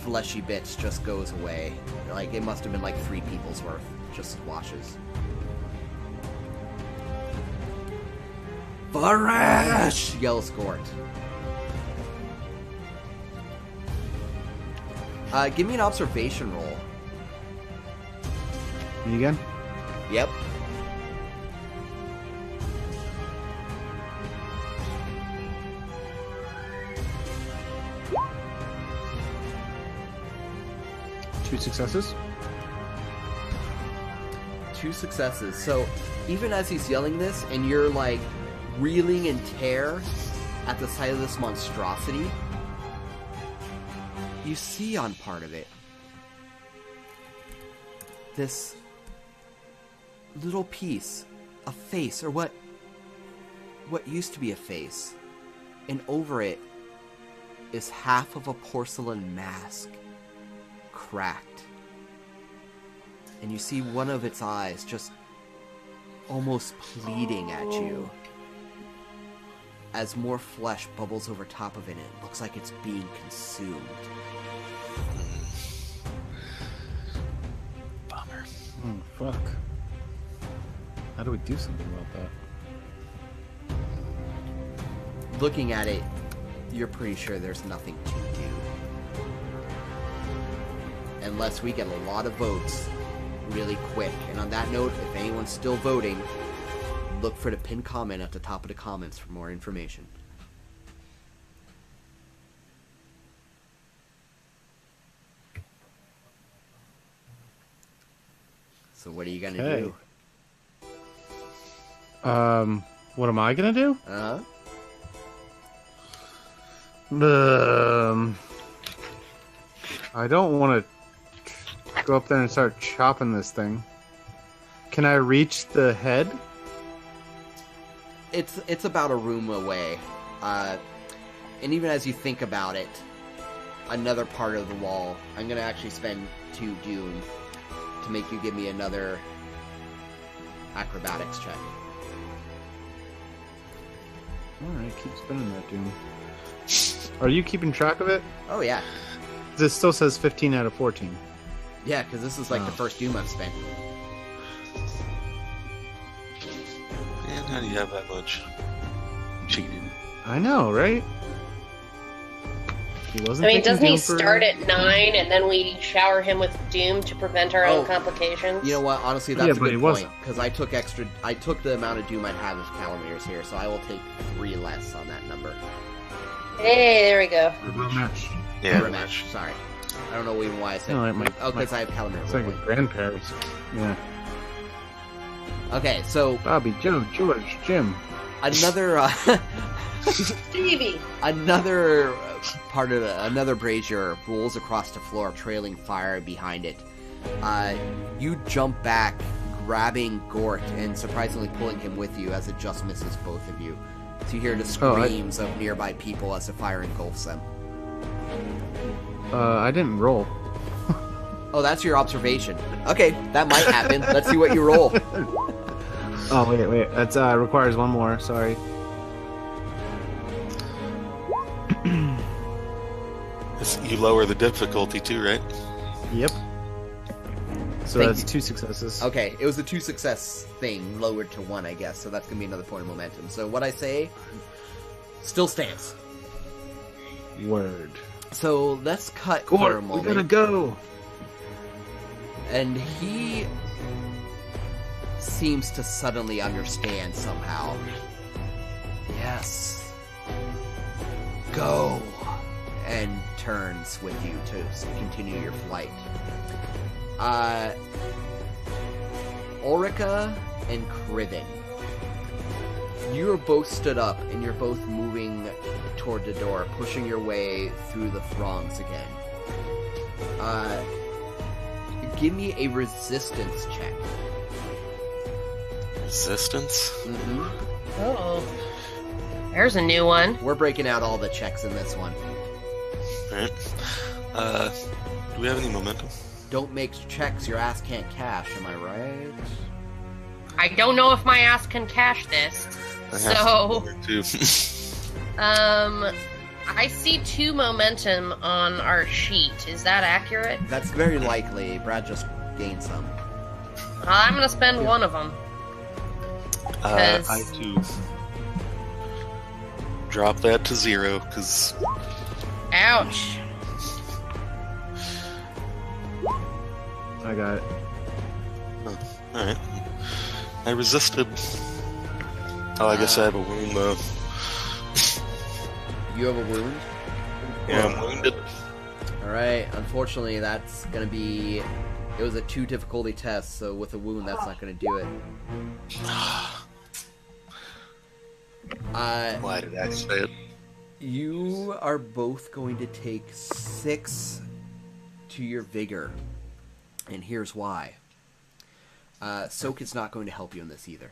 fleshy bits just goes away. It must have been 3 people's worth, just washes. Varesh! Yells Gort. Give me an observation roll. Me again? Yep. Two successes. 2 successes. So, even as he's yelling this, and you're, reeling in terror at the sight of this monstrosity, you see on part of it this little piece, a face, or what used to be a face, and over it is half of a porcelain mask, cracked. And you see one of its eyes just almost pleading at you as more flesh bubbles over top of it, and it looks like it's being consumed. Bummer. Oh, fuck. How do we do something about that? Looking at it, you're pretty sure there's nothing to do. Unless we get a lot of votes really quick. And on that note, if anyone's still voting, look for the pinned comment at the top of the comments for more information. So what are you gonna Okay. do? What am I gonna do? I don't want to go up there and start chopping this thing. Can I reach the head? It's about a room away. And even as you think about it, another part of the wall, I'm going to actually spend 2 doom to make you give me another acrobatics check. Alright, keep spinning that doom. Are you keeping track of it? Oh, yeah. This still says 15 out of 14. Yeah, because this is like the first doom I've spent. Man, how do you have that much? Cheating. I know, right? He wasn't I mean, thinking doesn't he doom for- start at 9 and then we shower him with doom to prevent our own complications? You know what? Honestly, that's Yeah, a but good he point. wasn't. Because I took the amount of doom I'd have if Calamir's here, so I will take 3 less on that number. Hey, there we go. Rematch. Yeah, Rematch. Sorry. I don't know even why I said. No, because I have Calamir. It's like his grandparents. Yeah. Okay, so Bobby, Joe, George, Jim. another Stevie! another part of another brazier rolls across the floor, trailing fire behind it. You jump back, grabbing Gort and surprisingly pulling him with you as it just misses both of you. So you hear the screams of nearby people as the fire engulfs them. I didn't roll. Oh, that's your observation. Okay, that might happen. Let's see what you roll. Oh, wait. That's requires one more. Sorry. You lower the difficulty too, right? Yep. So Thank that's you. 2 successes. Okay, it was a 2 success thing, lowered to 1, I guess, so that's gonna be another point of momentum. So what I say still stands. Word. So let's cut for a Gort, we moment. gotta go. And he seems to suddenly understand somehow. Yes. Go. And turns with you to continue your flight. Orica and Kriven. You are both stood up and you're both moving toward the door, pushing your way through the throngs again. Give me a resistance check. Resistance? Mm-hmm. Oh. There's a new one. We're breaking out all the checks in this one. Alright. Do we have any momentum? Don't make checks your ass can't cash, am I right? I don't know if my ass can cash this. I have So, two. I see 2 momentum on our sheet. Is that accurate? That's very likely. Brad just gained some. I'm gonna spend one of them. I too. Drop that to 0, because Ouch. I got it. alright. I resisted. Oh, I guess I have a wound though. You have a wound? Yeah, I'm wounded. Alright, unfortunately that's gonna be... It was a 2 difficulty test, so with a wound that's not gonna do it. Why did I say it? You are both going to take 6 to your vigor. And here's why. Soak is not going to help you in this either.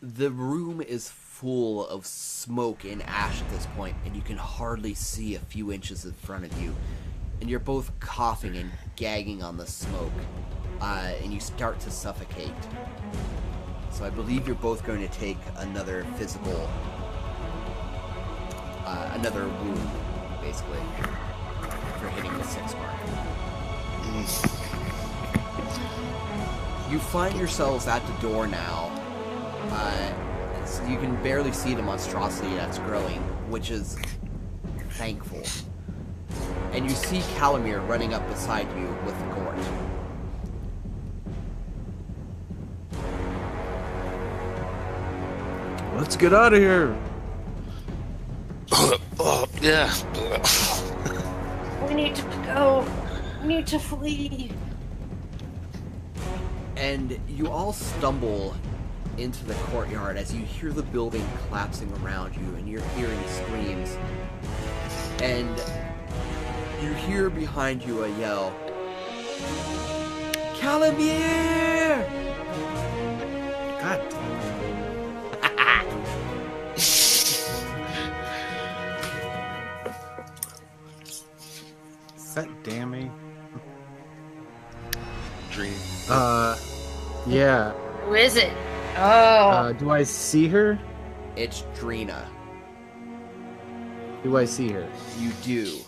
The room is full of smoke and ash at this point, and you can hardly see a few inches in front of you. And you're both coughing and gagging on the smoke, and you start to suffocate. So I believe you're both going to take another physical, another wound, basically, for hitting the 6 mark. You find yourselves at the door now. You can barely see the monstrosity that's growing, which is thankful. And you see Calamir running up beside you with Gort. Let's get out of here. Oh, yeah. We need to go. We need to flee. And you all stumble into the courtyard as you hear the building collapsing around you, and you're hearing screams. And You hear behind you a yell. Calamir! God Is that damning? Dream. Yeah. Who is it? Oh. Do I see her? It's Dreena. Do I see her? You do.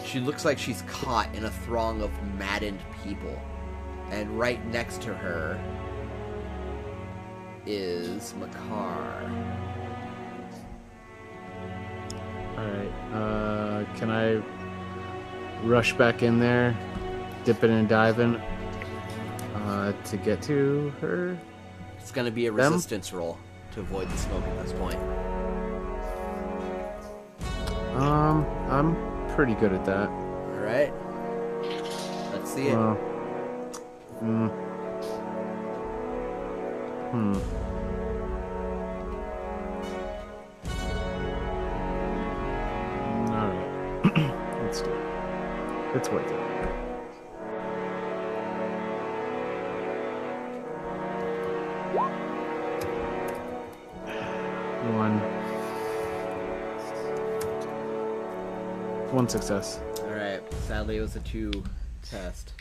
She looks like she's caught in a throng of maddened people. And right next to her is Makar. Alright, can I rush back in there, dipping and diving, to get to her? It's going to be a resistance roll to avoid the smoke at this point. I'm pretty good at that. Alright. Let's see it. Alright. Let's do it. It's worth it. One success. Alright. Sadly, it was a 2 test.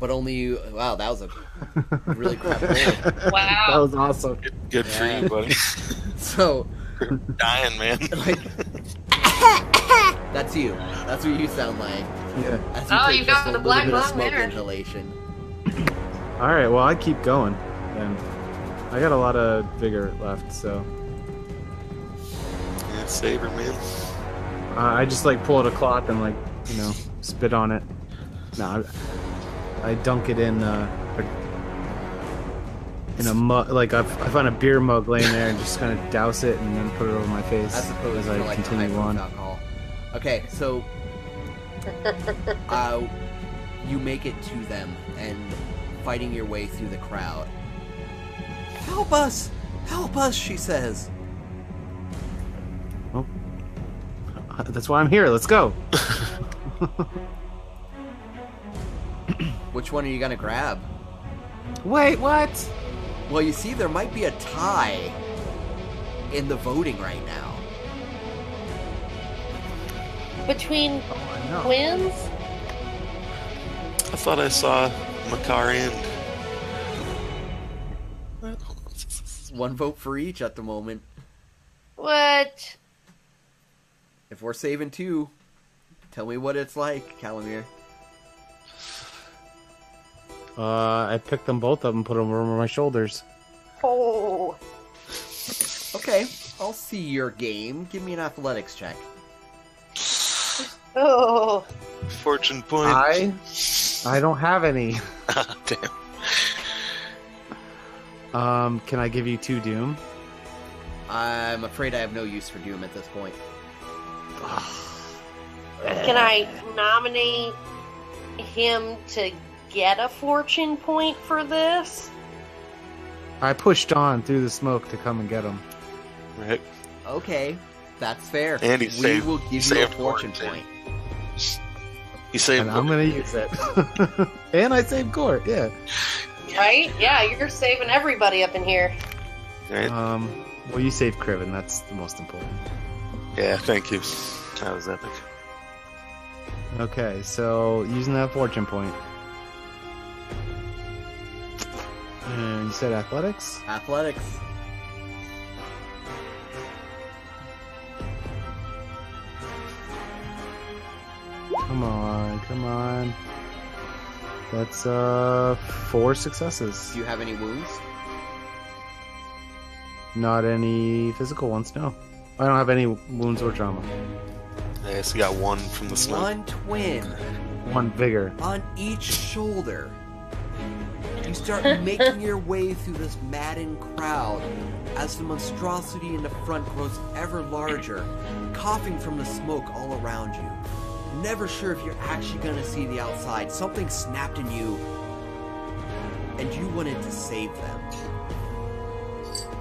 But only... Wow, that was a really crap roll. Wow. That was awesome. Good for you, buddy. So... Dying, man. Like... That's you. That's what you sound like. Yeah. As Oh, take you just got a the little black bit of lung smoke there. inhalation. Alright, well, I keep going. And I got a lot of vigor left, so... Yeah, saber, man. I just, like, pull out a cloth and, like, you know, spit on it. No, I dunk it in a mug. Like, I find a beer mug laying there and just kind of douse it and then put it over my face As opposed as to I like continue high on. alcohol. Okay, so you make it to them and fighting your way through the crowd. Help us! Help us! She says. Well, that's why I'm here. Let's go. Which one are you gonna grab? Wait, what? Well, you see, there might be a tie in the voting right now. Between I know. twins? I thought I saw Makar and... One vote for each at the moment. What? If we're saving 2, tell me what it's like, Calamir. I picked them both up and put them over my shoulders. Oh. Okay, I'll see your game. Give me an athletics check. Oh. Fortune point. I don't have any. Damn. Can I give you 2 doom? I'm afraid I have no use for Doom at this point. Can I nominate him to get a fortune point for this? I pushed on through the smoke to come and get them. Right. Okay, that's fair. And he we saved- will give you a saved fortune Gort, point. He saved... And I'm gonna use it. And I saved Gort, yeah. Right? Yeah, you're saving everybody up in here. Right? Well, you saved Criven. That's the most important. Yeah, thank you. That was epic. Okay, so using that fortune point. And you said athletics? Athletics. Come on, come on. That's 4 successes. Do you have any wounds? Not any physical ones, no. I don't have any wounds or trauma. Yeah, so you got 1 from the smoke. One twin 1 vigor. on each shoulder. You start making your way through this maddened crowd as the monstrosity in the front grows ever larger, coughing from the smoke all around you. Never sure if you're actually going to see the outside. Something snapped in you, and you wanted to save them.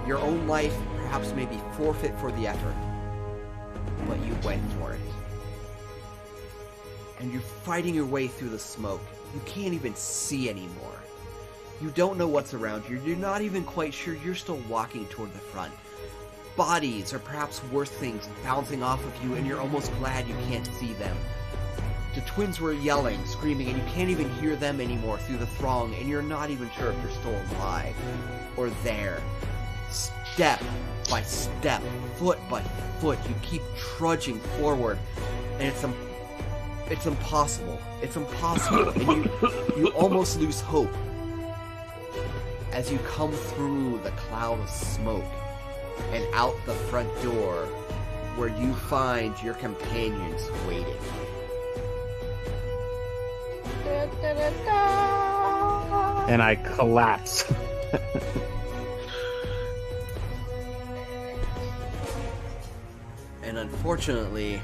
Your own life perhaps may be forfeit for the effort. but you went for it. And you're fighting your way through the smoke. You can't even see anymore. You don't know what's around you. You're not even quite sure you're still walking toward the front. Bodies, or perhaps worse things, bouncing off of you, and you're almost glad you can't see them. The twins were yelling, screaming, and you can't even hear them anymore through the throng, and you're not even sure if they're still alive or there. Step by step, foot by foot, you keep trudging forward, and it's impossible. It's impossible, and you almost lose hope as you come through the cloud of smoke and out the front door, where you find your companions waiting. And I collapse. And unfortunately,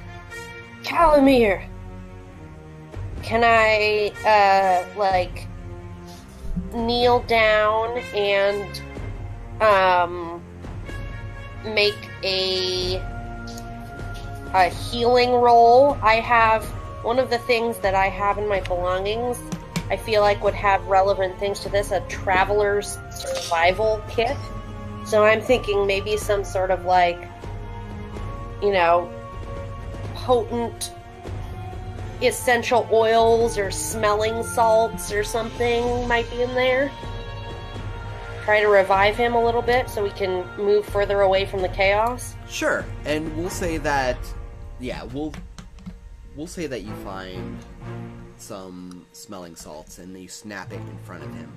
Calamir, can I, kneel down and, make a healing roll? I have one of the things that I have in my belongings. I feel like would have relevant things to this, a traveler's survival kit. So I'm thinking maybe some sort of potent essential oils or smelling salts or something might be in there. Try to revive him a little bit so we can move further away from the chaos. sure. And we'll say that, we'll say that you find some smelling salts and you snap it in front of him.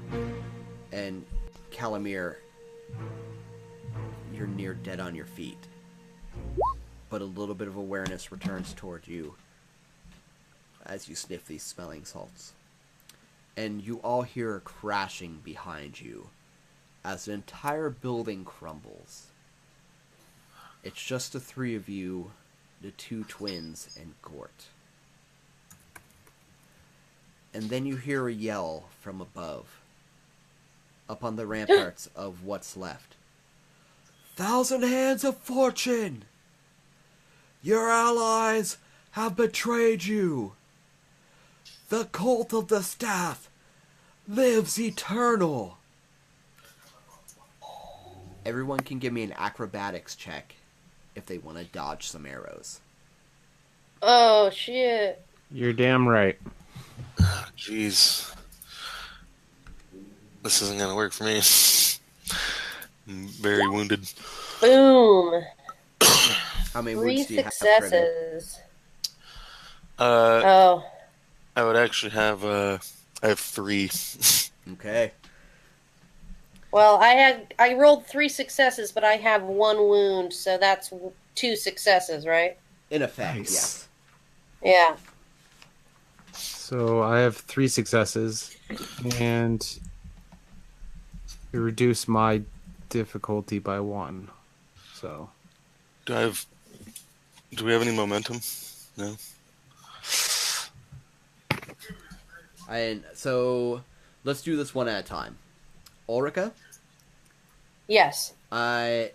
And Calamir, you're near dead on your feet. But a little bit of awareness returns toward you as you sniff these smelling salts. And you all hear a crashing behind you as the entire building crumbles. It's just the three of you, the two twins, and Gort. And then you hear a yell from above, up on the ramparts of what's left. 1,000 hands of fortune! Your allies have betrayed you! The cult of the staff lives eternal! Everyone can give me an acrobatics check if they want to dodge some arrows. Oh, shit. You're damn right. Jeez. This isn't gonna work for me. I'm very wounded. Boom. How many 3 wounds do you have, Brendan? successes. I would actually have, I have 3. Okay. Well, I rolled 3 successes, but I have 1 wound, so that's 2 successes, right? In effect, Nice. yes. Yeah. So I have 3 successes, and you reduce my difficulty by 1. So Do we have any momentum? No? And so, let's do this one at a time. Ulrika, Yes. Go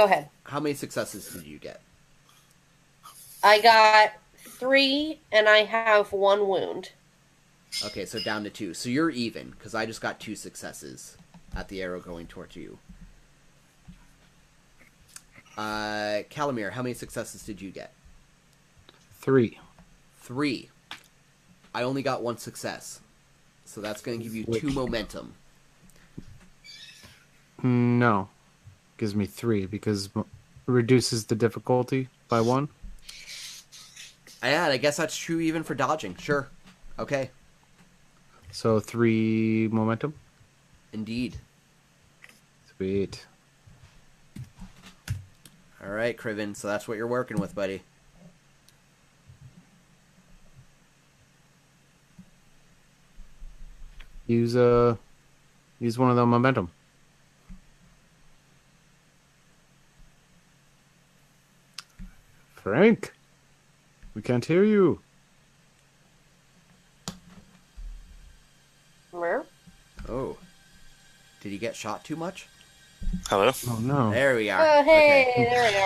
ahead. how many successes did you get? I got 3, and I have 1 wound. Okay, so down to 2. So you're even, because I just got 2 successes at the arrow going towards you. Calamir, how many successes did you get? 3. 3. I only got 1 success. So that's going to give you 2 momentum. No, gives me 3 because it reduces the difficulty by 1. Yeah, I guess that's true even for dodging. Sure. Okay. So 3 momentum. Indeed. Sweet. All right, Criven. So that's what you're working with, buddy. Use one of the momentum. Frank, we can't hear you. Mer? Oh. Did he get shot too much? Hello? Oh no. There we are. Oh, hey, Okay. there we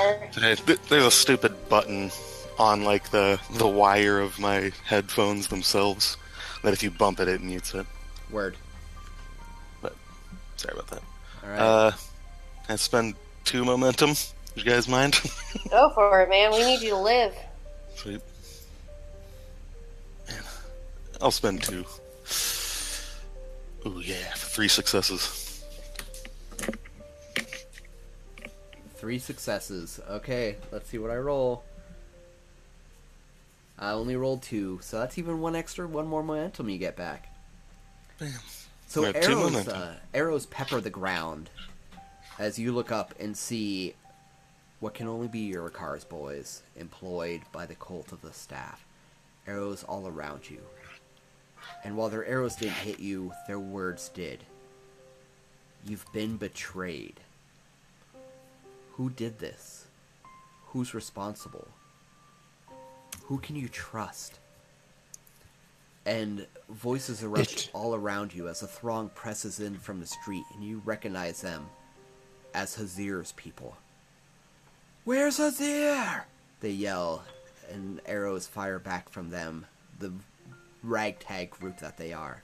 are. There's a stupid button on like the wire of my headphones themselves that if you bump it, it mutes it. Word. But sorry about that. All right. I spend 2 momentum. You guys mind? Go for it, man. We need you to live. Sweet. Man, I'll spend 2. Ooh yeah, 3 successes. 3 successes. Okay, let's see what I roll. I only rolled 2, so that's even one more momentum you get back. Bam. So I have 2 momentum. arrows pepper the ground as you look up and see what can only be Urikar's boys employed by the cult of the staff. Arrows all around you. And while their arrows didn't hit you, their words did. You've been betrayed. Who did this? Who's responsible? Who can you trust? And voices erupt all around you as a throng presses in from the street, and you recognize them as Hazeer's people. Where's Hazeer? They yell, and arrows fire back from them, the ragtag group that they are.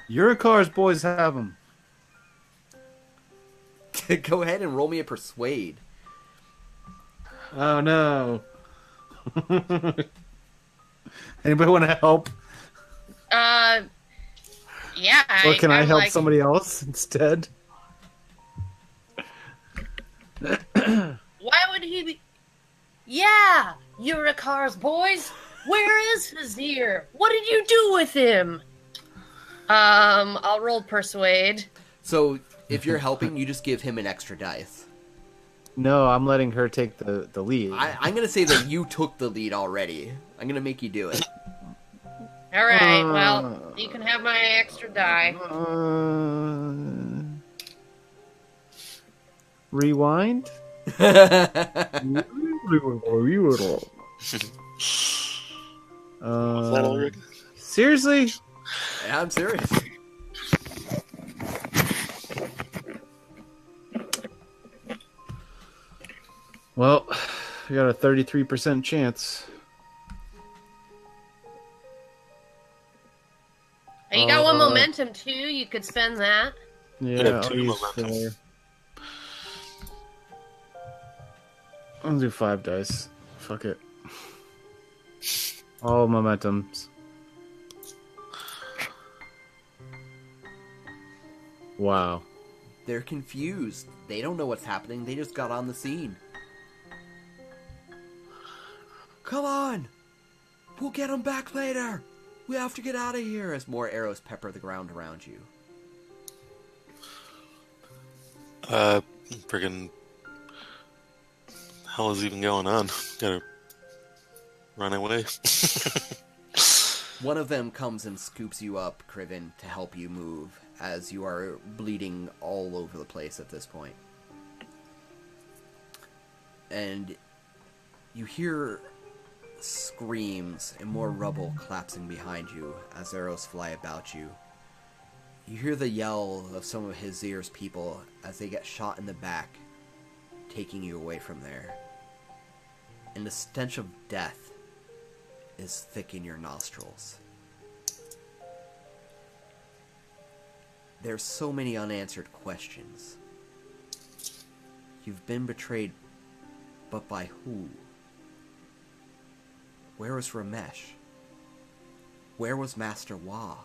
Urikar's boys have him. Go ahead and roll me a persuade. Oh no. Anybody want to help? Yeah. Or can I I'm help like, somebody else instead? Why would he be? Yeah, Urikar's boys. Where is Hazeer? What did you do with him? I'll roll persuade. So, if you're helping, you just give him an extra dice. No, I'm letting her take the lead. I'm going to say that you took the lead already. I'm going to make you do it. All right. Well, you can have my extra die. Rewind? Was that all, Rick? Seriously? Yeah, I'm serious. Well, we got a 33% chance. You got one momentum too. You could spend that. Yeah, have I'll 2 use momentum. I'll do 5 dice. Fuck it. All momentums. Wow. They're confused. They don't know what's happening. They just got on the scene. Come on! We'll get them back later! We have to get out of here as more arrows pepper the ground around you. Friggin' hell is even going on? Gotta run away. One of them comes and scoops you up, Criven, to help you move, as you are bleeding all over the place at this point. And you hear screams and more rubble collapsing behind you as arrows fly about you. You hear the yell of some of Hazeer's people as they get shot in the back, taking you away from there. And the stench of death is thick in your nostrils. There's so many unanswered questions. You've been betrayed, but by who? Where was Ramesh? Where was Master Wa?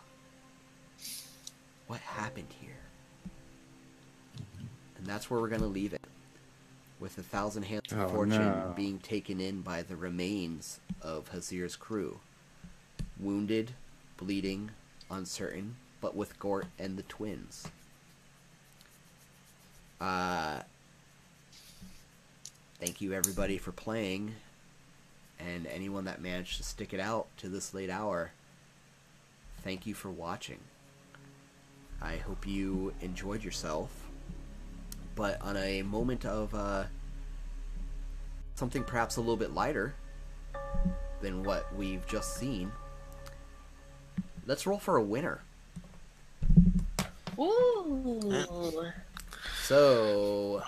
What happened here? And that's where we're going to leave it. With 1,000 Hands of Fortune being taken in by the remains of Hazeer's crew. Wounded, bleeding, uncertain, but with Gort and the twins. Thank you everybody for playing, and anyone that managed to stick it out to this late hour, thank you for watching. I hope you enjoyed yourself, but on a moment of something perhaps a little bit lighter than what we've just seen, let's roll for a winner. Ooh. So,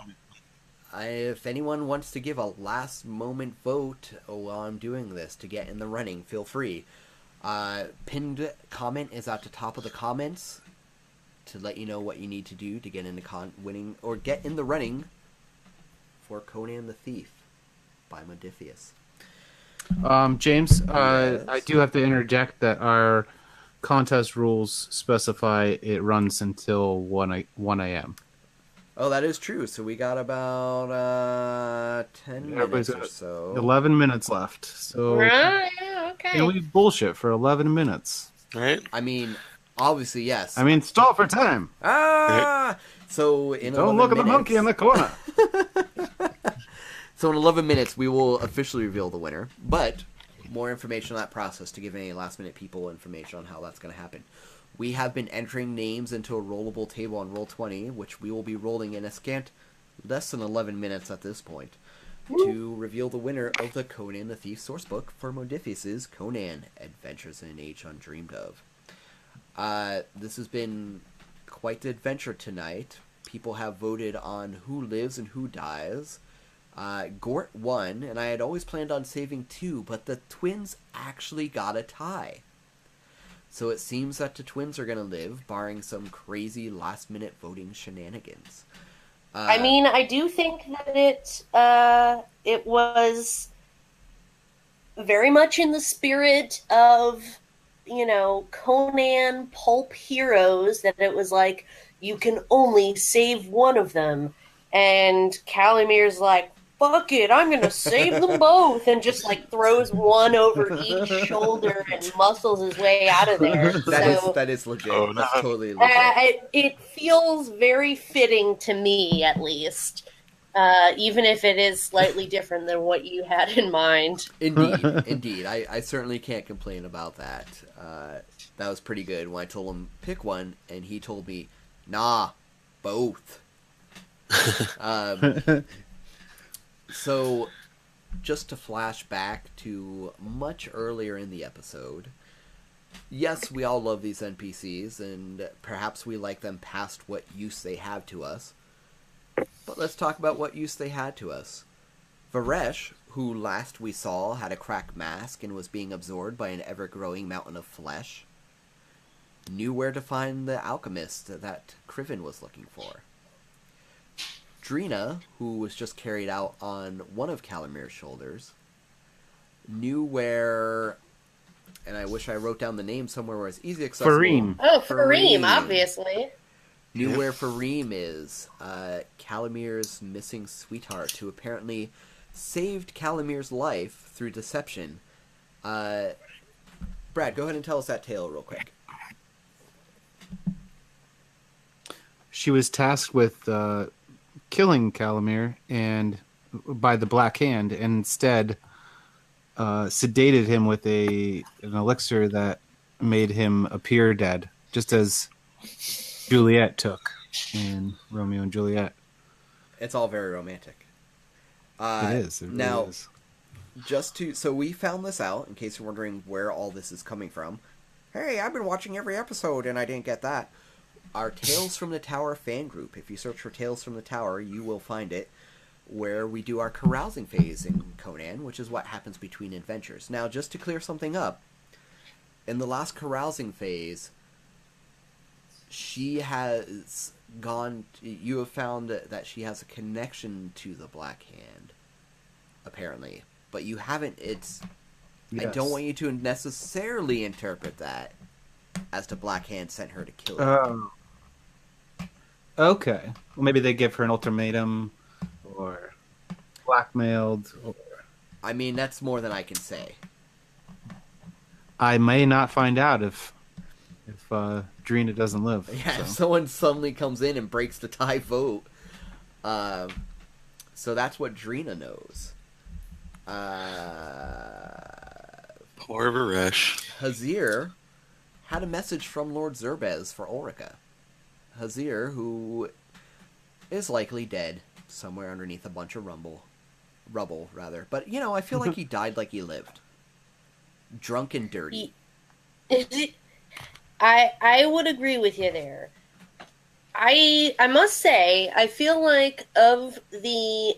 if anyone wants to give a last moment vote while I'm doing this to get in the running, feel free. Pinned comment is at the top of the comments to let you know what you need to do to get into winning or get in the running for Conan the Thief by Modiphius. James, Yes? I do have to interject that our contest rules specify it runs until 1 a.m. Oh, that is true. So we got about 10 Everybody's minutes or got so. 11 minutes left. So Right, yeah, okay. can we bullshit for 11 minutes? Right? I mean, obviously, yes. I mean, stall for time. Ah! So in Don't 11 look at minutes, the monkey in the corner. So in 11 minutes, we will officially reveal the winner. But more information on that process to give any last-minute people information on how that's going to happen. We have been entering names into a rollable table on Roll20, which we will be rolling in a scant less than 11 minutes at this point, to reveal the winner of the Conan the Thief sourcebook for Modiphius' Conan Adventures in an Age Undreamed of. This has been quite the adventure tonight. People have voted on who lives and who dies. Gort won, and I had always planned on saving 2, but the twins actually got a tie. So it seems that the twins are going to live, barring some crazy last-minute voting shenanigans. I mean, I do think that it was very much in the spirit of, Conan pulp heroes, that it was like, you can only save one of them. And Calamir's like, fuck it, I'm gonna save them both, and just like throws one over each shoulder and muscles his way out of there. That is legit. Oh, no. That's totally legit. It feels very fitting to me, at least, even if it is slightly different than what you had in mind. Indeed. I certainly can't complain about that. That was pretty good when I told him pick one, and he told me, nah, both. So, just to flash back to much earlier in the episode, yes, we all love these NPCs, and perhaps we like them past what use they have to us. But let's talk about what use they had to us. Varesh, who last we saw had a cracked mask and was being absorbed by an ever-growing mountain of flesh, knew where to find the alchemist that Criven was looking for. Dreena, who was just carried out on one of Calamir's shoulders, knew where, and I wish I wrote down the name somewhere where it's easy accessible. Fareem. Oh, Fareem, obviously. Knew where Fareem is, Calamir's missing sweetheart, who apparently saved Calamir's life through deception. Brad, go ahead and tell us that tale real quick. She was tasked with killing Calamir and by the Black Hand, and instead sedated him with an elixir that made him appear dead, just as Juliet took in Romeo and Juliet. It's all very romantic. It is. It really now, is. so we found this out, in case you're wondering where all this is coming from. Hey, I've been watching every episode and I didn't get that. Our Tales from the Tower fan group. If you search for Tales from the Tower, you will find it, where we do our carousing phase in Conan, which is what happens between adventures. Now, just to clear something up, in the last carousing phase, she has gone... You have found that she has a connection to the Black Hand, apparently. But you haven't... Yes. I don't want you to necessarily interpret that as the Black Hand sent her to kill her. Okay. Well, maybe they give her an ultimatum, or blackmailed. Or... I mean, that's more than I can say. I may not find out if Dreena doesn't live. Yeah, so. if someone suddenly comes in and breaks the tie vote. So that's what Dreena knows. Poor Varesh. Hazeer had a message from Lord Zerbez for Ulrika. Hazeer, who is likely dead somewhere underneath a bunch of rubble, But, I feel like he died like he lived. Drunk and dirty. I would agree with you there. I must say, I feel like of the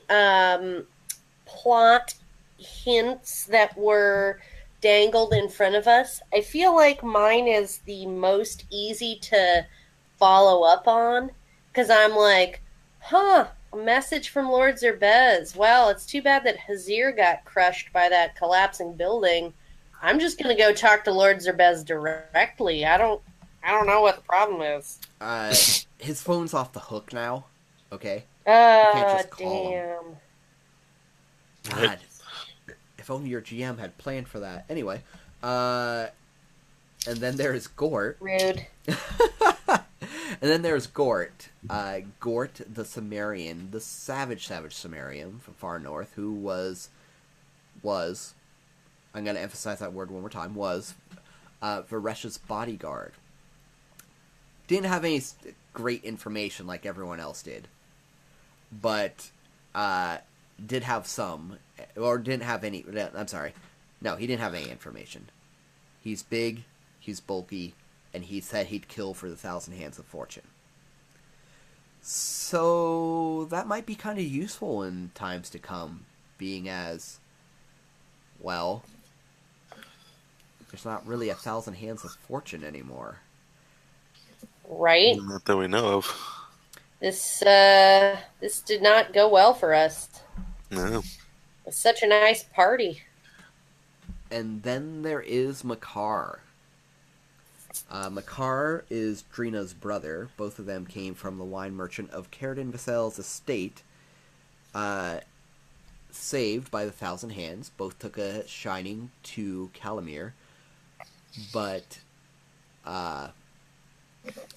plot hints that were dangled in front of us, I feel like mine is the most easy to follow up on because I'm like, huh, a message from Lord Zerbez. Well, it's too bad that Hazeer got crushed by that collapsing building. I'm just gonna go talk to Lord Zerbez directly. I don't know what the problem is. Uh, his phone's off the hook now. Okay, you can't just call him. Damn. Right. God, if only your GM had planned for that. Anyway, uh, and then there's Gort. Rude. And then there's Gort. Gort the Cimmerian, the savage Cimmerian from far north, who was, I'm going to emphasize that word one more time, was Varesh's bodyguard. Didn't have any great information like everyone else did, but did have some, or didn't have any, I'm sorry, no, he didn't have any information. He's big, he's bulky, and he said he'd kill for the 1,000 Hands of Fortune. So that might be kind of useful in times to come, being as, well, there's not really 1,000 Hands of Fortune anymore. Right? Not that we know of. This did not go well for us. No. It was such a nice party. And then there is Makar. Makar is Dreena's brother. Both of them came from the wine merchant of Caradin Vasel's estate. Saved by the 1,000 Hands. Both took a shining to Calamir. But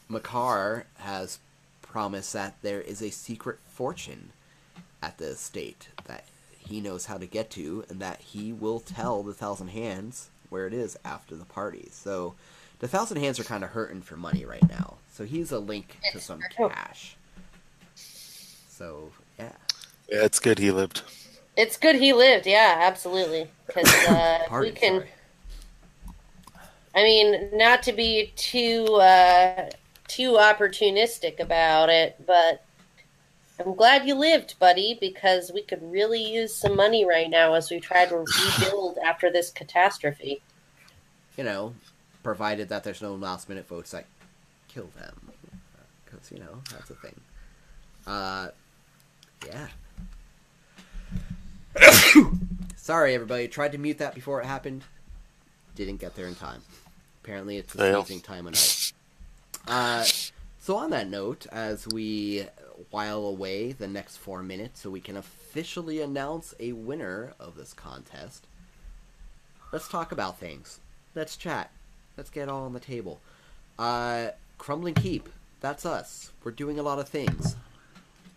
Makar has promised that there is a secret fortune at the estate that he knows how to get to, and that he will tell the 1,000 Hands where it is after the party. So the 1,000 Hands are kind of hurting for money right now. So he's a link to some cash. So, yeah. Yeah, it's good he lived. It's good he lived, yeah, absolutely. Because Pardon, we can. sorry. I mean, not to be too opportunistic about it, but I'm glad you lived, buddy, because we could really use some money right now as we try to rebuild after this catastrophe. You know, provided that there's no last minute votes that kill them. Because, you know, that's a thing. Yeah. Sorry, everybody. Tried to mute that before it happened. Didn't get there in time. Apparently, it's a sneezing time of night. So on that note, as we while away the next 4 minutes so we can officially announce a winner of this contest, let's talk about things. Let's chat. Let's get all on the table. Crumbling Keep. That's us. We're doing a lot of things.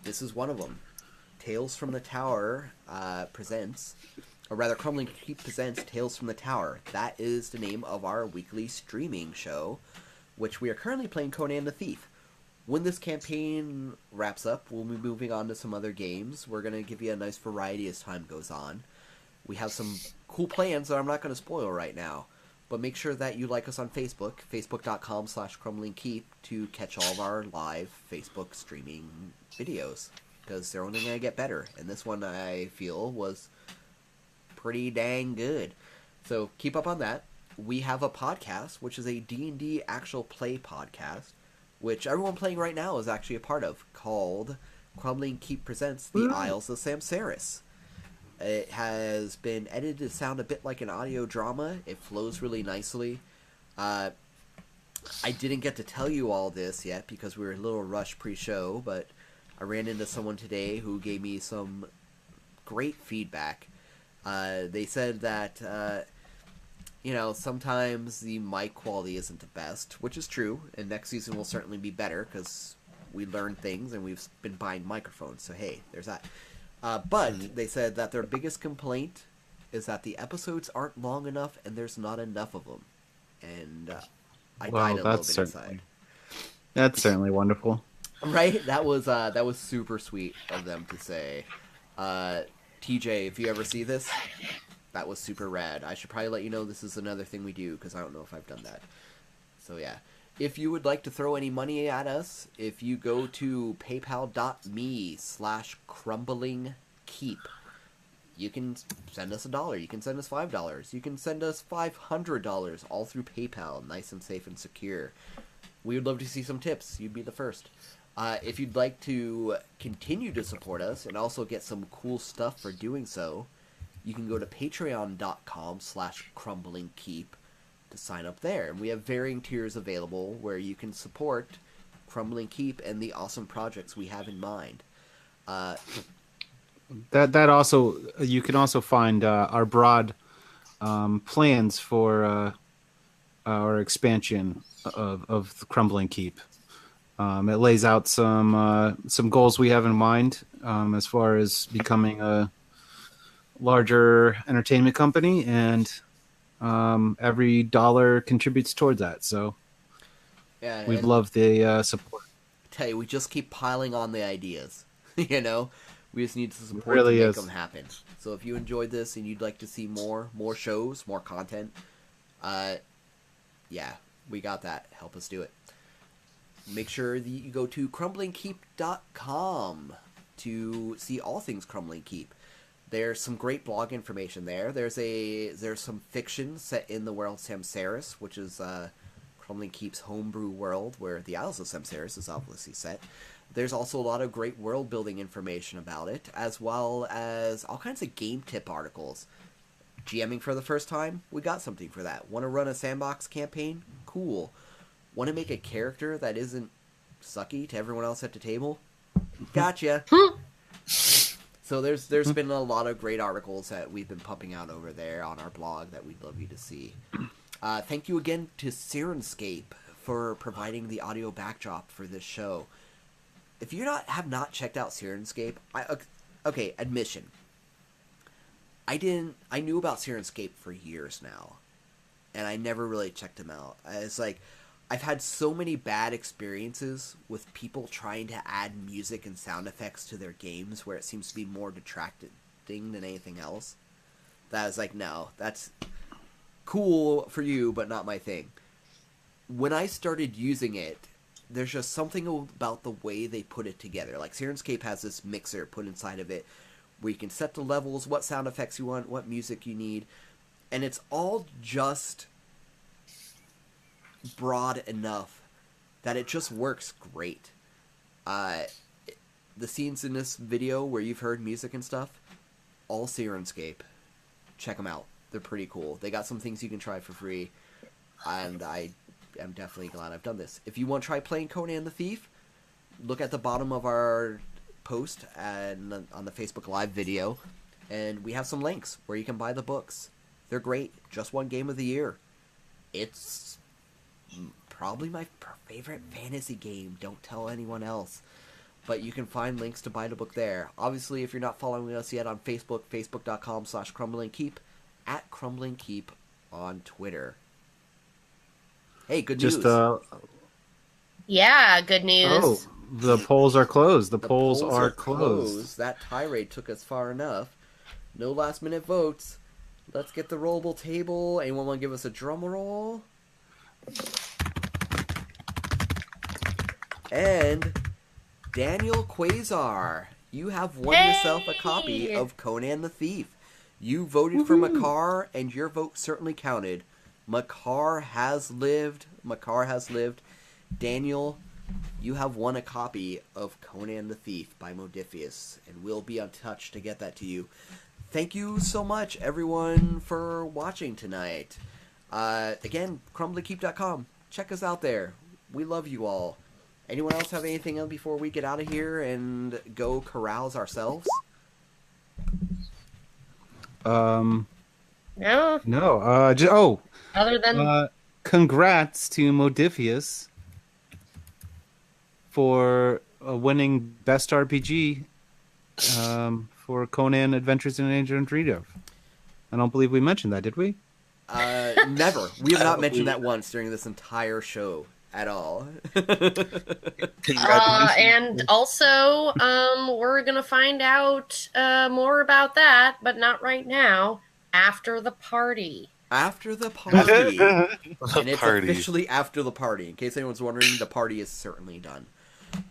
This is one of them. Tales from the Tower presents, or rather, Crumbling Keep presents Tales from the Tower. That is the name of our weekly streaming show, which we are currently playing Conan the Thief. When this campaign wraps up, we'll be moving on to some other games. We're going to give you a nice variety as time goes on. We have some cool plans that I'm not going to spoil right now. But make sure that you like us on Facebook, facebook.com/crumblingkeep, to catch all of our live Facebook streaming videos. Because they're only going to get better. And this one, I feel, was pretty dang good. So keep up on that. We have a podcast, which is a D&D actual play podcast, which everyone playing right now is actually a part of, called Crumbling Keep Presents The Isles of Samsaris. It has been edited to sound a bit like an audio drama. It flows really nicely. I didn't get to tell you all this yet because we were a little rushed pre-show, but I ran into someone today who gave me some great feedback. They said that, sometimes the mic quality isn't the best, which is true, and next season will certainly be better because we learned things and we've been buying microphones, so hey, there's that. But they said that their biggest complaint is that the episodes aren't long enough and there's not enough of them. And I died a little bit inside. That's certainly wonderful. Right? That was super sweet of them to say. TJ, if you ever see this, that was super rad. I should probably let you know this is another thing we do because I don't know if I've done that. So yeah. If you would like to throw any money at us, if you go to paypal.me/crumblingkeep, you can send us $1. You can send us $5. You can send us $500, all through PayPal, nice and safe and secure. We would love to see some tips. You'd be the first. If you'd like to continue to support us and also get some cool stuff for doing so, you can go to patreon.com/crumblingkeep to sign up there. And we have varying tiers available where you can support Crumbling Keep and the awesome projects we have in mind. That also, you can also find our broad plans for our expansion of the Crumbling Keep. It lays out some goals we have in mind as far as becoming a larger entertainment company, and every dollar contributes towards that. So Yeah, we'd love the support. tell you, we just keep piling on the ideas. You know, we just need the support really to make is. them happen. So if you enjoyed this and you'd like to see more shows, more content, yeah, we got that. Help us do it. Make sure that you go to crumblingkeep.com to see all things Crumbling Keep. There's some great blog information there. There's some fiction set in the world of Samsaris, which is Crumbling Keep's homebrew world, where the Isles of Samsaris is obviously set. There's also a lot of great world building information about it, as well as all kinds of game tip articles. GMing for the first time? We got something for that. Want to run a sandbox campaign? Cool. Want to make a character that isn't sucky to everyone else at the table? Gotcha. So there's been a lot of great articles that we've been pumping out over there on our blog that we'd love you to see. Thank you again to Sirenscape for providing the audio backdrop for this show. If you have not checked out Sirenscape, okay, admission. I knew about Sirenscape for years now, and I never really checked them out. It's like, I've had so many bad experiences with people trying to add music and sound effects to their games where it seems to be more detracting than anything else. That I was like, no, that's cool for you, but not my thing. When I started using it, there's just something about the way they put it together. Like, Sirenscape has this mixer put inside of it where you can set the levels, what sound effects you want, what music you need, and it's all just broad enough that it just works great. The scenes in this video where you've heard music and stuff, all Sirenscape. Check them out. They're pretty cool. They got some things you can try for free, and I'm definitely glad I've done this. If you want to try playing Conan the Thief, look at the bottom of our post and on the Facebook Live video, and we have some links where you can buy the books. They're great. Just one game of the year. It's probably my favorite fantasy game. Don't tell anyone else. But you can find links to buy the book there. Obviously, if you're not following us yet on Facebook, facebook.com/crumblingkeep, at crumblingkeep on Twitter. Hey, good news. Yeah, good news. Oh, the polls are closed. The polls polls are closed. That tirade took us far enough. No last minute votes. Let's get the rollable table. Anyone want to give us a drum roll? And Daniel Quasar, you have won yourself a copy of Conan the Thief. You voted for Makar, and your vote certainly counted. Makar has lived. Daniel, you have won a copy of Conan the Thief by Modiphius, and we'll be in touch to get that to you. Thank you so much, everyone, for watching tonight. Again, crumblingkeep.com. Check us out there. We love you all. Anyone else have anything else before we get out of here and go carouse ourselves? No. No. Other than Congrats to Modiphius for winning Best RPG for Conan Adventures in Age Undreamed. I don't believe we mentioned that, did we? Never. We have not mentioned that once during this entire show at all. Congratulations. And also, we're gonna find out more about that, but not right now. After the party. After the party. The And it's party. officially after the party. In case anyone's wondering, the party is certainly done.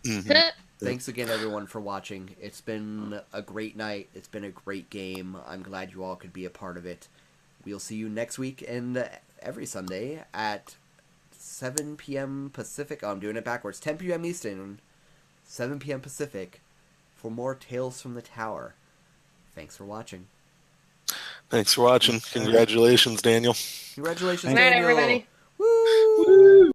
Mhm. Thanks again, everyone, for watching. It's been a great night. It's been a great game. I'm glad you all could be a part of it. We'll see you next week and every Sunday at 7 p.m. Pacific. Oh, I'm doing it backwards. 10 p.m. Eastern, 7 p.m. Pacific for more Tales from the Tower. Thanks for watching. Thanks for watching. Congratulations, Daniel. Congratulations, Good night, Daniel. everybody. Woo!